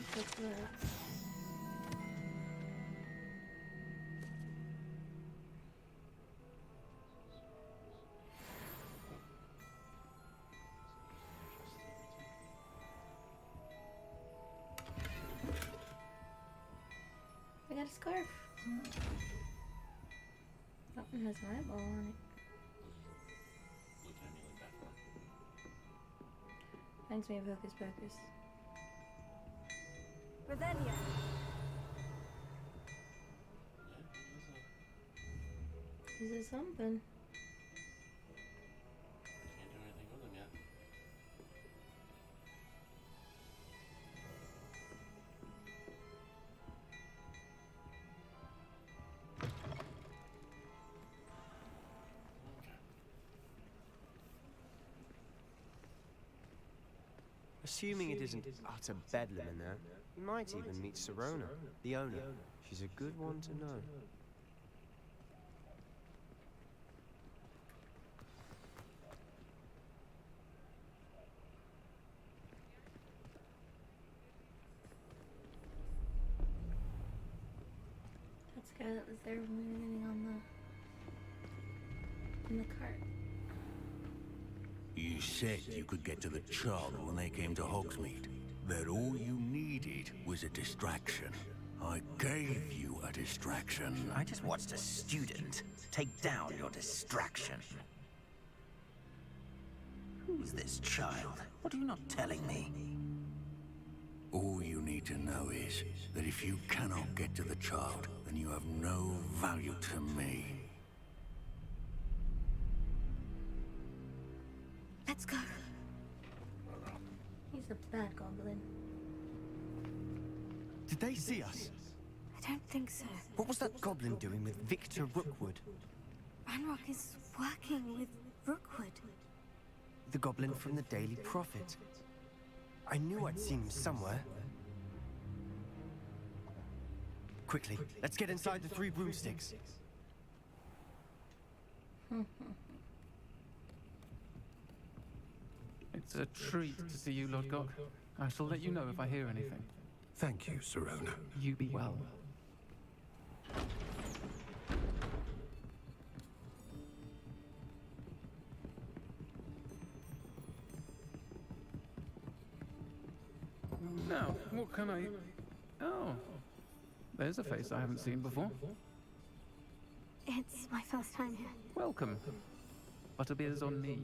I got a scarf. Something has my eyeball on it. Looking at me like that for. Reminds me of Hocus Pocus. Revelia. Is it something? Assuming it isn't utter bedlam in there, you might even meet Sirona, the owner. She's a good one to know. That's good. That was there when we were getting on the cart. You said you could get to the child when they came to Hogsmeade. That all you needed was a distraction. I gave you a distraction. I just watched a student take down your distraction. Who's this child? What are you not telling me? All you need to know is that if you cannot get to the child, then you have no value to me. Let's go. He's a bad goblin. Did they see us? I don't think so. What was that goblin doing with Victor Rookwood? Ranrock is working with Rookwood. The goblin from the Daily Prophet. I knew I'd seen him somewhere. Quickly, let's get inside the 3 broomsticks. It's a treat to see you, Lord Gok. I shall let you know if I hear anything. Thank you, Sirona. You be well. Now, what can I... Oh, there's a face I haven't seen before. It's my first time here. Welcome. Butterbeer's on me.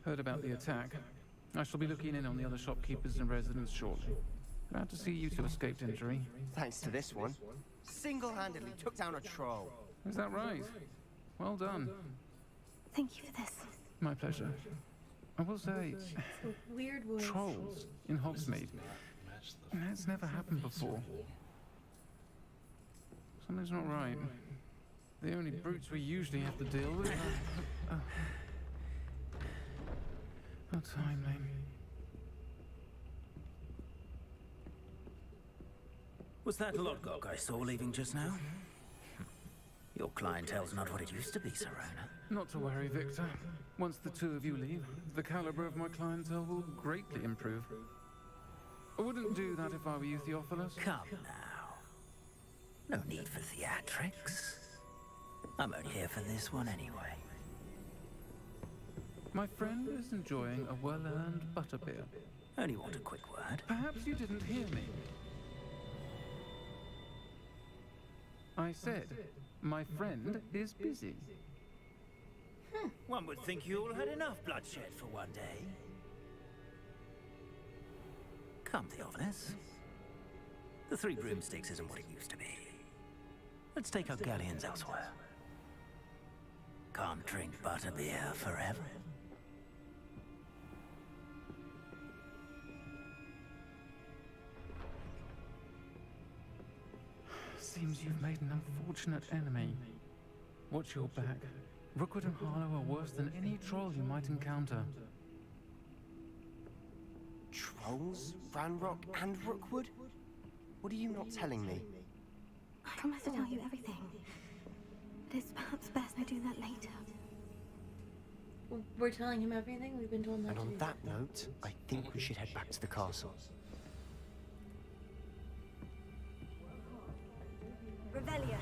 Heard about the attack. I shall be looking in on the other shopkeepers and residents shortly. Glad to see you two escaped injury. Thanks to this one. Single-handedly took down a troll. Is that right? Well done. Thank you for this. My pleasure. I will say, Weird voice. trolls in Hogsmeade. That's never happened before. Something's not right. The only brutes we usually have to deal with are... How timely. Was that Lodgok I saw leaving just now? Your clientele's not what it used to be, Sirona. Not to worry, Victor. Once the two of you leave, the caliber of my clientele will greatly improve. I wouldn't do that if I were you, Theophilus. Come now. No need for theatrics. I'm only here for this one anyway. My friend is enjoying a well-earned butterbeer. Only want a quick word. Perhaps you didn't hear me. I said, my friend is busy. One would think you all had enough bloodshed for one day. Come, Theophilus. The 3 broomsticks isn't what it used to be. Let's take our galleons elsewhere. Can't drink butterbeer forever. Seems you've made an unfortunate enemy. Watch your back. Rookwood and Harlow are worse than any troll you might encounter. Trolls? Ranrock and Rookwood? What are you not telling me? I promise to tell you everything. But it's perhaps best I do that later. We're telling him everything? We've been told not And to on do that note, I think we should head back to the castle. Revelio.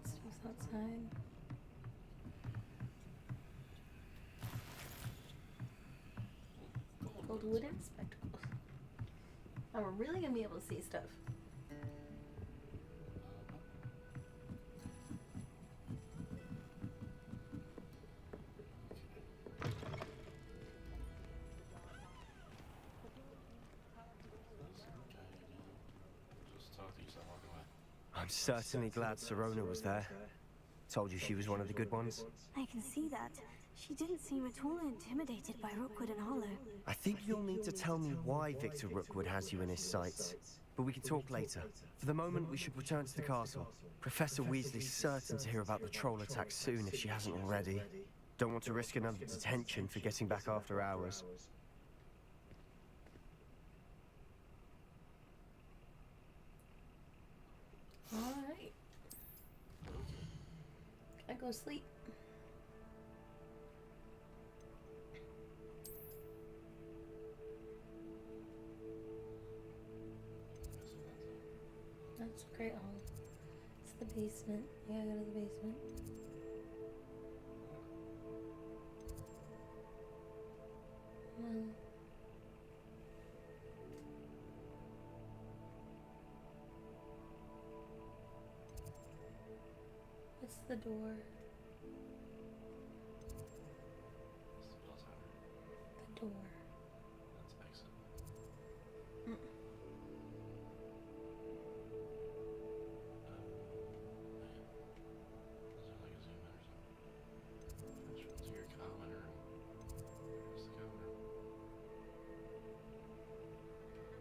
Stuff's outside. Gold wooden spectacles. Oh, we're really gonna be able to see stuff. I'm certainly glad Sirona was there. Told you she was one of the good ones. I can see that. She didn't seem at all intimidated by Rookwood and Hollow. I think you'll need to tell me why Victor Rookwood has you in his sights. But we can talk later. For the moment, we should return to the castle. Professor Weasley's certain to hear about the troll attack soon if she hasn't already. Don't want to risk another detention for getting back after hours. Alright. Can I go sleep? That's great hall. It's the basement. Yeah, go to the basement. No. What's the door? The door. That's exit.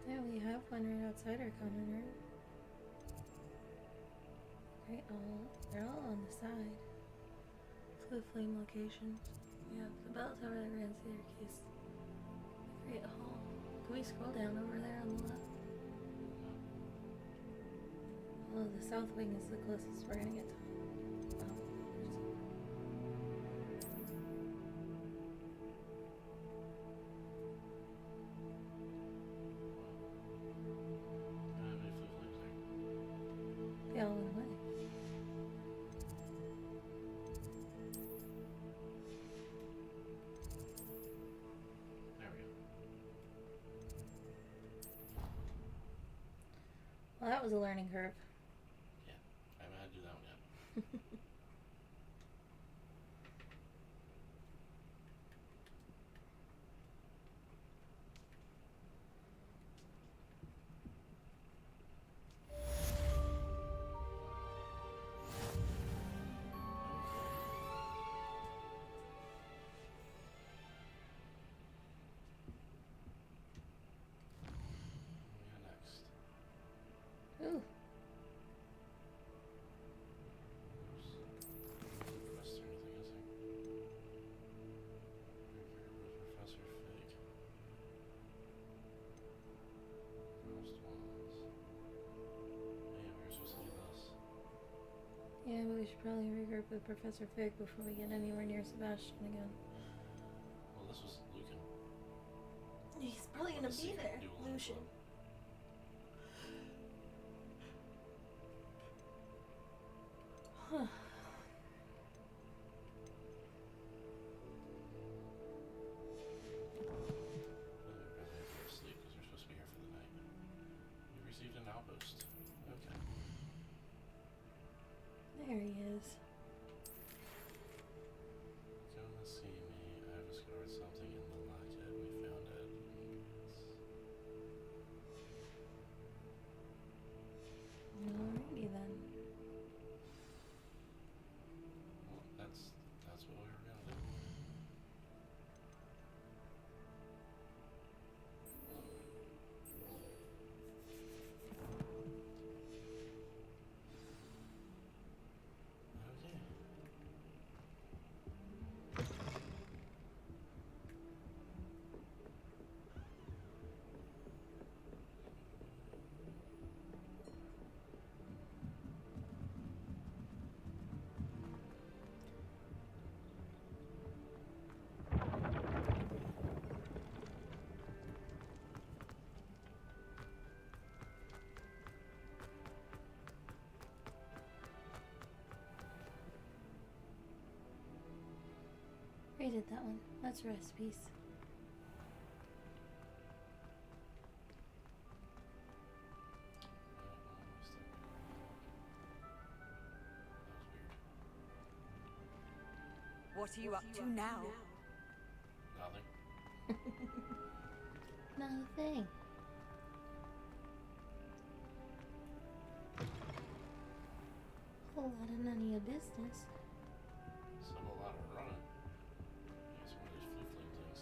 Yeah, we have one right outside our common room. Right, they're all on the side. Flip flame locations. We have the bell tower, the grand staircase, the great hall. Can we scroll down over there on the left? Oh, the south wing is the closest we're gonna get to. Oh, they all went away. There we go. Well, that was a learning curve. Yeah, I haven't had to do that one yet. Ooh. Quest or anything, is there? Professor Fig. Frost Wands. Yeah, we were supposed to do this. Yeah, but we should probably regroup with Professor Fig before we get anywhere near Sebastian again. Well, this was Lucan. He's probably gonna be there, Lucian. Huh. Sleep because we're supposed to be here for the night. You received an outpost. Okay. There he is. Come and see me. I've discovered something in the locket. We found it. Alrighty then. Well, that's what we were gonna do. Okay. We did that one. That's recipes. What are you up to now? Nothing. Nothing. whole lot of none of your business. It's not a lot of running. It's one of those flea things.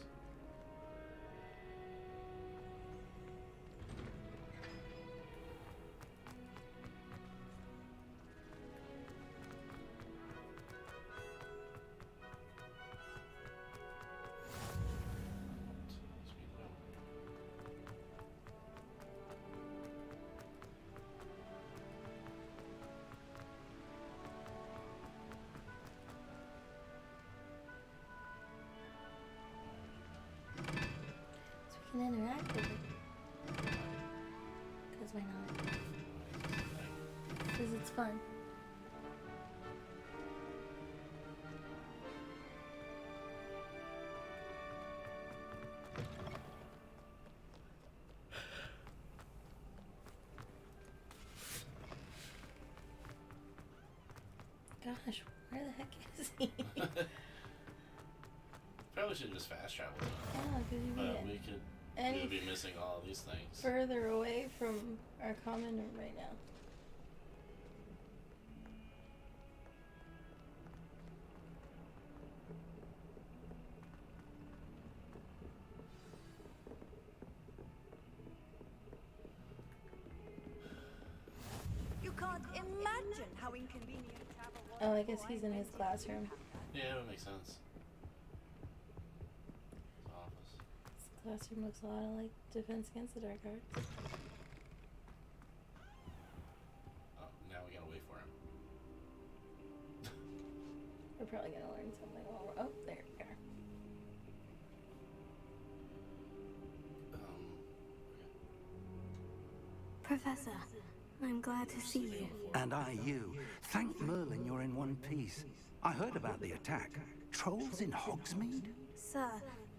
So we can interact with it. Because why not? Because it's fun. Gosh, where the heck is he? Probably should just fast travel. Yeah, because But we could be missing all these things. Further away from our common room right now. You can't imagine how inconvenient travel was. Oh, I guess he's in his classroom. Yeah, that makes sense. His office. His classroom looks a lot like Defense Against the Dark Arts. Oh, now we gotta wait for him. We're probably gonna learn something while we're... Oh, there we are. Professor, I'm glad to see you. And I you. Thank Merlin you're in one piece. I heard about the attack. Trolls in Hogsmeade? Sir,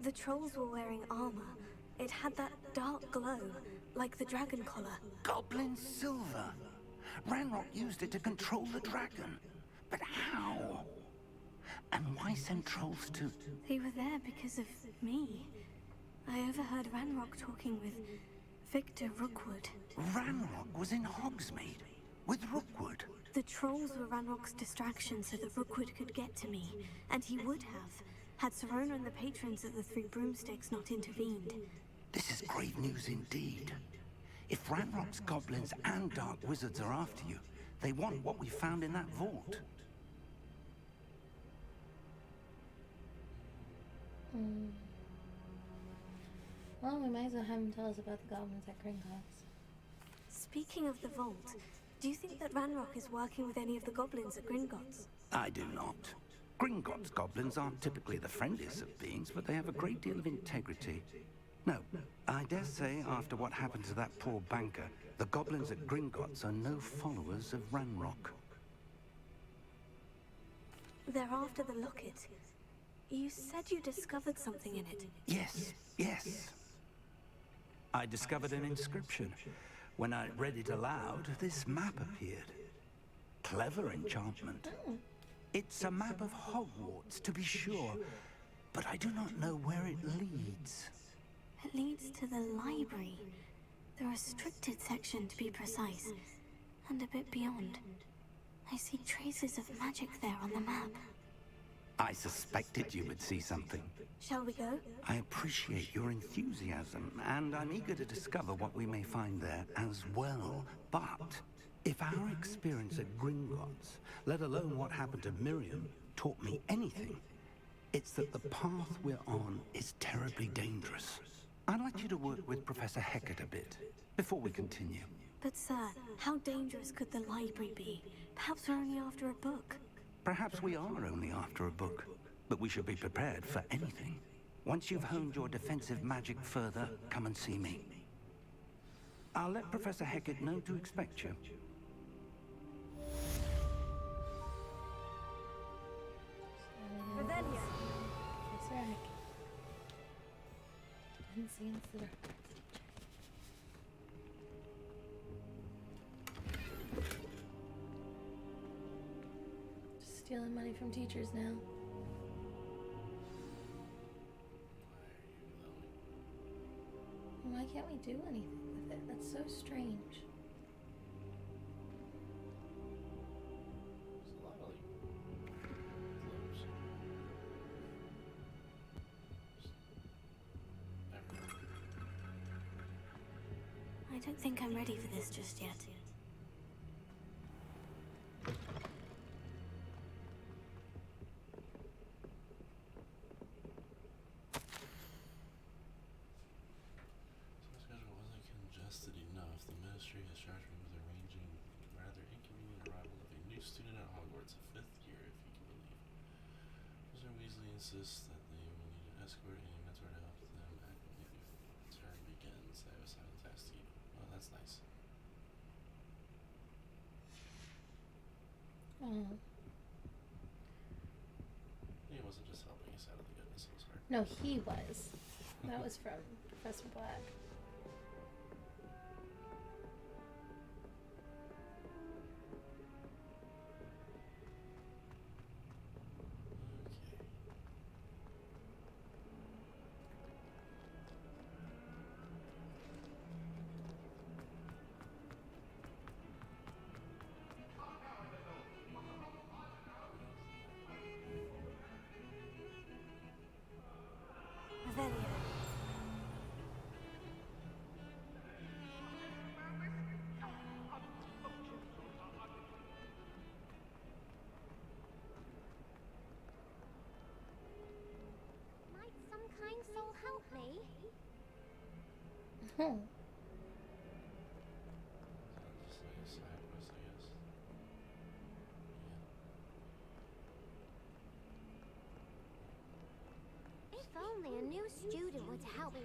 the trolls were wearing armor. It had that dark glow, like the dragon collar. Goblin silver. Ranrock used it to control the dragon. But how? And why send trolls to... They were there because of me. I overheard Ranrock talking with Victor Rookwood. Ranrock was in Hogsmeade with Rookwood. The trolls were Ranrock's distraction so that Rookwood could get to me. And he would have, had Serona and the patrons of the Three Broomsticks not intervened. This is great news indeed. If Ranrock's goblins and dark wizards are after you, they want what we found in that vault. Well, we might as well have him tell us about the goblins at Gringotts. Speaking of the vault, do you think that Ranrock is working with any of the goblins at Gringotts? I do not. Gringotts goblins aren't typically the friendliest of beings, but they have a great deal of integrity. No, I dare say after what happened to that poor banker, the goblins at Gringotts are no followers of Ranrock. They're after the locket. You said you discovered something in it. Yes, yes. I discovered an inscription. When I read it aloud, this map appeared. Clever enchantment. It's a map of Hogwarts, to be sure, but I do not know where it leads. It leads to the library. The restricted section, to be precise. And a bit beyond. I see traces of magic there on the map. I suspected you would see something. Shall we go? I appreciate your enthusiasm, and I'm eager to discover what we may find there as well. But if our experience at Gringotts, let alone what happened to Miriam, taught me anything, it's that the path we're on is terribly dangerous. I'd like you to work with Professor Hecat a bit, before we continue. But sir, how dangerous could the library be? Perhaps we're only after a book. Perhaps we are only after a book, but we should be prepared for anything. Once you've honed your defensive magic further, come and see me. I'll let Professor Hecat know to expect you. Professor Hecat. Defense Against the Dark Arts teacher. Just stealing money from teachers now. Why can't we do anything with it? That's so strange. don't think I'm ready for this just yet. The schedule wasn't congested enough. The ministry has charged me with arranging the rather inconvenient arrival of a new student at Hogwarts, a 5th year, if you can believe. Professor Weasley insists that they will need an escort and a mentor to help them acclimate before the term begins. I have assigned a task to you. Well, that's nice. He wasn't just helping us out of the goodness of his heart. No, he was. That was from Professor Black. Might some kind soul help me? Hmm. Just like a side quest, I guess. If only a new student would help me.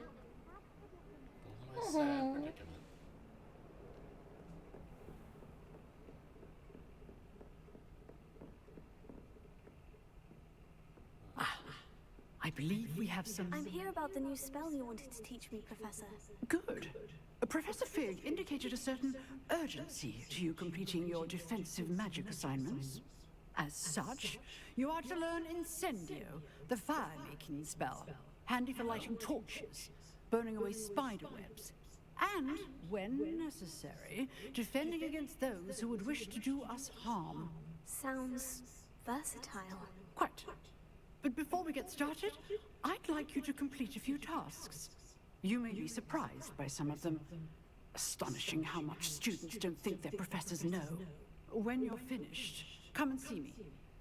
My sad predicament. I believe we have some... I'm here about the new spell you wanted to teach me, Professor. Good. Professor Fig indicated a certain urgency to you completing your defensive magic assignments. As such, you are to learn Incendio, the fire-making spell, handy for lighting torches, burning away spider webs, and, when necessary, defending against those who would wish to do us harm. Sounds versatile. Quite. But before we get started, I'd like you to complete a few tasks. You may be surprised by some of them. Astonishing how much students don't think their professors know. When you're finished, come and see me.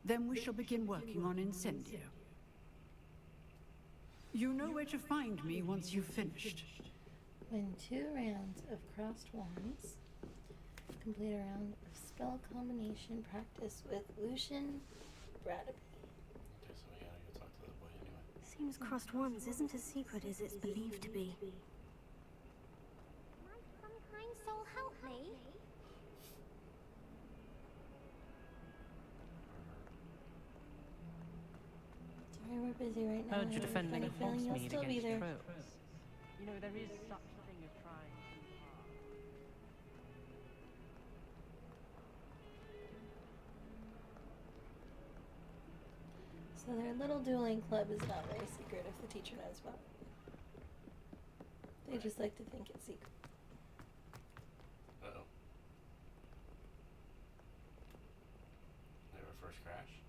Then we shall begin working on Incendio. You know where to find me once you've finished. Win 2 rounds of crossed wands. Complete a round of spell combination practice with Lucian Bradaby. Okay, so we gotta go talk to that boy anyway. Seems crossed wands isn't as secret as it's believed to be. Might some kind soul help me? Sorry, we're busy right now. Heard you're defending a Funny feeling horse you'll mead still be against there. tropes. You know, there is such a thing as trying too hard. So their little dueling club is not very secret if the teacher knows about it. They just like to think it's secret. Uh-oh. They have a first crash?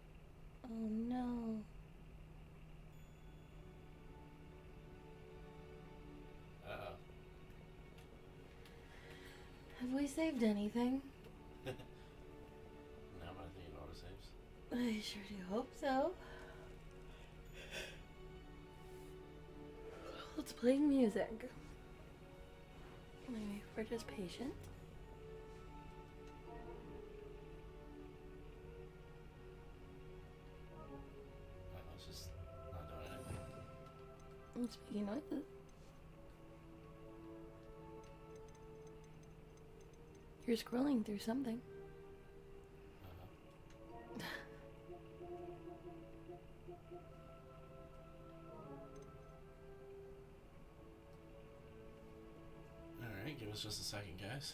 Oh no. Uh-oh. Have we saved anything? No, but I think it auto-saves. I sure do hope so. Let's play music. Maybe we're just patient. It's just not doing anything. It's making noises. You're scrolling through something. Alright, give us just a second, guys.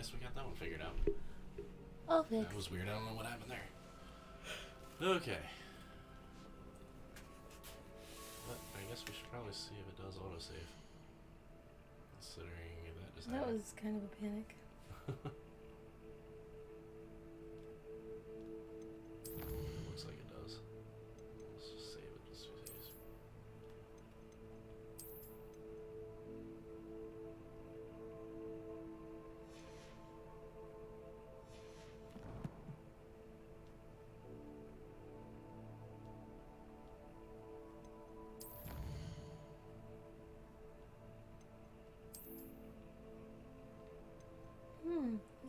guess we got that one figured out. All fixed. That was weird. I don't know what happened there. Okay. But I guess we should probably see if it does autosave. Considering that just That happened. was kind of a panic. Looks like it does. Let's just save it. Just saves.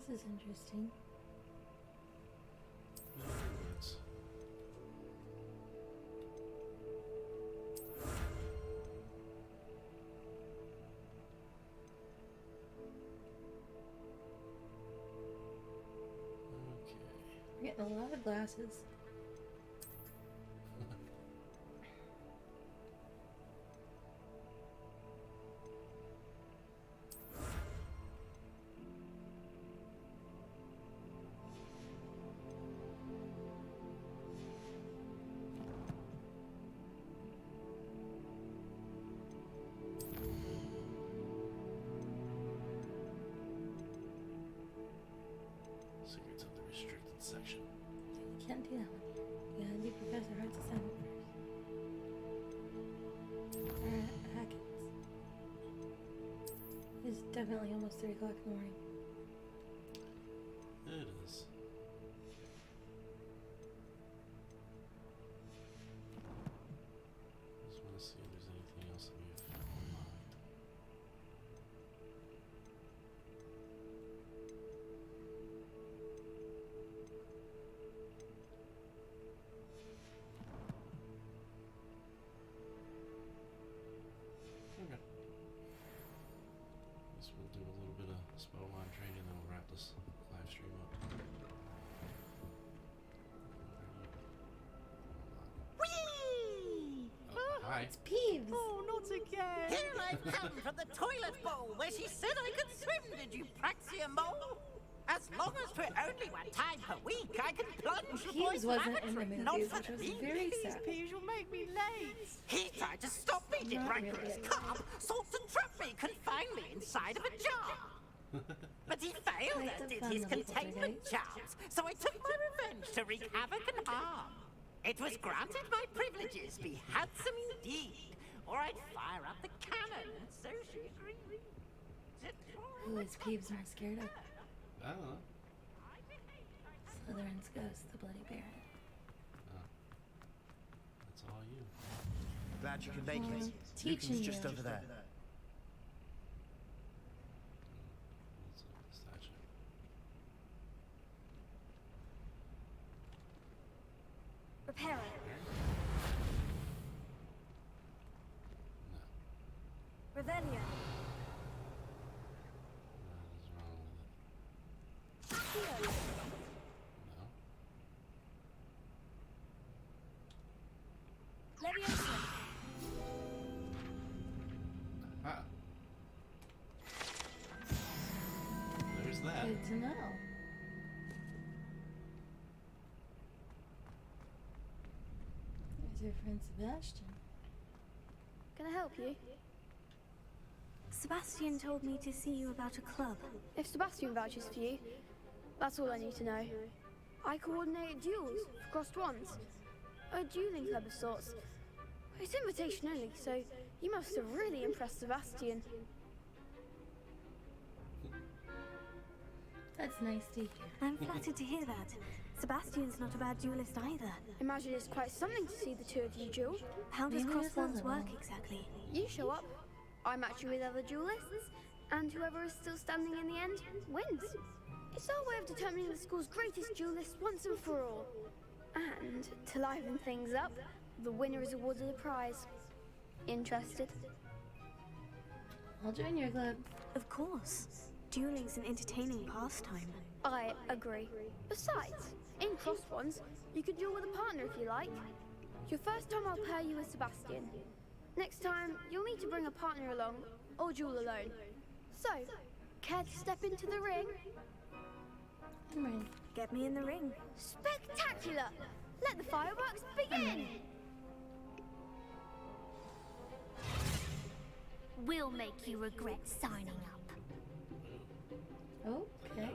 This is interesting. We're getting a lot of glasses. Secrets of the restricted section. You can't do that one. You gotta do Professor Hart's assignment first. Hackets. It's definitely almost 3 o'clock in the morning. It is. Just want to see if there's anything else that we've unlocked. Okay. Guess we'll do a little bit of spellline training and then we'll wrap this live stream up. Whee! Hi. It's Peeves! Oh, not again! Here I've come from the toilet bowl where she said I could swim, did you praxia mole? As long as for only 1 time per week, I can plunge the Peeves boy's wasn't in the lavatory, not movies, for which was me. very sad. Peeves, you'll make me late. He tried to stop me, did Not rancorous really. carp, sought to trap me, confine me inside of a jar. But he failed, Quite as the did fun his little containment poltergeist. charms, so I took my revenge to wreak havoc and harm. It was granted my privileges be handsome indeed, or I'd fire up the cannon, and so she agreed. Who is Peeves more scared of? I don't know. Slytherin's ghost, the Bloody Baron. That's all you. Glad you could make it. Teaching Lucan's just you. over there. What's up with the statue? Repairer. Revelio. What is wrong with it? Accio. No. Leviosa. Ah. There's that. Good to know. There's your friend Sebastian. Can I help you? Sebastian told me to see you about a club. If Sebastian vouches for you, that's all I need to know. I coordinate duels for crossed wands. A dueling club of sorts. It's invitation only, so you must have really impressed Sebastian. That's nice to hear. I'm flattered to hear that. Sebastian's not a bad duelist either. Imagine it's quite something to see the two of you duel. How does Maybe cross this wands isn't work all. exactly? You show up, I match you with other duelists, and whoever is still standing in the end wins. It's our way of determining the school's greatest duelist once and for all. And to liven things up, the winner is awarded a prize. Interested? I'll join your club. Of course. Dueling's an entertaining pastime. I agree. Besides, in cross ones, you could duel with a partner if you like. Your first time I'll pair you with Sebastian. Next time, you'll need to bring a partner along, or duel alone. So, Care to step into the ring? I'm ready. Get me in the ring. Spectacular! Let the fireworks begin! We'll make you regret signing up. Okay.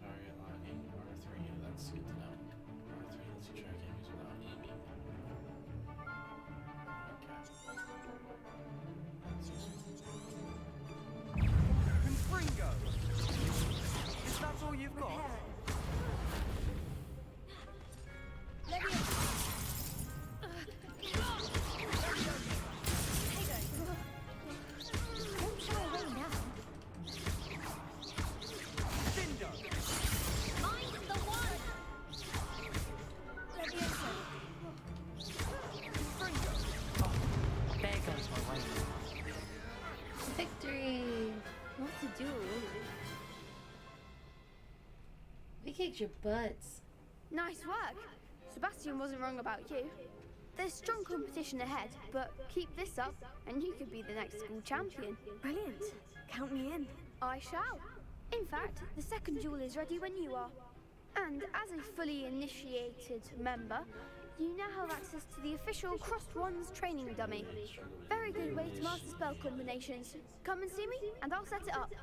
Target locking, R3, that's good to know. R3 lets you track enemies without aiming. Confringo! Is that all you've got? Victory! What's a duel? We kicked your butts. Nice work. Sebastian wasn't wrong about you. There's strong competition ahead, but keep this up and you could be the next school champion. Brilliant. Count me in. I shall. In fact, the second duel is ready when you are. And as a fully initiated member, you now have access to the official Crossed Wands training dummy. Very good way to master spell combinations. Come and see me, and I'll set it up.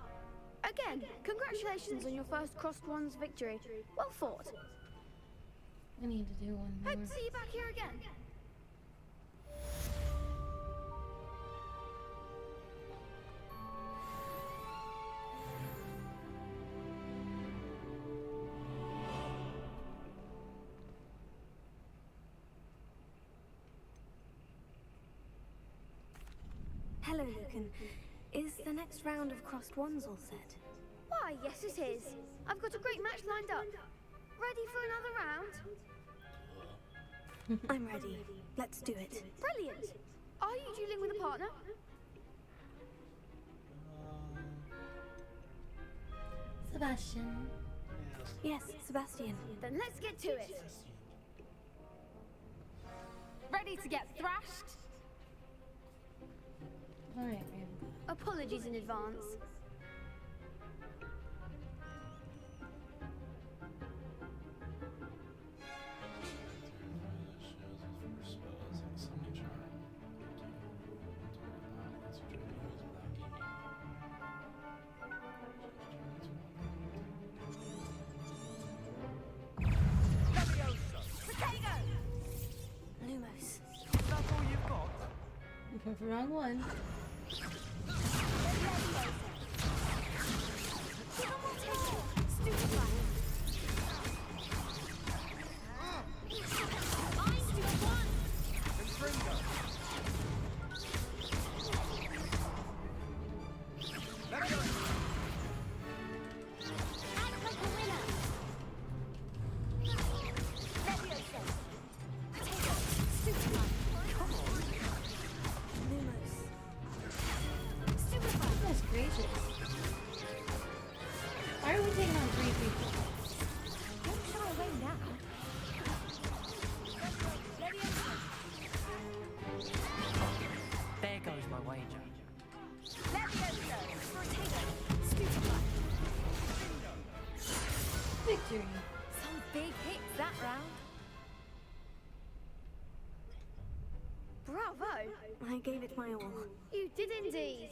Again, congratulations on your first Crossed Wands victory. Well fought. I need to do one more. Hope to see you back here again. Hello, Lucan. Is the next round of Crossed Wands all set? Why, yes it is. I've got a great match lined up. Ready for another round? I'm ready. Let's do it. Brilliant. Are you dueling with a partner? Sebastian. Yes, Sebastian. Then let's get to it. Ready to get thrashed? Alright, Raven. Apologies in advance. Lumos. Is that all you've got? Wrong one. Goodness gracious. Why are we taking on 3 people? Don't shy away now. There goes my wager. Victory. Some big hits that round. Bravo! I gave it my all. You did indeed.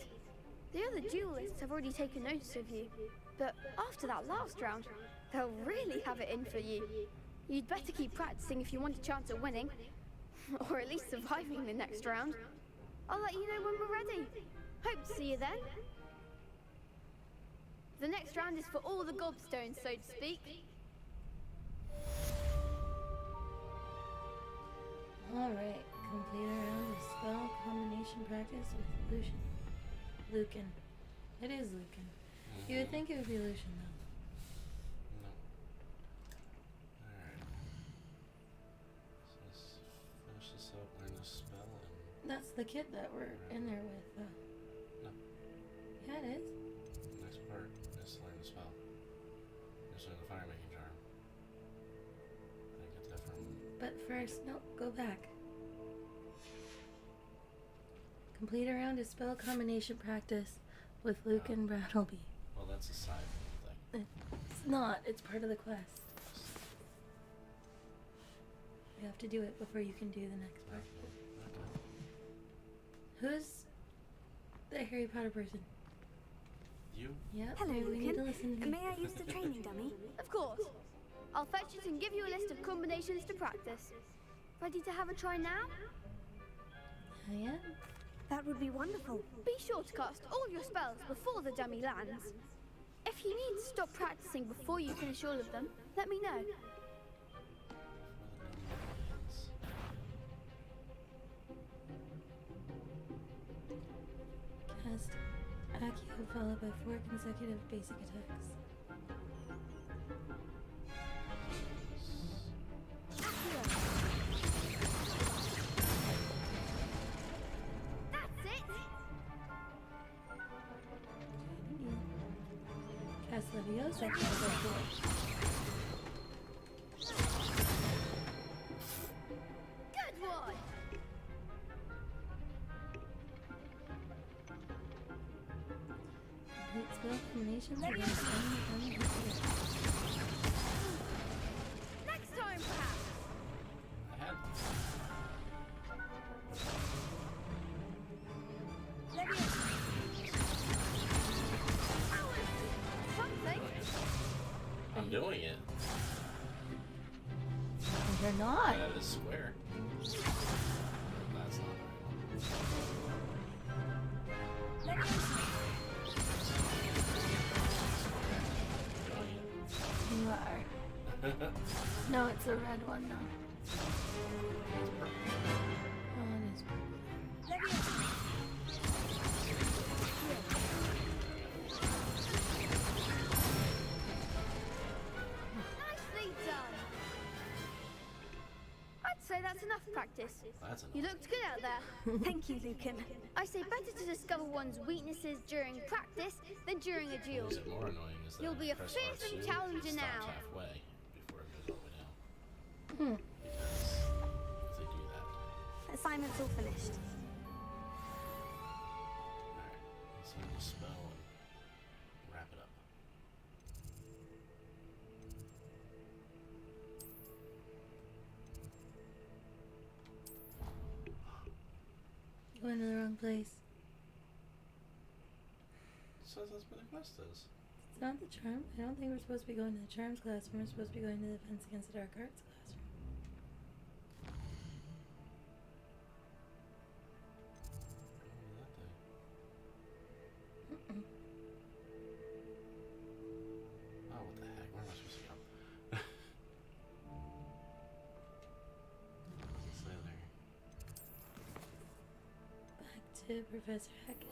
The other duelists have already taken notice of you, but after that last round, they'll really have it in for you. You'd better keep practicing if you want a chance at winning, or at least surviving the next round. I'll let you know when we're ready. Hope to see you then. The next round is for all the gobstones, so to speak. Alright, complete a round of spell combination practice with Lucan. It is Lucan. You would think it would be Lucian though. No. Alright. So let's finish this up, learn this spell, and That's the kid that we're in there with. no. Yeah, it is. The next part is to learn the spell. Just learn the fire making charm. I get that from But first, no, go back. Complete a round of spell combination practice with Luke and Brattleby. Well, that's a side thing. It's not. It's part of the quest. You have to do it before you can do the next part. Who's the Harry Potter person? You? Yep. Hello, we need to Lucan. listen to May I use the training dummy? Of course. I'll fetch it and give you a list of combinations to practice. Ready to have a try now? I am. That would be wonderful. Be sure to cast all your spells before the dummy lands. If you need to stop practicing before you finish all of them, let me know. Cast Accio followed by 4 consecutive basic attacks. That's it! Cast Leviosa followed by 4. Good one! Complete spell combinations against any Next time, perhaps! I had Something. I'm doing it. You're not. That is square. That's not the right one. You are. No, it's a red one now. Oh, it is purple. Nicely done! I'd say that's enough practice. That's enough. You looked good out there. Thank you, Lucan. I say better to discover one's weaknesses during practice than during a duel. Is it more annoying is that You'll be a press fearsome R2, challenger it stops now. halfway before it goes all the way down. Hmm. Because if they do that. Assignment's all finished. Alright, let's learn the spell and wrap it up. Going to the wrong place. So that's where the quest is. It's not the charm. I don't think we're supposed to be going to the charms classroom. We're supposed to be going to the defense against the dark arts classroom. Mm-mm. Oh, what the heck? Where am I supposed to go? What does it say there? Back to Professor Hackett's.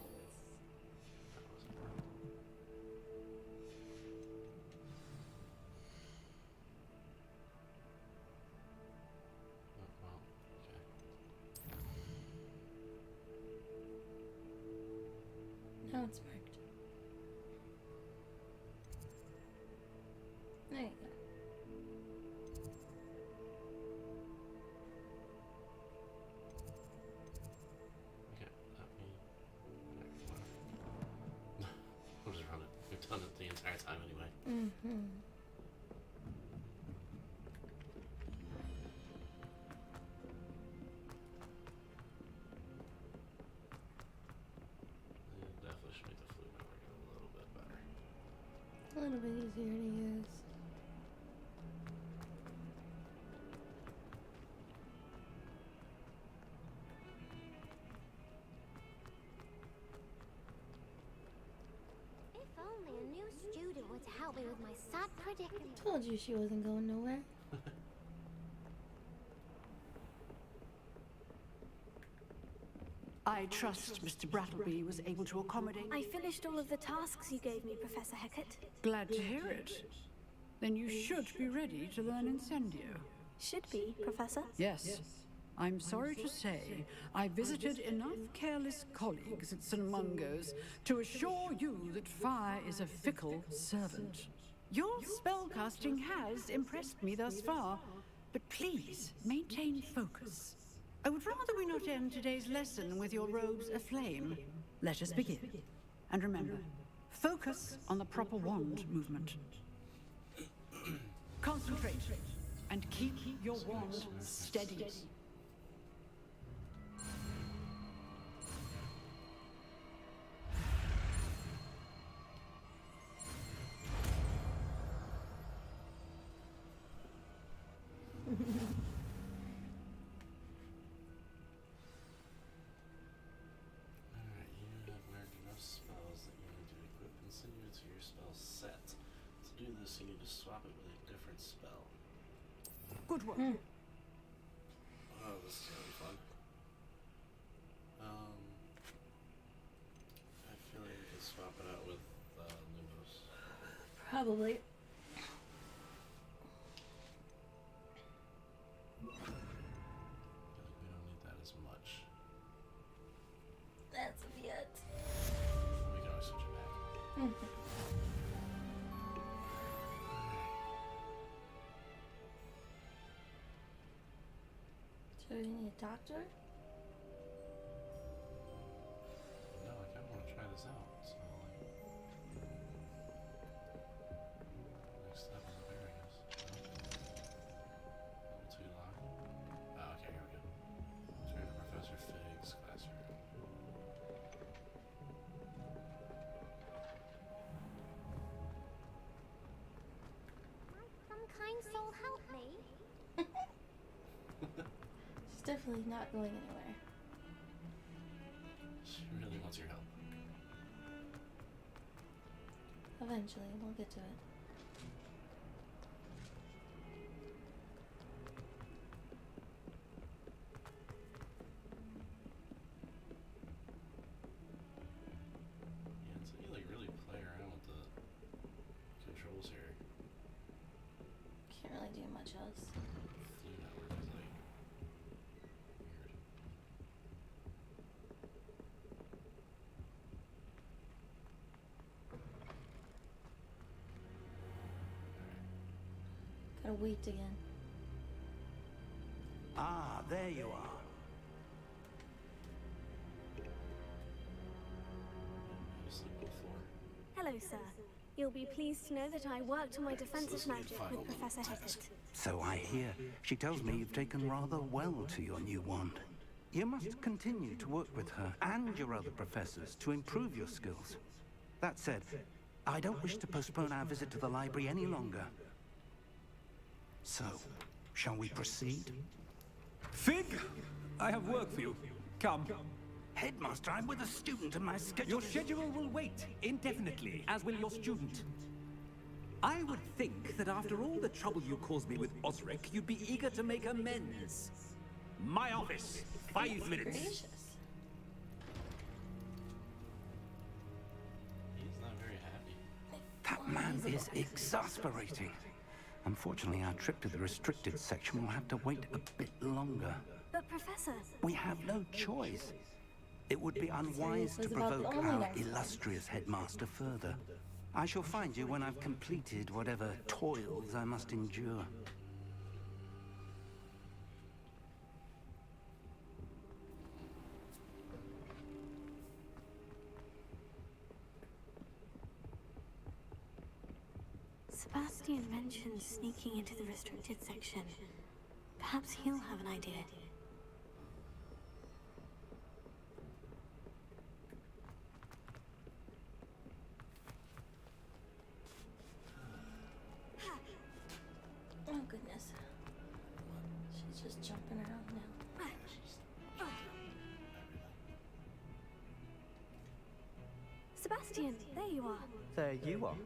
Now it's marked. There you go. Okay, let me. We'll just run it. We've done it the entire time anyway. Mm-hmm. It definitely should make the fluid network a little bit better. A little bit easier to use. If only a new student were to help me with my sad predicament. Told you she wasn't going nowhere. I trust Mr. Brattleby was able to accommodate. I finished all of the tasks you gave me, Professor Hecat. Glad to hear it. Then you should be ready to learn Incendio. Should be, Professor. Yes. I'm sorry to say, I visited enough careless colleagues at St. Mungo's to assure you that fire is a fickle servant. Your spellcasting has impressed me thus far, but please maintain focus. I would rather we not end today's lesson with your robes aflame. Let us begin. And remember, focus on the proper wand movement. Concentrate, and keep your wand steady. Alright, you have learned enough spells that you need to equip and send you to your spell set. To do this, you need to swap it with a different spell. Good work. Oh, this is gonna be fun. I feel like we could swap it out with Lumos. Probably. We don't need that as much. That's a bit. We can always switch it back. So we need a doctor? No, I kind of want to try this out. So, next step is a bear, I guess. Level 2 lock. Oh, okay, here we go. Turn to Professor Fig's classroom. Some kind soul help me. She's definitely not going anywhere. She really wants your help. Eventually, we'll get to it. Yeah, until you like really play around with the controls here. Can't really do much else. Flu network is like weird. Gotta wait again. Ah, there you are. Just like before. Hello, sir. You'll be pleased to know that I worked on my defensive magic with Professor Heckett. So I hear. She tells me you've taken rather well to your new wand. You must continue to work with her and your other professors to improve your skills. That said, I don't wish to postpone our visit to the library any longer. So, shall we proceed? Fig, I have work for you. Come. Headmaster, I'm with a student and my schedule... Your schedule will wait indefinitely, as will your student. I would think that after all the trouble you caused me with Osric, you'd be eager to make amends. My office, 5 minutes. Gracious. He's not very happy. That man is exasperating. Unfortunately, our trip to the restricted section will have to wait a bit longer. But, Professor... We have no choice. It would be unwise to provoke our illustrious headmaster further. I shall find you when I've completed whatever toils I must endure. Sebastian mentioned sneaking into the restricted section. Perhaps he'll have an idea. Oh goodness. She's just jumping around now. Sebastian, there you are. There you are.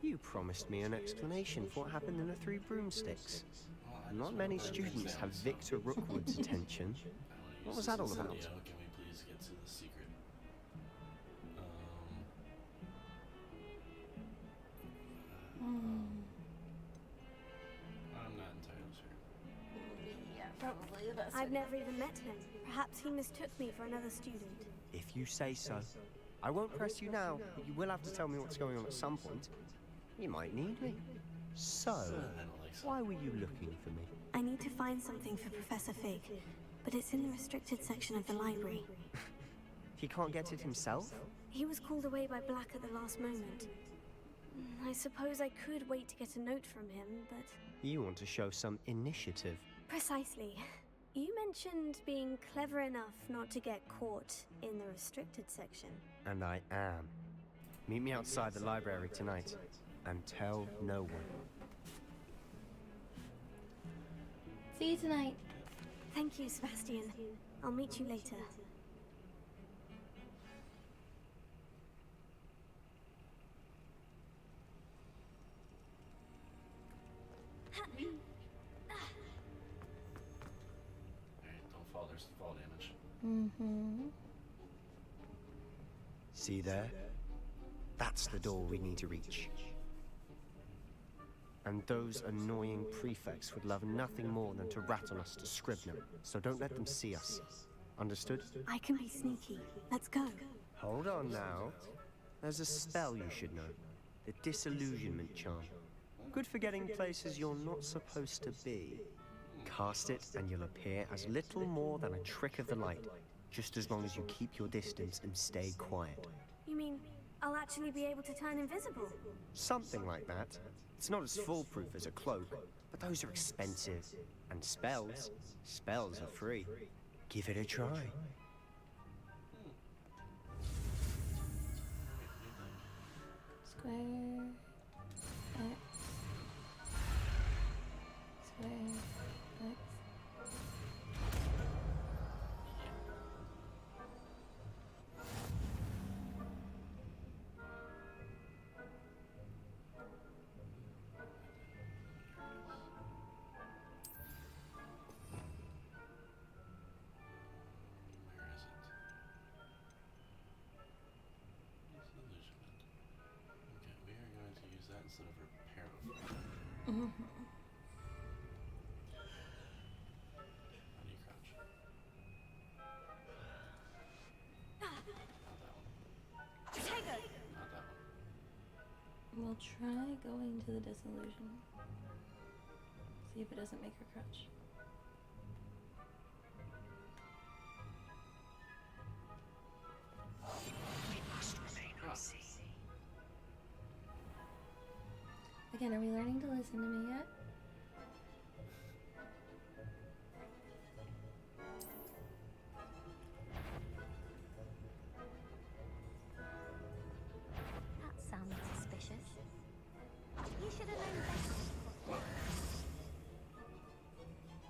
You promised me an explanation for what happened in the Three Broomsticks. Not many students have Victor Rookwood's attention. What was that all about? Can we please get to the secret? I'm not entirely sure. Yeah, probably the best. I've never even met him. Perhaps he mistook me for another student. If you say so. I won't press you now, but you will have to tell me what's going on at some point. You might need me. So, why were you looking for me? I need to find something for Professor Fig. but it's in the restricted section of the library. He can't get it himself? He was called away by Black at the last moment. I suppose I could wait to get a note from him, but... You want to show some initiative. Precisely. You mentioned being clever enough not to get caught in the restricted section. And I am. Meet me outside the library tonight, and tell no one. See you tonight. Thank you, Sebastian. I'll meet you later. Alright, don't fall. There's fall damage. Mm-hmm. See there? That's the door we need to reach. And those annoying prefects would love nothing more than to rat on us to Scribner, so don't let them see us. Understood? I can be sneaky. Let's go. Hold on now. There's a spell you should know. The Disillusionment Charm. Good for getting places you're not supposed to be. Cast it and you'll appear as little more than a trick of the light, just as long as you keep your distance and stay quiet. You mean I'll actually be able to turn invisible? Something like that. It's not as foolproof as a cloak, but those are expensive. And spells are free. Give it a try. Square. X. Square. X. Instead of repair before. Mm-hmm. How do you crouch? Not that one. We'll try going to the disillusion. See if it doesn't make her crouch. We must remain unseen. Again, are we learning to listen to me yet? That sounds suspicious. You should have known better.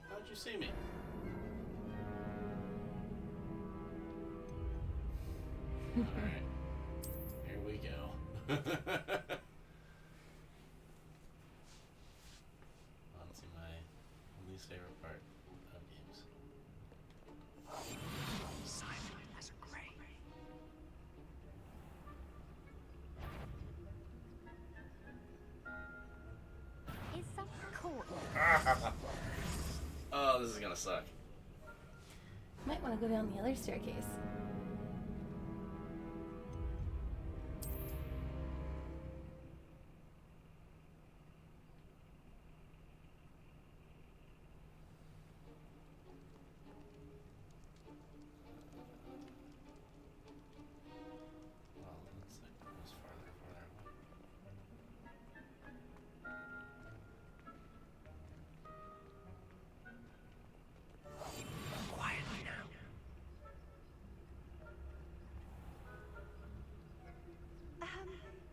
How'd you see me? Alright. Here we go. On to my least favorite part of games. Silent as a grave. Is something caught? Oh, this is gonna suck. Might want to go down the other staircase. Well, looks like it goes farther and farther away. Quietly now.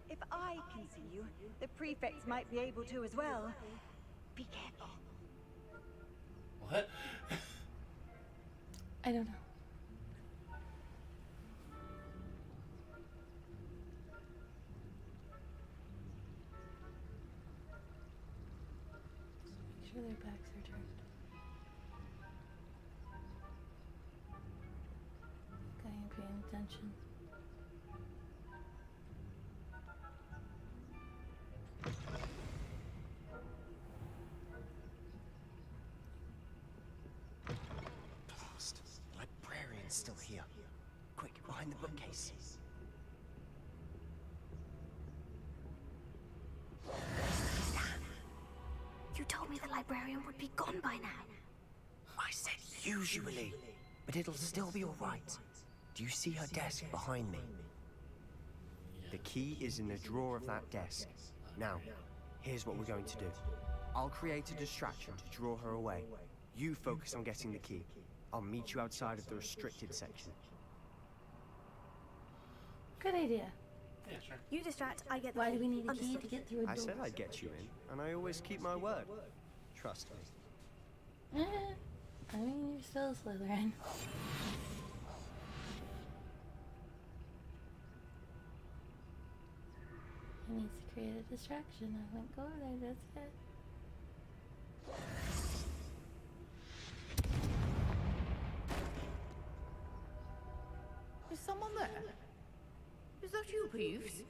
If I can see you, the prefects might be able to as well. Be careful. What? I don't know. Make sure their backs are turned. Okay, I'm paying attention. Blast. The librarian's still here. Quick, behind the bookcase. You told me the librarian would be gone by now. I said Usually. But it'll still be alright. Do you see her desk behind me? The key is in the drawer of that desk. Now, here's what we're going to do. I'll create a distraction to draw her away. You focus on getting the key. I'll meet you outside of the restricted section. Good idea. Yeah, sure. You distract, I get the Why key. do we need a key Understood. to get through a door? I said I'd get you in, and I always keep my word. Trust me. I mean, you're still a Slytherin. He needs to create a distraction. I wouldn't go there, that's it. Is someone there? Is that you, Peeves?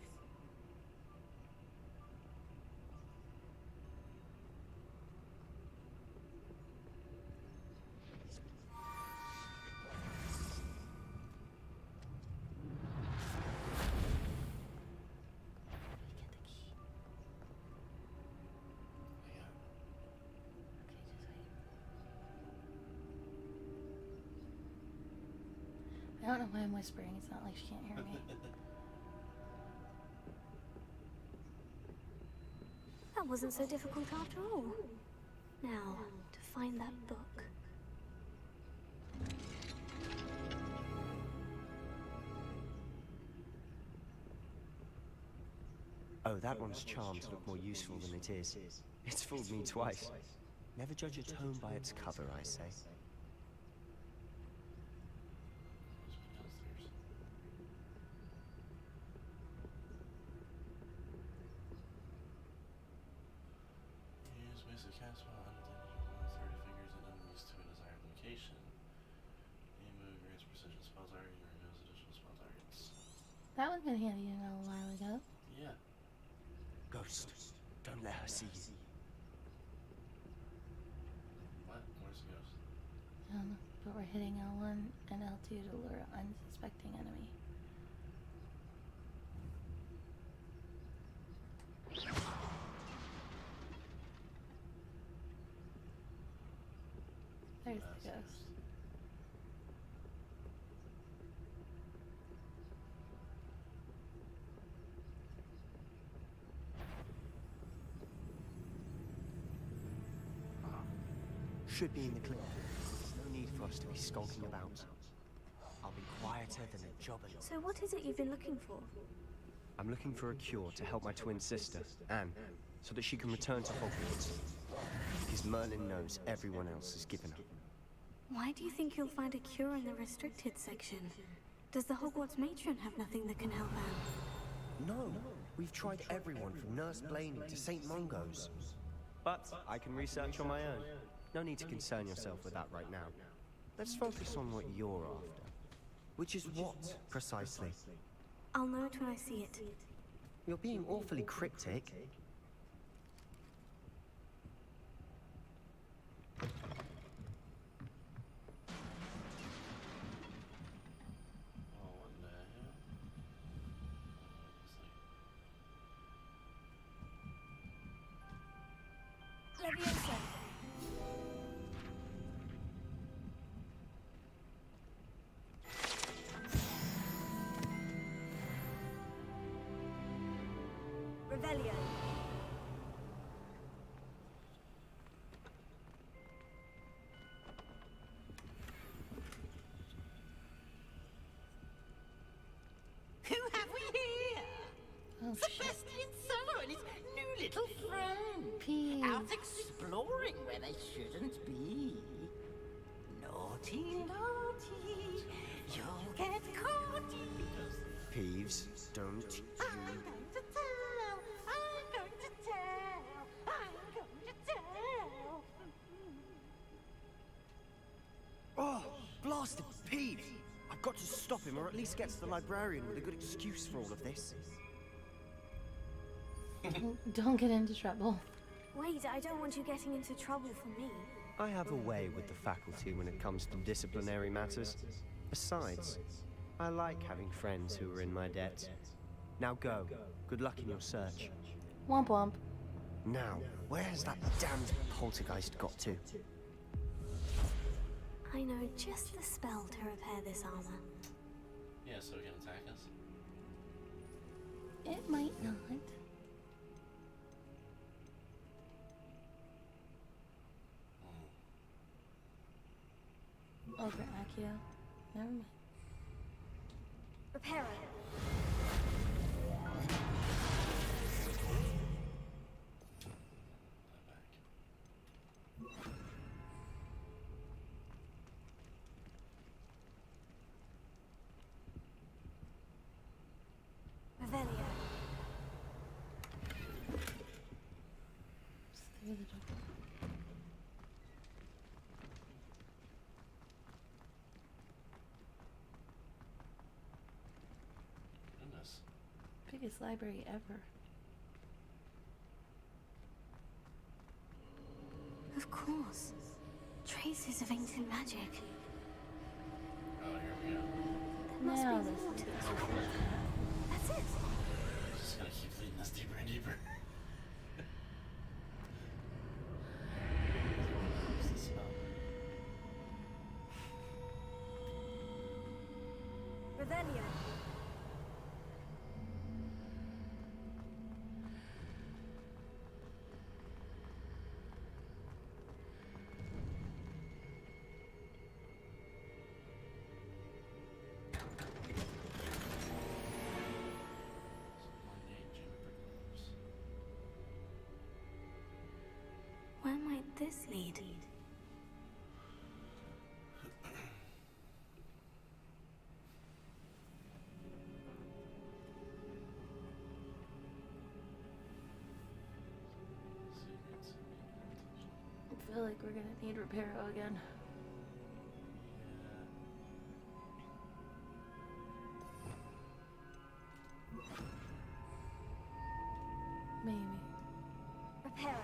I don't know why I'm whispering. It's not like she can't hear me. That wasn't so difficult after all. Now, to find that book. Oh, that one's charmed to look more useful than it is. It's fooled me twice. Never judge a tome by its cover, I say. Use basic cast while unidentified 30 figures and enemies to a desired location. Any move grants precision spell target or reveals additional spell targets. That would have been handy to know a while ago. Yeah. Ghost, don't let her see you. What? Where's the ghost? I don't know, but we're hitting L1 and L2 to lure an unsuspecting enemy. There's the ghost. Should be in the clear. There's no need for us to be skulking about. I'll be quieter than a jobbin. So what is it you've been looking for? I'm looking for a cure to help my twin sister, Anne, so that she can return to Hogwarts. Because Merlin knows everyone else has given up. Why do you think you'll find a cure in the restricted section? Does the Hogwarts matron have nothing that can help Anne? No, we've tried everyone from Nurse Blaney to St. Mungo's. But I can research on my own. No need to concern yourself with that right now. Let's focus on what you're after. Which is what, precisely? I'll know it when I see it. You're being awfully cryptic. Leviosa. Revelio. Who have we here? Oh, Sebastian Summer and his new little friend. Peeves. Out exploring where they shouldn't be. Naughty, naughty. You'll get caught. Peeves, don't you... I'm going to tell. I'm going to tell. I'm going to tell. Oh, blasted Peeves! I've got to stop him, or at least get to the librarian with a good excuse for all of this. Don't get into trouble. Wait, I don't want you getting into trouble for me. I have a way with the faculty when it comes to disciplinary matters. Besides, I like having friends who are in my debt. Now go. Good luck in your search. Womp womp. Now, where has that damned poltergeist got to? I know just the spell to repair this armor. Yeah, so it can attack us. It might not. Over Accio. Never mind. Repair it. Revelio. Through the door. Goodness. Biggest library ever. Of course. Traces of ancient magic. Oh, here we go. There must Now be this more is to this. That's it. It's just gonna keep leading us deeper and deeper. What's the spell? Revelio. Where might this lead? I feel like we're gonna need Reparo again. Maybe. Repair it.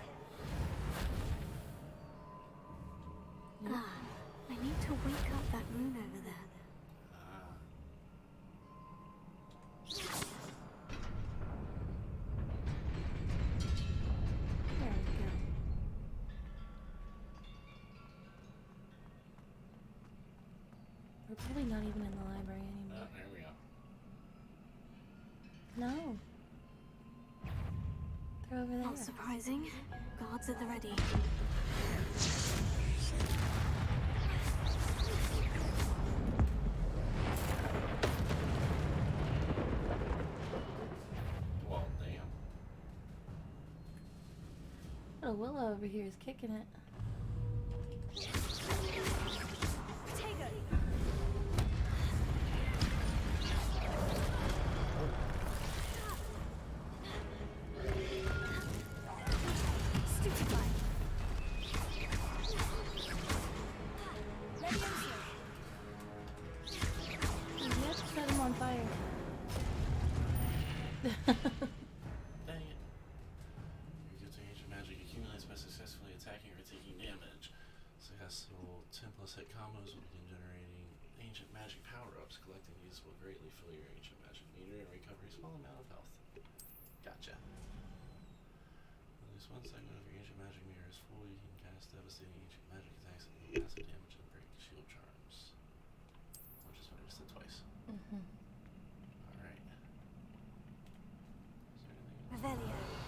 Ah, I need to wake up that moon over there. There we go. We're probably not even in the library anymore. There we go. No. They're over there. Not surprising. Guards at the ready. Well, damn. Oh, Willow over here is kicking it. Let's set him on fire. Dang it. Using ancient magic accumulates by successfully attacking or taking damage. Successful 10+ hit combos will begin generating ancient magic power-ups. Collecting these will greatly fill your ancient magic meter and recover a small amount of health. Gotcha. At least one segment of your ancient magic meter is full. You can cast devastating ancient magic attacks and deal massive damage and break shield charms. Which is what I just did twice. Mm-hmm. Alright. Is there anything else?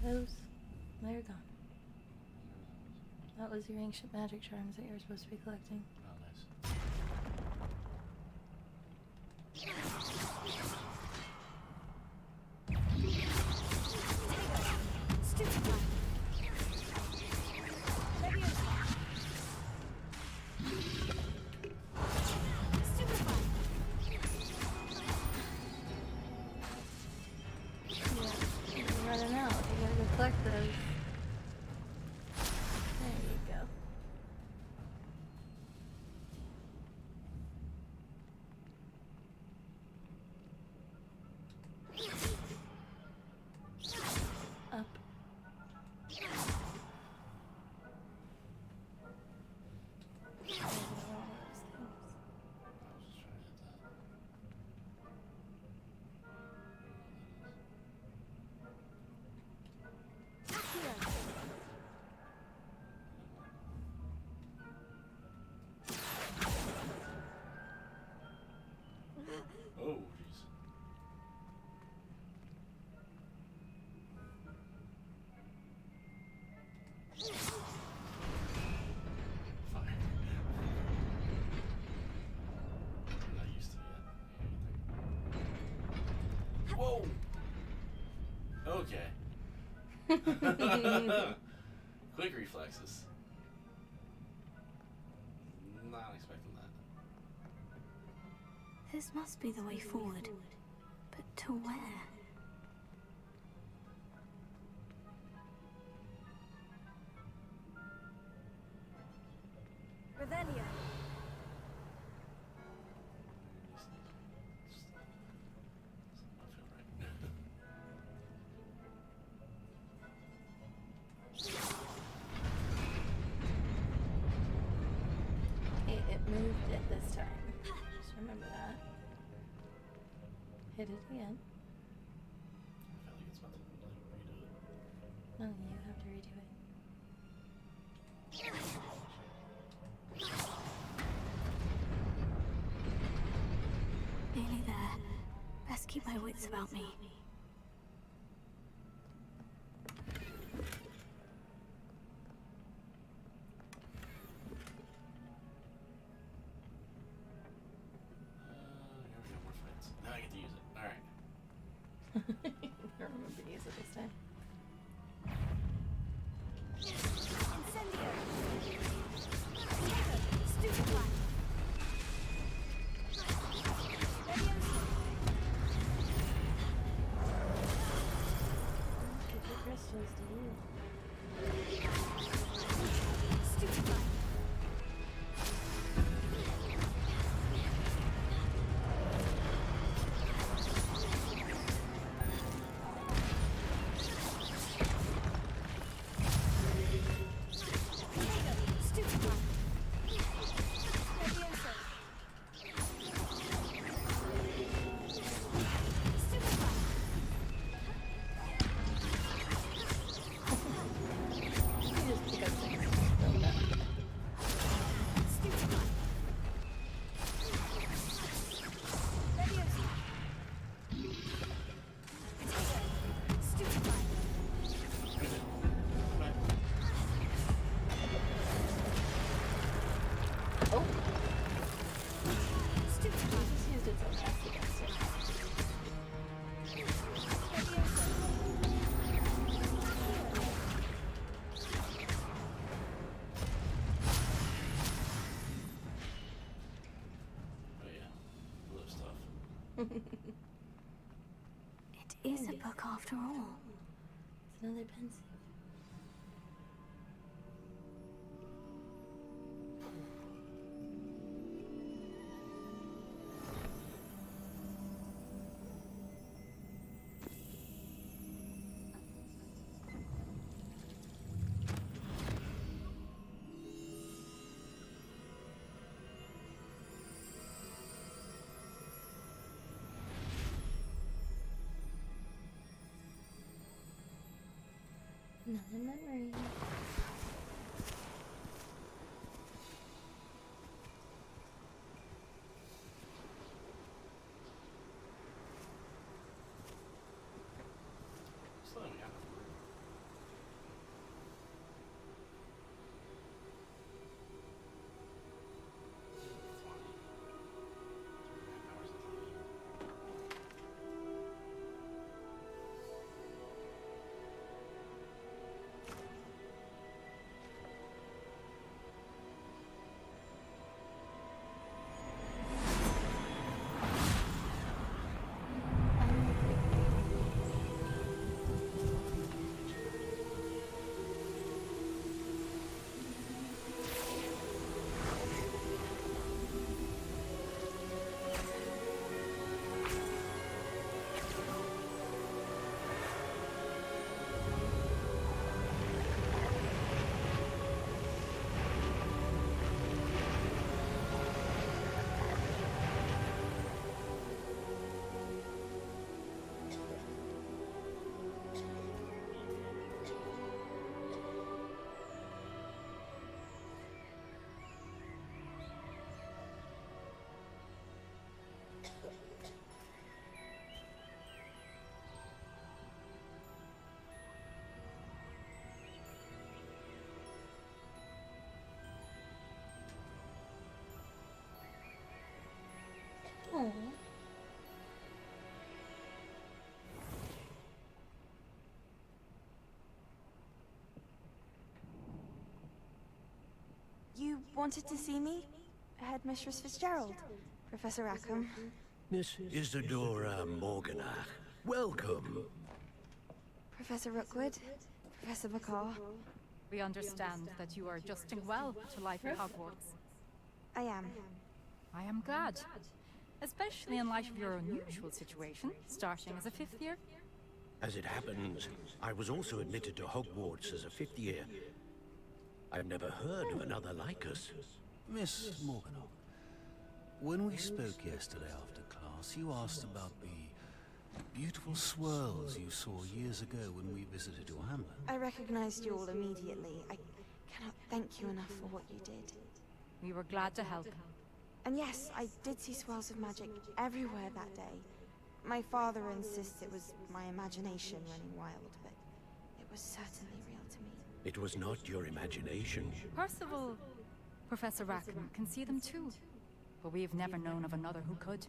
Revelio. Those, they're gone. That was your ancient magic charms that you were supposed to be collecting. Oh, nice. Yeah, you're running out. You gotta go collect those. There you go. Okay. Quick reflexes. Not expecting that. This must be the way forward. But to where? Revelio. It moved it this time. Just remember that. Hit it again. I feel like it's about to redo it. No, you have to redo it. Nearly there. Best keep my wits about me. Here we go, more fights. Now I get to use it. Alright. I don't remember to use it this time. Incendio. Stupefy. Leviosa. Give the crystals to you. Stupefy. It is a book after all. It's another pencil. Another memory. Wanted to see me? Headmistress Fitzgerald. Professor Rackham. Miss Isadora Morganach, welcome. Professor Rookwood. Professor McCaw. We understand that you are adjusting well to life at Hogwarts. I am. I am glad. Especially in light of your unusual situation, starting as a 5th year. As it happens, I was also admitted to Hogwarts as a 5th year. I've never heard of another like us. Miss Morganach, when we spoke yesterday after class, you asked about the beautiful swirls you saw years ago when we visited your hamlet. I recognized you all immediately. I cannot thank you enough for what you did. We were glad to help. And yes, I did see swirls of magic everywhere that day. My father insists it was my imagination running wild, but it was certainly real to me. It was not your imagination. Percival, Professor Rackham can see them too. But we've never known of another who could.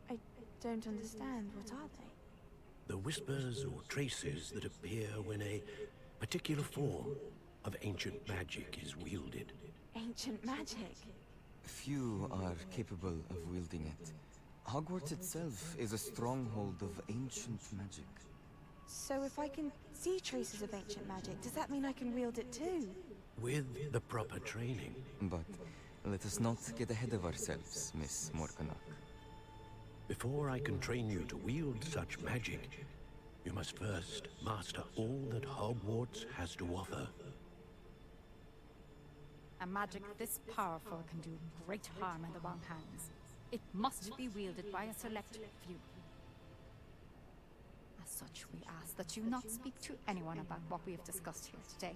I don't understand. What are they? The whispers or traces that appear when a particular form of ancient magic is wielded. Ancient magic? Few are capable of wielding it. Hogwarts itself is a stronghold of ancient magic. So if I can see traces of ancient magic, does that mean I can wield it too? With the proper training. But let us not get ahead of ourselves, Miss Morganach. Before I can train you to wield such magic, you must first master all that Hogwarts has to offer. A magic this powerful can do great harm in the wrong hands. It must be wielded by a select few. As such, we ask that you not speak to anyone about what we have discussed here today.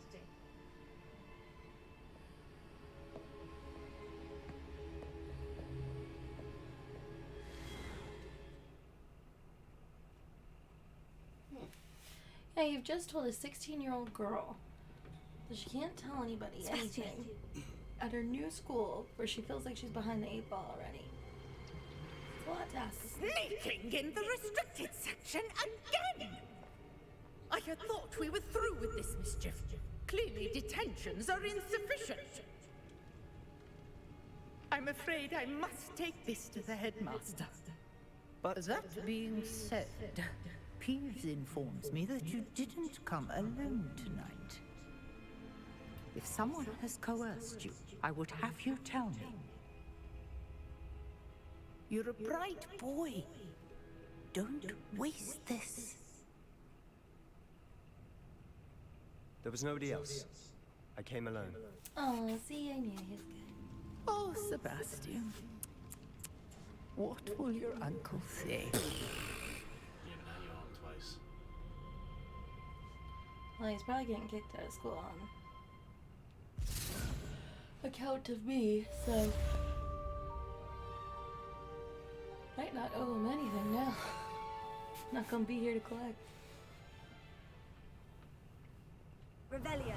Yeah, you've just told a 16-year-old girl that she can't tell anybody anything at her new school where she feels like she's behind the 8 ball already. It's a lot to ask. Sneaking in the restricted section again! I had thought we were through with this mischief. Clearly detentions are insufficient. I'm afraid I must take this to the headmaster. But that being said, Peeves informs me that you didn't come alone tonight. If someone has coerced you, I would have you tell me. You're a bright boy. Don't waste this. There was nobody else. I came alone. Oh, see, I knew he was good. Oh, Sebastian. What will your uncle say? Well, he's probably getting kicked out of school on account of me, so might not owe him anything now. Not gonna be here to collect. Revelio.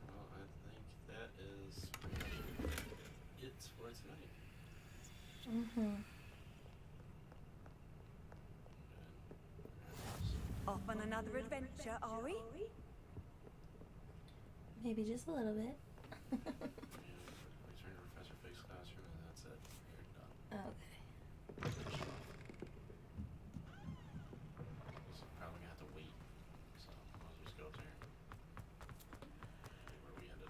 Well, I think that is it for tonight. Mm-hmm. Off on another adventure, are we? Maybe just a little bit. Return to Professor Fig's classroom, and that's it. You're done. Okay. So probably gonna have to wait. So I'll just go there. Where we ended.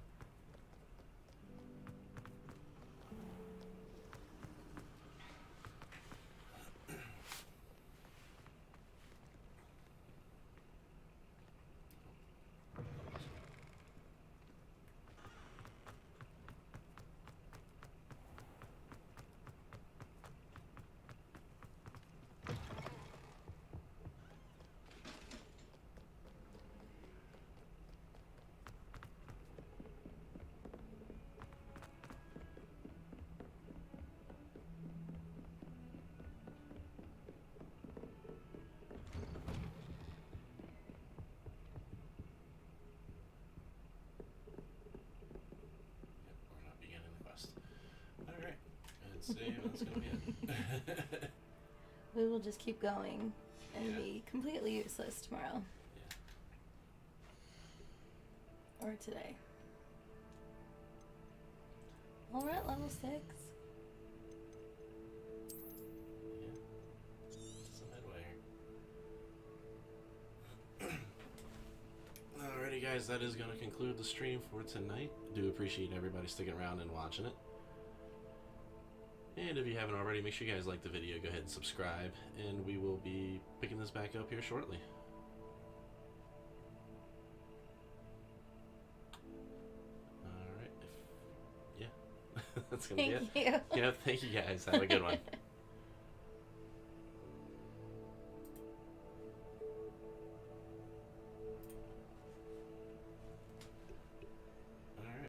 Alright, let's see, that's gonna be it. We will just keep going and be completely useless tomorrow. Or today. Well, we're at level 6. Yeah. Some headway here. Alrighty, guys, that is going to conclude the stream for tonight. Do appreciate everybody sticking around and watching it. And if you haven't already, make sure you guys like the video, go ahead and subscribe, and we will be picking this back up here shortly. Alright, yeah, that's going to be it. Thank you. Yeah, thank you guys. Have a good one.